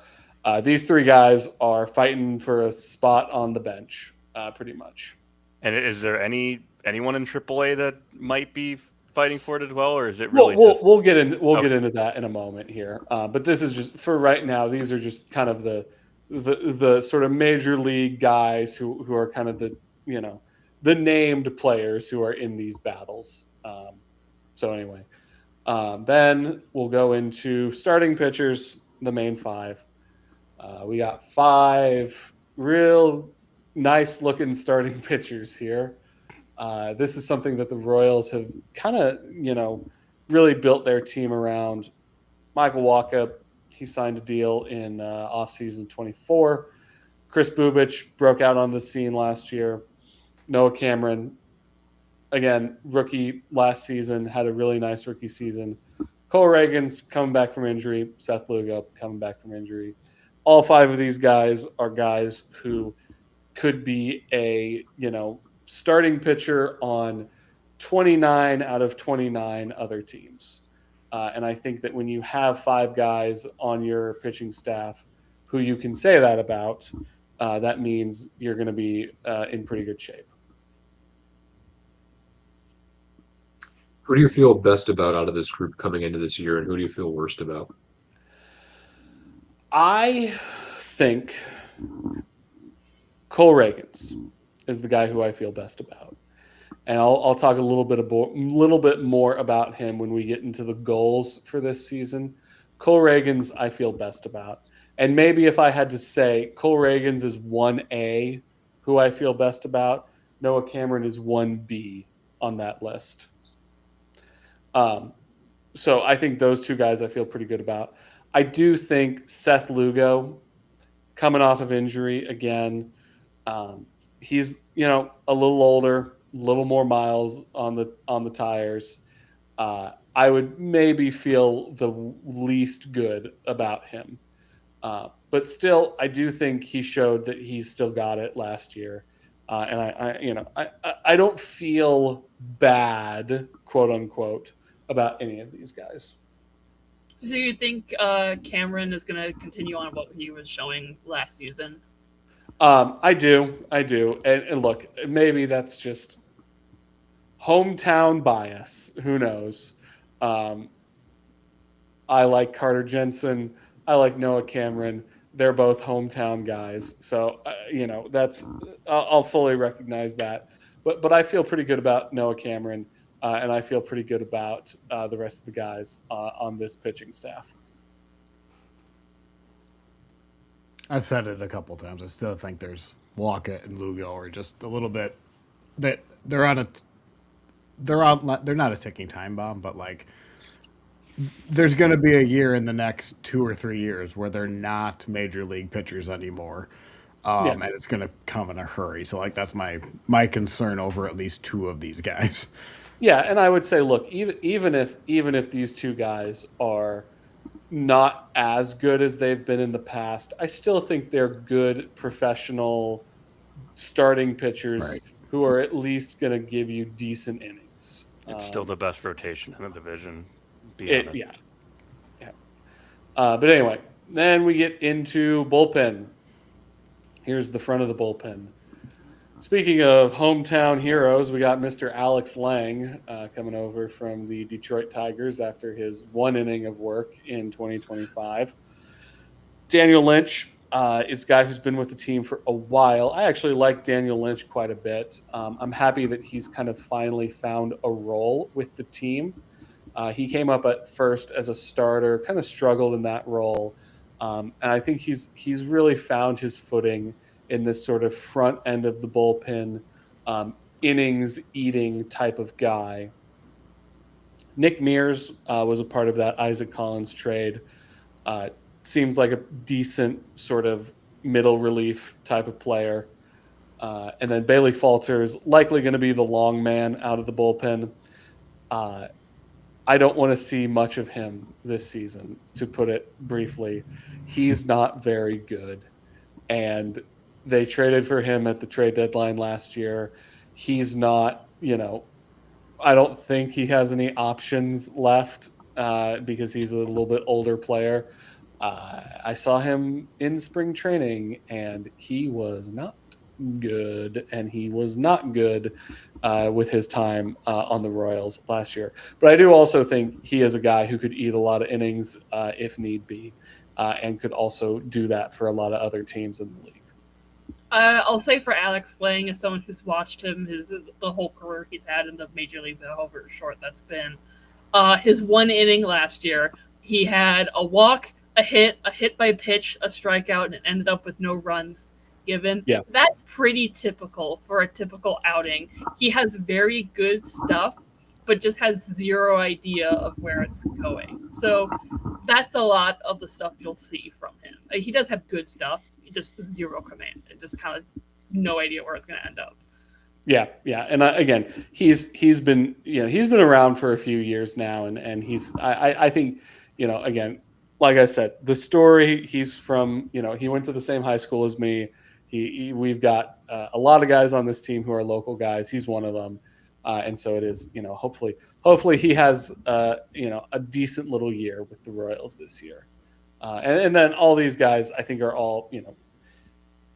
these three guys are fighting for a spot on the bench, pretty much. And is there anyone in AAA that might be fighting for it as well, or is it really just... We'll get into that in a moment here. But this is just for right now. These are just kind of the sort of major league guys who are kind of the named players who are in these battles. So anyway, then we'll go into starting pitchers, the main five. We got 5 real nice looking starting pitchers here. This is something that the Royals have kind of, really built their team around. Michael Wacha, he signed a deal in offseason 24. Chris Bubich broke out on the scene last year. Noah Cameron, again, rookie last season, had a really nice rookie season. Cole Reagan's coming back from injury. Seth Lugo coming back from injury. All 5 of these guys are guys who could be a, starting pitcher on 29 out of 29 other teams. And I think that when you have 5 guys on your pitching staff who you can say that about, that means you're going to be in pretty good shape. Who do you feel best about out of this group coming into this year, and who do you feel worst about? I think Cole Reagans is the guy who I feel best about. And I'll talk a little bit more about him when we get into the goals for this season. Cole Reagans I feel best about. And maybe if I had to say, Cole Reagans is 1A who I feel best about. Noah Cameron is 1B on that list. So I think those 2 guys I feel pretty good about. I do think Seth Lugo, coming off of injury again, he's a little older, a little more miles on the tires. I would maybe feel the least good about him, but still, I do think he showed that he's still got it last year, and I don't feel bad, quote unquote, about any of these guys. So you think Cameron is going to continue on what he was showing last season? I do. And look, maybe that's just hometown bias. Who knows? I like Carter Jensen. I like Noah Cameron. They're both hometown guys. So, I'll fully recognize that. But I feel pretty good about Noah Cameron. And I feel pretty good about the rest of the guys on this pitching staff. I've said it a couple times. I still think there's Wacha and Lugo are just a little bit that they're not a ticking time bomb, but like there's going to be a year in the next 2 or 3 years where they're not major league pitchers anymore. And it's going to come in a hurry. So like that's my concern over at least 2 of these guys. Yeah, and I would say, look, even if these 2 guys are not as good as they've been in the past. I still think they're good professional starting pitchers Right. who are at least going to give you decent innings. It's still the best rotation in the division. Be It honest. yeah yeah. But anyway, then we get into bullpen. Here's the front of the bullpen. Speaking of hometown heroes, we got Mr. Alex Lang coming over from the Detroit Tigers after his 1 inning of work in 2025. Daniel Lynch is a guy who's been with the team for a while. I actually like Daniel Lynch quite a bit. I'm happy that he's kind of finally found a role with the team. He came up at first as a starter, kind of struggled in that role, and I think he's really found his footing in this sort of front end of the bullpen, innings eating type of guy. Nick Mears was a part of that Isaac Collins trade. Seems like a decent sort of middle relief type of player. And then Bailey Falter's likely going to be the long man out of the bullpen. I don't want to see much of him this season, to put it briefly. He's not very good. And they traded for him at the trade deadline last year. He's not, I don't think he has any options left because he's a little bit older player. I saw him in spring training, and he was not good, and he was not good with his time on the Royals last year. But I do also think he is a guy who could eat a lot of innings if need be, and could also do that for a lot of other teams in the league. I'll say for Alex Lang, as someone who's watched him the whole career he's had in the major leagues, however short that's been, his 1 inning last year, he had a walk, a hit by pitch, a strikeout, and it ended up with no runs given. Yeah. That's pretty typical for a typical outing. He has very good stuff, but just has zero idea of where it's going. So that's a lot of the stuff you'll see from him. He does have good stuff, just zero command, and just kind of no idea where it's going to end up. Yeah, and again, he's been around for a few years now, and I think again, like I said, the story, he's from he went to the same high school as me. We've got a lot of guys on this team who are local guys. He's one of them, and so it is. Hopefully he has a decent little year with the Royals this year, and then all these guys I think are all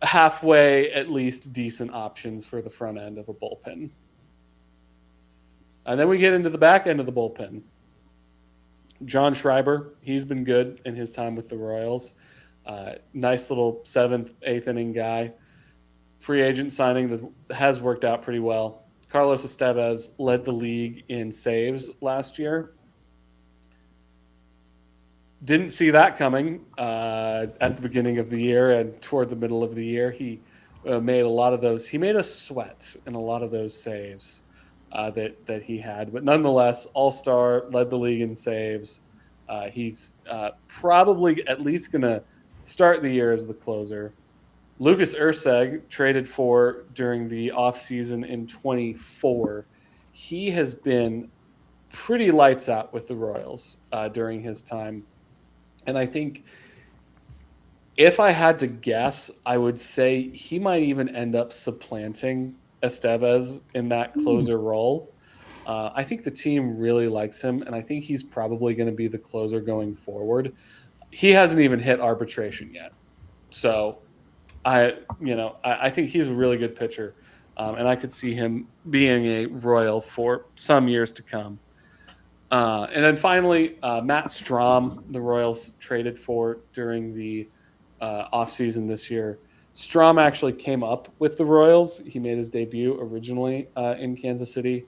halfway at least decent options for the front end of a bullpen. And then we get into the back end of the bullpen. John Schreiber, he's been good in his time with the Royals. Nice little 7th, 8th inning guy. Free agent signing that has worked out pretty well. Carlos Estevez led the league in saves last year. Didn't see that coming at the beginning of the year, and toward the middle of the year, he made a lot of those. He made us sweat in a lot of those saves that he had. But nonetheless, all-star, led the league in saves. He's probably at least going to start the year as the closer. Lucas Erceg, traded for during the offseason in 24. He has been pretty lights out with the Royals during his time. And I think if I had to guess, I would say he might even end up supplanting Estevez in that closer role. I think the team really likes him, and I think he's probably going to be the closer going forward. He hasn't even hit arbitration yet. So I think he's a really good pitcher, and I could see him being a Royal for some years to come. And then finally, Matt Strom, the Royals traded for during the offseason this year. Strom actually came up with the Royals. He made his debut originally in Kansas City.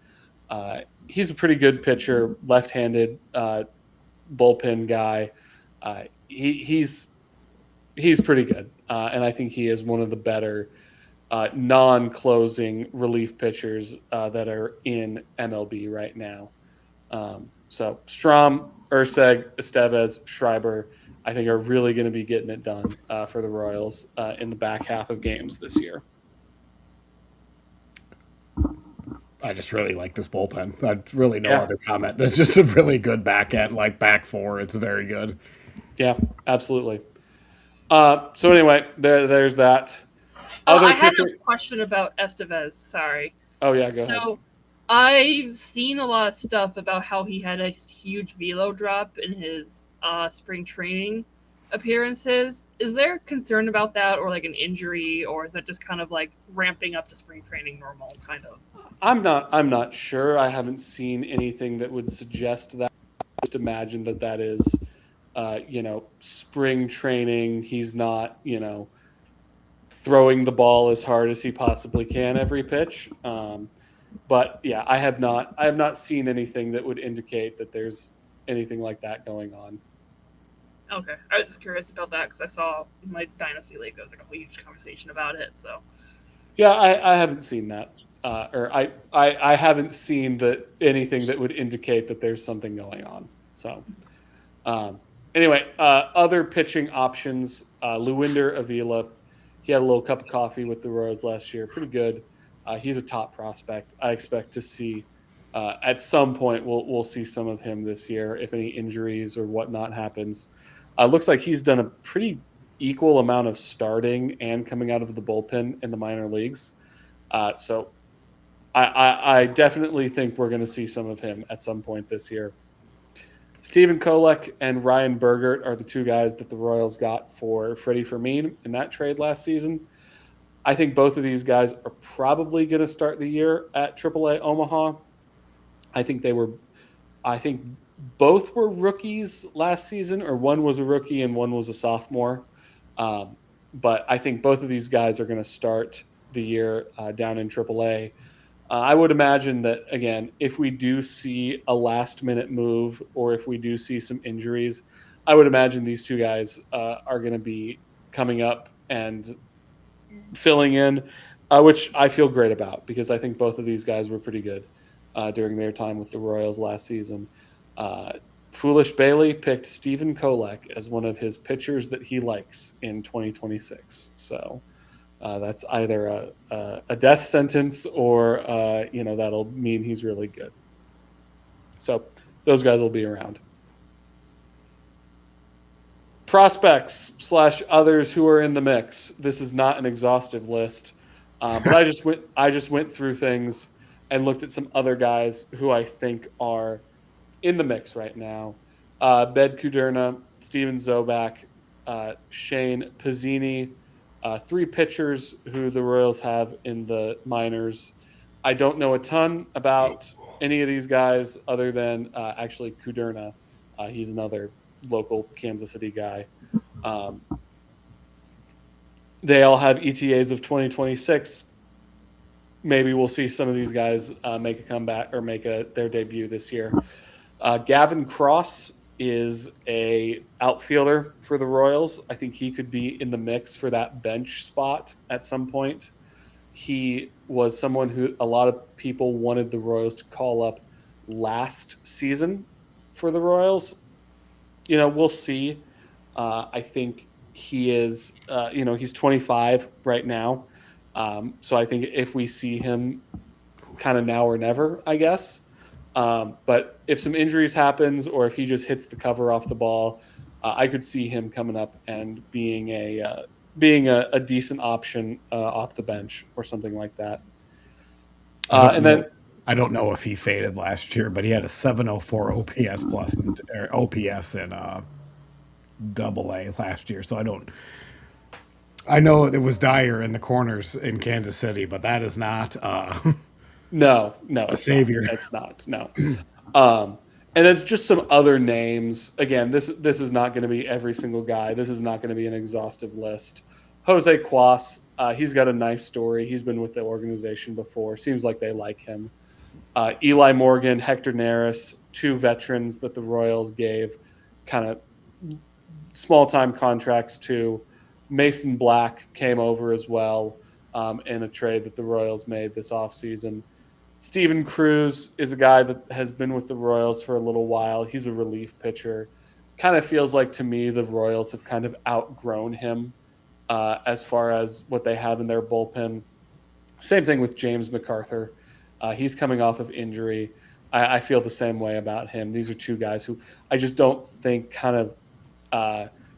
He's a pretty good pitcher, left-handed bullpen guy. He's pretty good, and I think he is one of the better non-closing relief pitchers that are in MLB right now. So Strom, Erceg, Estevez, Schreiber, I think are really going to be getting it done for the Royals in the back half of games this year. I just really like this bullpen. Really no other comment. That's just a really good back end, like back four. It's very good. Yeah, absolutely. So anyway, there's that. Oh, Other I had pitcher. a question about Estevez. Sorry. Oh yeah, go ahead. So, I've seen a lot of stuff about how he had a huge velo drop in his spring training appearances. Is there concern about that, or like an injury, or is that just kind of like ramping up to spring training normal, kind of? I'm not sure. I haven't seen anything that would suggest that. Just imagine that is, spring training. He's not, throwing the ball as hard as he possibly can every pitch. But yeah, I have not seen anything that would indicate that there's anything like that going on. Okay, I was just curious about that because I saw in my Dynasty League there was like a huge conversation about it. So, Yeah, I haven't seen that, or I haven't seen anything that would indicate that there's something going on. So, anyway, other pitching options: Luwinder Avila. He had a little cup of coffee with the Royals last year. Pretty good. He's a top prospect. I expect to see at some point we'll see some of him this year if any injuries or whatnot happens. Looks like he's done a pretty equal amount of starting and coming out of the bullpen in the minor leagues. So I definitely think we're going to see some of him at some point this year. Stephen Kolek and Ryan Bergert are the two guys that the Royals got for Freddie Fermin in that trade last season. I think both of these guys are probably going to start the year at AAA Omaha. I think both were rookies last season, or one was a rookie and one was a sophomore. But I think both of these guys are going to start the year down in AAA. I would imagine that, again, if we do see a last-minute move or if we do see some injuries, I would imagine these two guys are going to be coming up and filling in, which I feel great about because I think both of these guys were pretty good during their time with the Royals last season. Foolish Bailey picked Stephen Kolek as one of his pitchers that he likes in 2026. So that's either a death sentence or that'll mean he's really good. So those guys will be around. Prospects / others who are in the mix. This is not an exhaustive list, but I just went through things and looked at some other guys who I think are in the mix right now. Bed Kuderna, Steven Zobak, Shane Pizzini, three pitchers who the Royals have in the minors. I don't know a ton about any of these guys other than actually Kuderna. He's another local Kansas City guy. They all have ETAs of 2026. Maybe we'll see some of these guys make a comeback or make their debut this year. Gavin Cross is a outfielder for the Royals. I think he could be in the mix for that bench spot at some point. He was someone who a lot of people wanted the Royals to call up last season for the Royals. We'll see. I think he is, he's 25 right now. So I think if we see him kind of now or never, I guess. But if some injuries happens or if he just hits the cover off the ball, I could see him coming up and being a decent option off the bench or something like that. I don't know if he faded last year, but he had a 704 OPS plus or OPS in AA last year. So I know it was dire in the corners in Kansas City, but that is not No, a savior. It's not. No. And then just some other names. Again, this is not going to be every single guy. This is not going to be an exhaustive list. Jose Cuas, he's got a nice story. He's been with the organization before. Seems like they like him. Eli Morgan, Hector Neris, two veterans that the Royals gave kind of small-time contracts to. Mason Black came over as well in a trade that the Royals made this offseason. Steven Cruz is a guy that has been with the Royals for a little while. He's a relief pitcher. Kind of feels like to me the Royals have kind of outgrown him as far as what they have in their bullpen. Same thing with James MacArthur. He's coming off of injury. I feel the same way about him. These are two guys who I just don't think kind of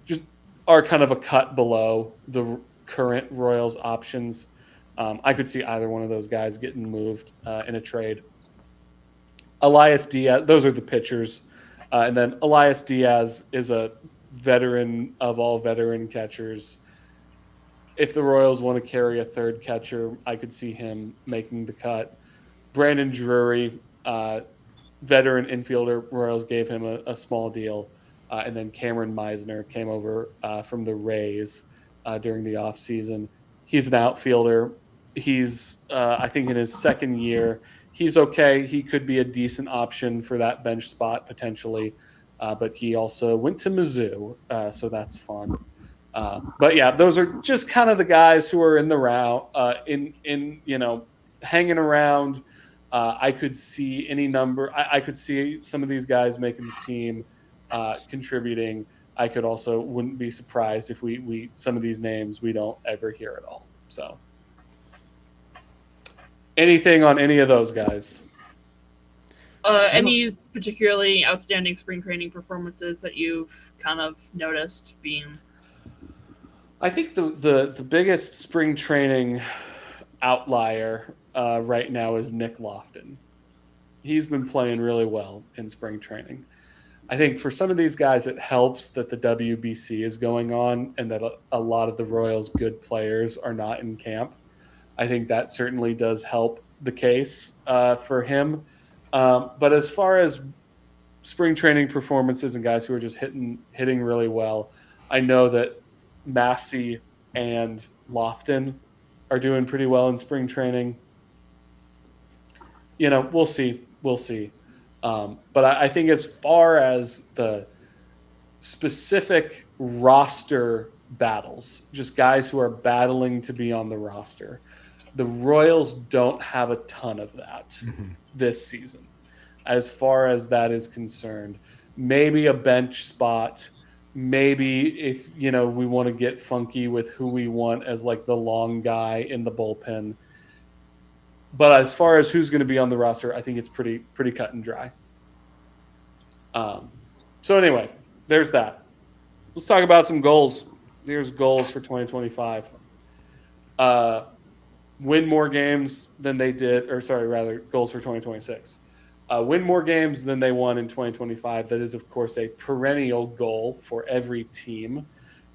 just are kind of a cut below the current Royals options. I could see either one of those guys getting moved in a trade. Elias Diaz, those are the pitchers. And then Elias Diaz is a veteran of all veteran catchers. If the Royals want to carry a third catcher, I could see him making the cut. Brandon Drury, veteran infielder, Royals gave him a small deal. And then Cameron Meisner came over from the Rays during the offseason. He's an outfielder. He's, I think, in his second year. He's okay. He could be a decent option for that bench spot potentially. But he also went to Mizzou, so that's fun. But yeah, those are just kind of the guys who are in the route, hanging around. I could see any number. I could see some of these guys making the team, contributing. I could also wouldn't be surprised if we some of these names we don't ever hear at all. So, anything on any of those guys? Any particularly outstanding spring training performances that you've kind of noticed being? I think the biggest spring training outlier right now is Nick Lofton. He's been playing really well in spring training. I think for some of these guys, it helps that the WBC is going on and that a lot of the Royals' good players are not in camp. I think that certainly does help the case for him. But as far as spring training performances and guys who are just hitting really well, I know that Massey and Lofton are doing pretty well in spring training. We'll see. But I think as far as the specific roster battles, just guys who are battling to be on the roster, the Royals don't have a ton of that this season. As far as that is concerned, maybe a bench spot, maybe if, we want to get funky with who we want as like the long guy in the bullpen. But as far as who's going to be on the roster, I think it's pretty cut and dry. So anyway, there's that. Let's talk about some goals. Here's goals for 2025. Win more games than they did, goals for 2026. Win more games than they won in 2025. That is, of course, a perennial goal for every team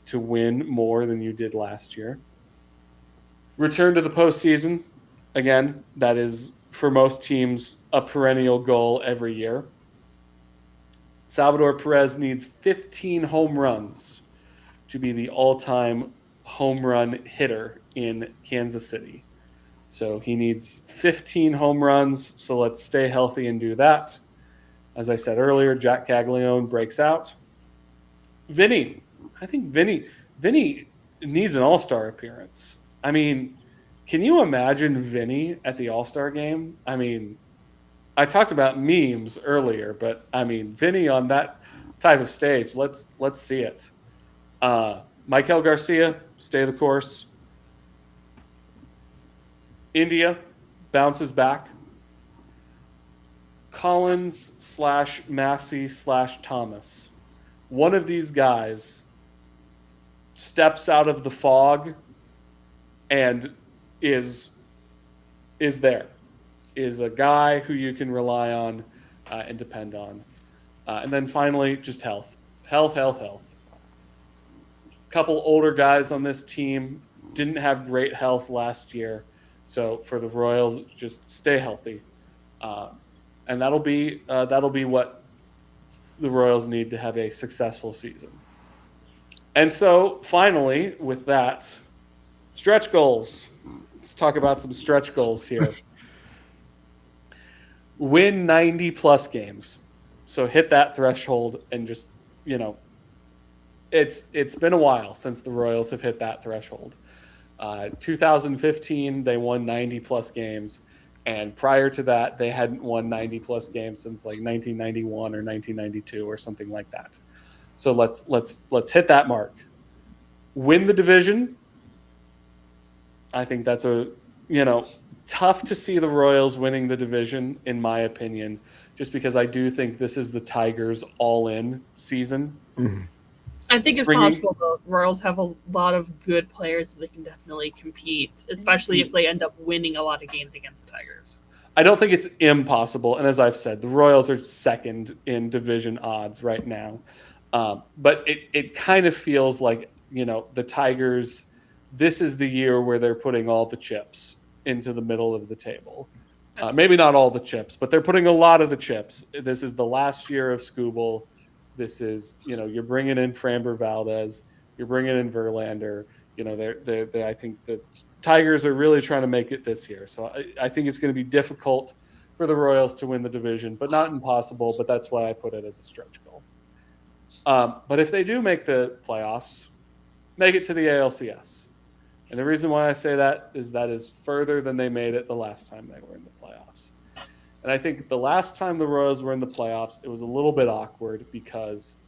to win more than you did last year. Return to the postseason. Again, that is, for most teams, a perennial goal every year. Salvador Perez needs 15 home runs to be the all-time home run hitter in Kansas City. So he needs 15 home runs, so let's stay healthy and do that. As I said earlier, Jack Caglione breaks out. Vinny, I think Vinny needs an all-star appearance. I mean, can you imagine Vinny at the all-star game? I mean, I talked about memes earlier, but I mean, Vinny on that type of stage, let's see it. Michael Garcia, stay the course. India bounces back. Collins / Massey / Thomas. One of these guys steps out of the fog and is there. Is a guy who you can rely on and depend on. And then finally, just health. Health. A couple older guys on this team didn't have great health last year. So for the Royals, just stay healthy. And that'll be what the Royals need to have a successful season. And so finally, with that, stretch goals. Let's talk about some stretch goals here. Win 90-plus games. So hit that threshold and just, it's been a while since the Royals have hit that threshold. 2015, they won 90-plus games. And prior to that, they hadn't won 90-plus games since like 1991 or 1992 or something like that. So let's hit that mark. Win the division. I think that's tough to see the Royals winning the division, in my opinion, just because I do think this is the Tigers' all-in season. Mm-hmm. I think it's Bringing- possible. The Royals have a lot of good players that they can definitely compete, especially if they end up winning a lot of games against the Tigers. I don't think it's impossible. And as I've said, the Royals are second in division odds right now. But it kind of feels like, the Tigers, this is the year where they're putting all the chips into the middle of the table. Maybe not all the chips, but they're putting a lot of the chips. This is the last year of Skubal. This is, you're bringing in Framber Valdez, you're bringing in Verlander. I think the Tigers are really trying to make it this year. So I think it's going to be difficult for the Royals to win the division, but not impossible. But that's why I put it as a stretch goal. But if they do make the playoffs, make it to the ALCS. And the reason why I say that is further than they made it the last time they were in the playoffs. And I think the last time the Royals were in the playoffs, it was a little bit awkward because,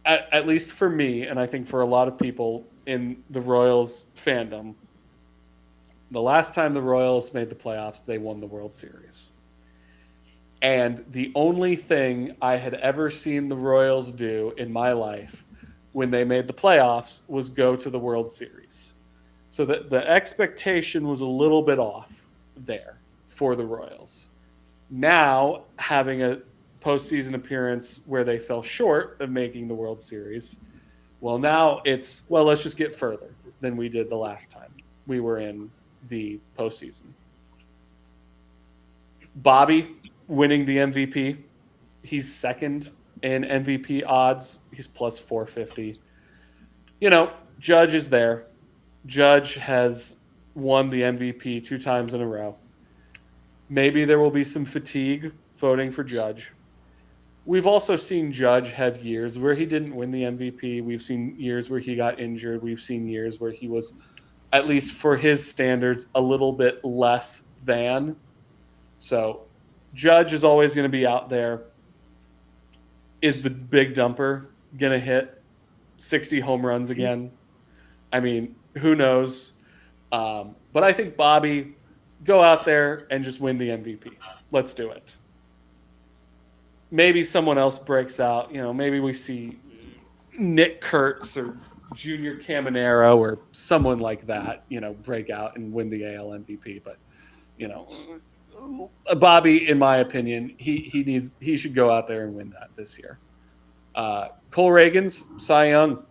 at least for me, and I think for a lot of people in the Royals fandom, the last time the Royals made the playoffs, they won the World Series. And the only thing I had ever seen the Royals do in my life when they made the playoffs was go to the World Series. So the expectation was a little bit off there for the Royals. Now, having a postseason appearance where they fell short of making the World Series, well, now let's just get further than we did the last time we were in the postseason. Bobby winning the MVP. He's second in MVP odds. He's plus 450. Judge is there. Judge has won the MVP 2 times in a row. Maybe there will be some fatigue voting for Judge. We've also seen Judge have years where he didn't win the MVP. We've seen years where he got injured. We've seen years where he was, at least for his standards, a little bit less than. So Judge is always going to be out there. Is the big dumper going to hit 60 home runs again? I mean, who knows? But I think Bobby, go out there and just win the MVP. Let's do it. Maybe someone else breaks out. Maybe we see Nick Kurtz or Junior Caminero or someone like that, break out and win the AL MVP. But, Bobby, in my opinion, he should go out there and win that this year. Cole Reagan's Cy Young.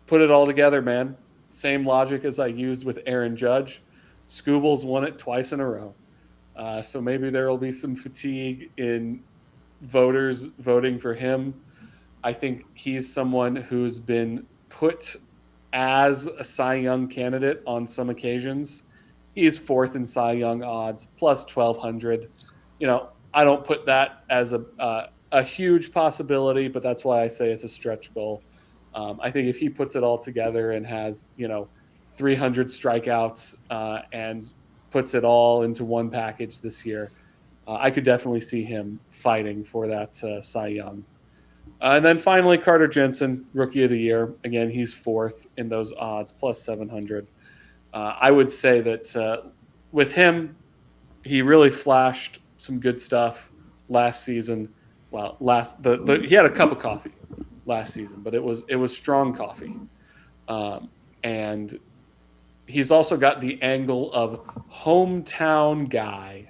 Put it all together, man. Same logic as I used with Aaron Judge. Skubal's won it twice in a row. So maybe there will be some fatigue in voters voting for him. I think he's someone who's been put as a Cy Young candidate on some occasions. He's 4th in Cy Young odds, plus 1,200. I don't put that as a huge possibility, but that's why I say it's a stretch goal. I think if he puts it all together and has, 300 strikeouts and puts it all into one package this year, I could definitely see him fighting for that Cy Young. And then finally, Carter Jensen, Rookie of the Year. Again, he's 4th in those odds, plus 700. I would say that with him, he really flashed some good stuff last season. Well, he had a cup of coffee last season, but it was strong coffee. And he's also got the angle of hometown guy.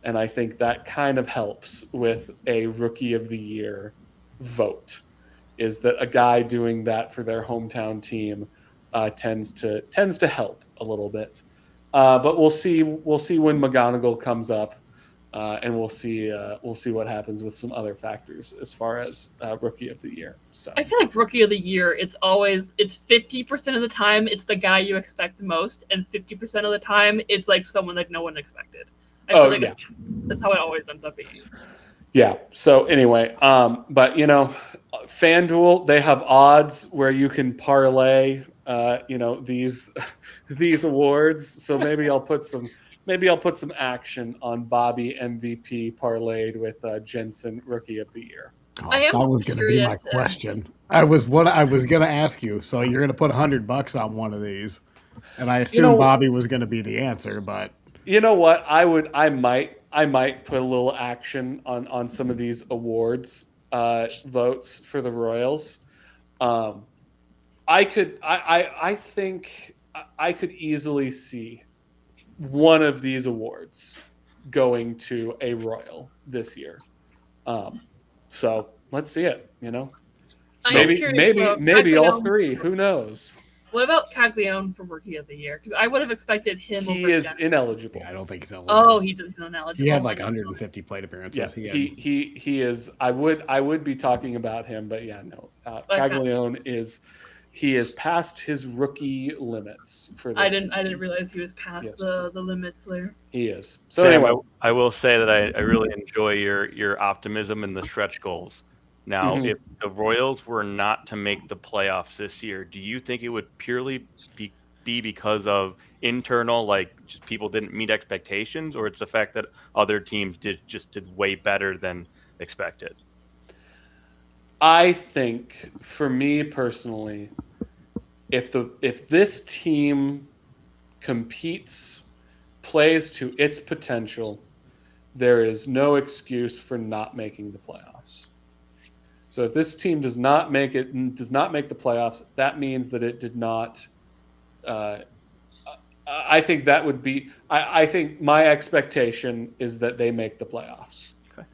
And I think that kind of helps with a Rookie of the Year vote, is that a guy doing that for their hometown team tends to help a little bit. But we'll see when McGonigal comes up, and we'll see what happens with some other factors as far as Rookie of the Year. So I feel like Rookie of the Year, it's 50% of the time it's the guy you expect the most, and 50% of the time it's like someone that no one expected. I feel like that's how it always ends up being. Yeah. So anyway, but FanDuel, they have odds where you can parlay, these awards. So maybe I'll put some action on Bobby MVP parlayed with Jensen Rookie of the Year. That was going to be my question. I was going to ask you. So you're going to put $100 on one of these, and I assume Bobby was going to be the answer. But you know what? I might put a little action on some of these awards votes for the Royals. I think I could easily see one of these awards going to a Royal this year. So let's see it. I am Maybe curious maybe about maybe all Caglione. three. Who knows? What about Caglione for Rookie of the Year? Because I would have expected him He over is Jack. ineligible. Yeah, I don't think he's Oh, eligible. he does not eligible. He had like 150 plate appearances. Yeah, He had, he is. I would be talking about him, but yeah, no. That kinda Caglione sucks. he is past his rookie limits for this. I didn't season. realize he was past Yes. the limits there. He is. So Sam, anyway, I will say that I really enjoy your optimism in the stretch goals. Now, Mhm. if the Royals were not to make the playoffs this year, do you think it would purely be because of internal, like just people didn't meet expectations, or it's the fact that other teams did way better than expected? I think for me personally, if this team competes, plays to its potential, there is no excuse for not making the playoffs. So if this team does not make the playoffs, that means that it did not. Uh, I think that would be. I think my expectation is that they make the playoffs. Okay.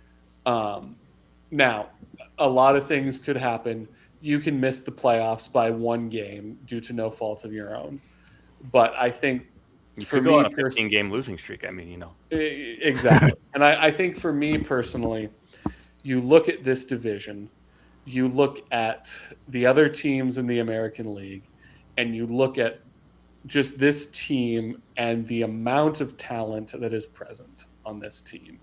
Now, a lot of things could happen. You can miss the playoffs by one game due to no fault of your own. But I think You for could go me, on a 15-game losing streak. I mean, exactly. And I think for me personally, you look at this division, you look at the other teams in the American League, and you look at just this team and the amount of talent that is present on this team.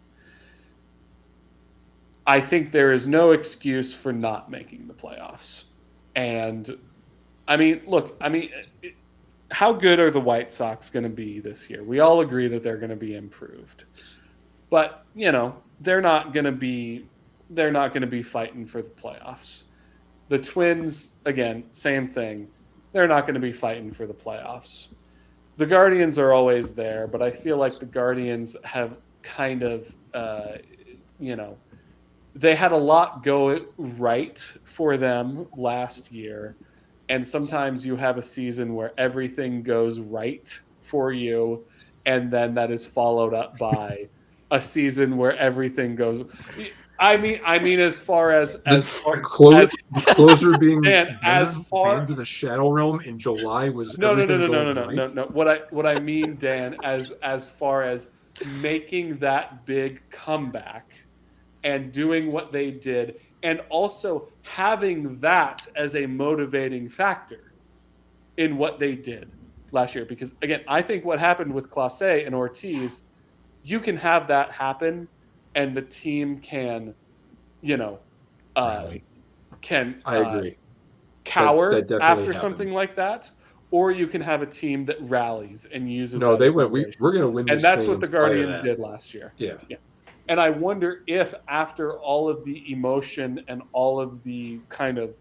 I think there is no excuse for not making the playoffs. And I mean, look, how good are the White Sox going to be this year? We all agree that they're going to be improved. But, they're not going to be fighting for the playoffs. The Twins, again, same thing. They're not going to be fighting for the playoffs. The Guardians are always there, but I feel like the Guardians have kind of, they had a lot go right for them last year. And sometimes you have a season where everything goes right for you, and then that is followed up by a season where everything goes. I mean, as far as closer being Dan, as far banned to the Shadow Realm in July was no, everything going right? no. What I mean, Dan, as far as making that big comeback and doing what they did, and also having that as a motivating factor in what they did last year. Because again, I think what happened with Clase and Ortiz, you can have that happen, and the team can, Rally. I agree. cower That definitely after happened. something like that, or you can have a team that rallies and uses. No, that they as went. motivation. We're going to win, and this that's thing what in the spite of Guardians that. did last year. Yeah. And I wonder if after all of the emotion and all of the kind of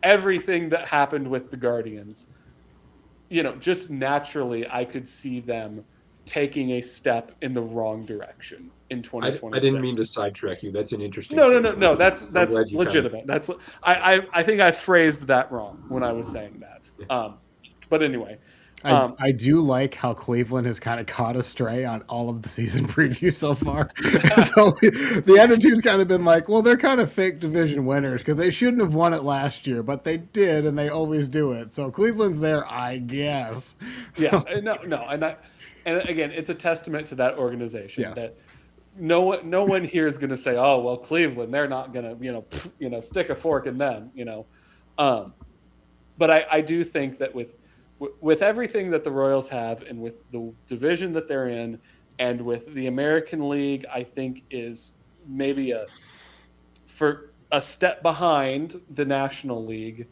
everything that happened with the Guardians, just naturally, I could see them taking a step in the wrong direction in 2026. I didn't mean to sidetrack you. That's an interesting. No. That's glad you legitimate. That's I think I phrased that wrong when I was saying that. But anyway. I do like how Cleveland has kind of caught astray on all of the season previews so far. So the attitude's kind of been like, well, they're kind of fake division winners because they shouldn't have won it last year, but they did, and they always do it. So Cleveland's there, I guess. Yeah, no, and again, it's a testament to that organization that no one here is going to say, oh, well, Cleveland, they're not going to, stick a fork in them, But I do think that with everything that the Royals have, and with the division that they're in, and with the American League, I think is maybe for a step behind the National League.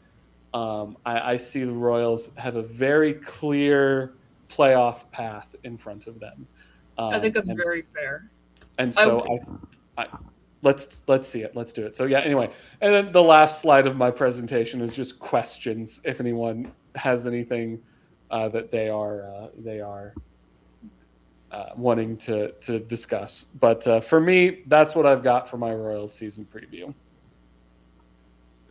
I see the Royals have a very clear playoff path in front of them. I think that's very fair. And so let's see it. Let's do it. So yeah. Anyway, and then the last slide of my presentation is just questions. If anyone has anything that they are wanting to discuss, but for me, that's what I've got for my Royals season preview.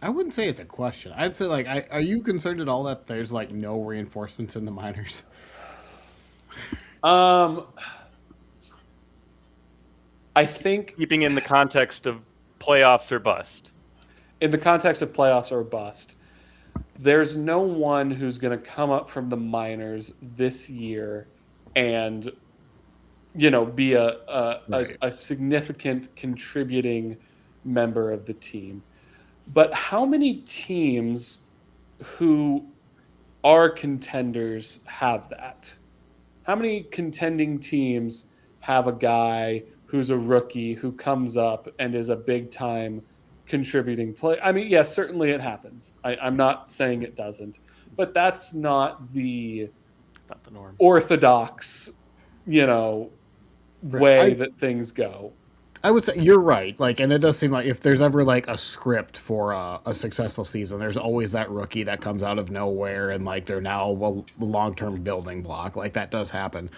I wouldn't say it's a question. I'd say like, are you concerned at all that there's like no reinforcements in the minors? Um, I think Keeping in the context of playoffs or bust. in the context of playoffs or bust, there's no one who's going to come up from the minors this year and be Right. a significant contributing member of the team. But how many teams who are contenders have that? How many contending teams have a guy who's a rookie who comes up and is a big time contributing play? I mean, yes, certainly it happens. I'm not saying it doesn't, but that's not the Not the norm. orthodox, you know, Right. way that things go. I would say you're right. Like, and it does seem like if there's ever like a script for a successful season, there's always that rookie that comes out of nowhere and like they're now a long term building block. Like that does happen.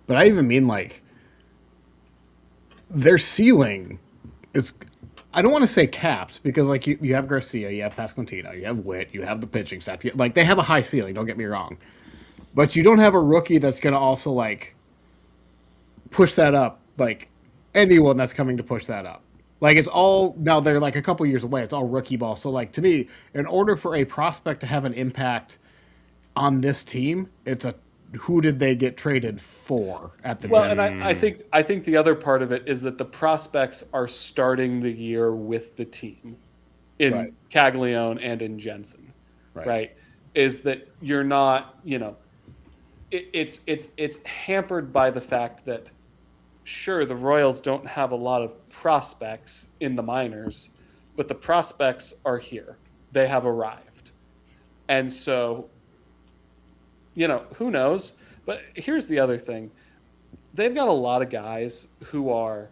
But I even mean like their ceiling is. I don't want to say capped because like you have Garcia, you have Pasquantino, you have Witt, you have the pitching staff. Like they have a high ceiling. Don't get me wrong, but you don't have a rookie that's going to also like push that up. Like anyone that's coming to push that up. Like it's all now they're like a couple years away. It's all rookie ball. So like to me, in order for a prospect to have an impact on this team, it's a who did they get traded for at the Well, and deadline? I think the other part of it is that the prospects are starting the year with the team Right. in Caglione and in Jensen, right? Is that you're not, it's hampered by the fact that sure the Royals don't have a lot of prospects in the minors, but the prospects are here. They have arrived. And so, who knows? But here's the other thing. They've got a lot of guys who are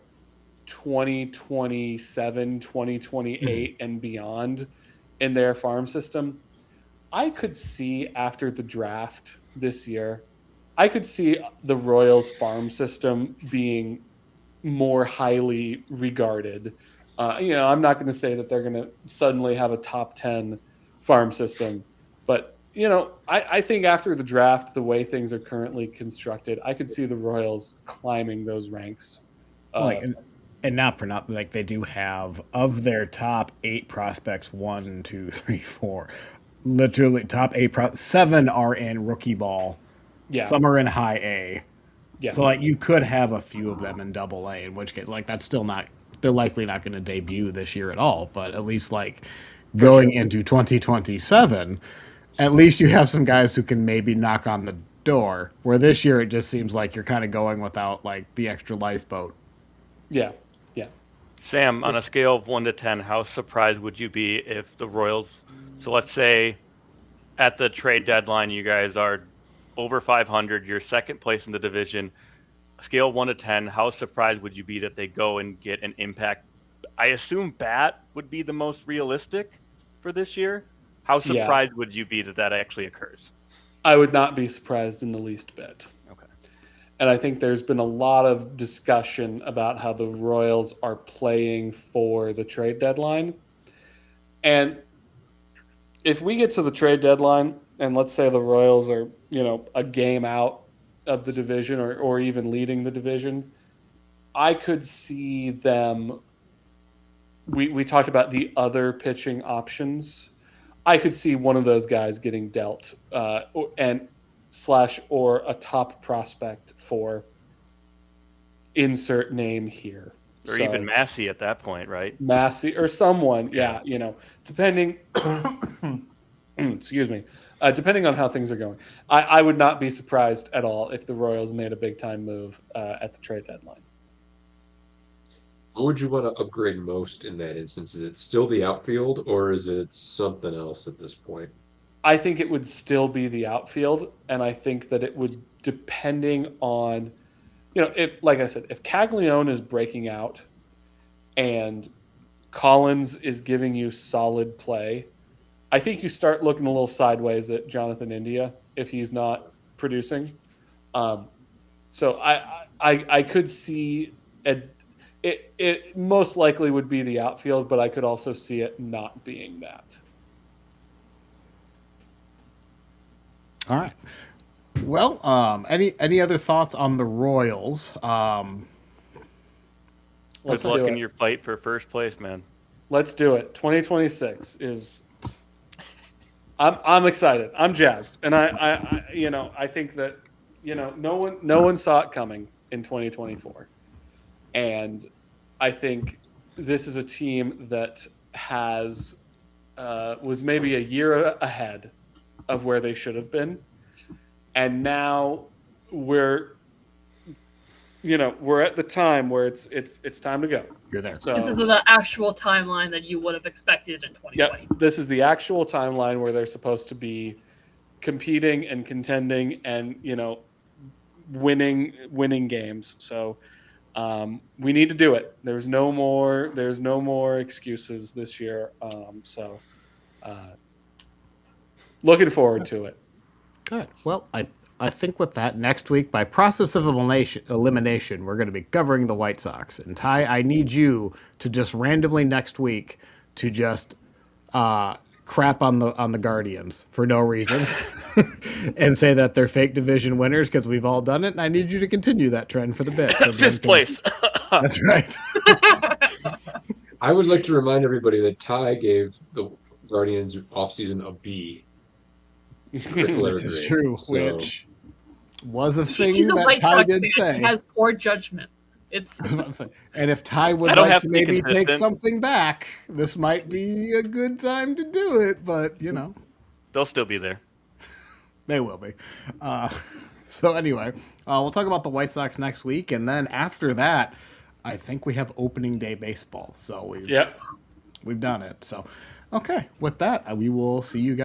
2027, 2028 and beyond in their farm system. I could see after the draft this year, I could see the Royals farm system being more highly regarded. I'm not going to say that they're going to suddenly have a top 10 farm system, but I think after the draft, the way things are currently constructed, I could see the Royals climbing those ranks. Like and not for nothing, like they do have of their top 8 prospects, 1, 2, 3, 4, literally top 7 are in rookie ball. Yeah, Some are in high A. yeah, So like you could have a few of them in double A, in which case like that's still not they're likely not going to debut this year at all, but at least like going sure. into 2027, at least you have some guys who can maybe knock on the door. Where this year it just seems like you're kind of going without like the extra lifeboat. Yeah, yeah. Sam, on a scale of 1 to 10, how surprised would you be if the Royals, so let's say at the trade deadline, you guys are over 500, you're second place in the division. Scale 1 to 10, how surprised would you be that they go and get an impact? I assume bat would be the most realistic for this year. How Yeah. surprised would you be that that actually occurs? I would not be surprised in the least bit. Okay. And I think there's been a lot of discussion about how the Royals are playing for the trade deadline. And if we get to the trade deadline and let's say the Royals are, a game out of the division or even leading the division, I could see them. We talked about the other pitching options. I could see one of those guys getting dealt and slash or a top prospect for insert name here. Or even Massey at that point, right? Massey or someone, yeah, depending. Excuse me. Depending on how things are going, I would not be surprised at all if the Royals made a big time move at the trade deadline. What would you want to upgrade most in that instance? Is it still the outfield or is it something else at this point? I think it would still be the outfield, and I think that it would, depending on, if, like I said, if Caglione is breaking out and Collins is giving you solid play, I think you start looking a little sideways at Jonathan India if he's not producing. So I could see it most likely would be the outfield, but I could also see it not being that. All right. Well, any other thoughts on the Royals? Let's Good luck do in it. your fight for first place, man. Let's do it. 2026 is. I'm excited. I'm jazzed, and I think that no one saw it coming in 2024, and I think this is a team that has was maybe a year ahead of where they should have been, and now we're we're at the time where it's time to go. You're there. So This is the actual timeline that you would have expected in 2020. yep, this is the actual timeline where they're supposed to be competing and contending and winning games. So we need to do it. There's no more excuses this year. Looking forward to it. Good. Well, I think with that, next week, by process of elimination, we're going to be covering the White Sox. And Ty, I need you to just randomly next week to just crap on the Guardians for no reason and say that they're fake division winners because we've all done it. And I need you to continue that trend for the bit. So Fifth place. That's right. I would like to remind everybody that Ty gave the Guardians offseason a B. This is true, So, which was a thing He's a that White Ty Sox did fan. say. He has poor judgment. It's That's what I'm saying. And if Ty would I don't like have to to be maybe take consistent. something back, this might be a good time to do it. But They'll still be there. they will be. So anyway, we'll talk about the White Sox next week, and then after that, I think we have opening day baseball. So we've done it. So okay, with that, we will see you guys.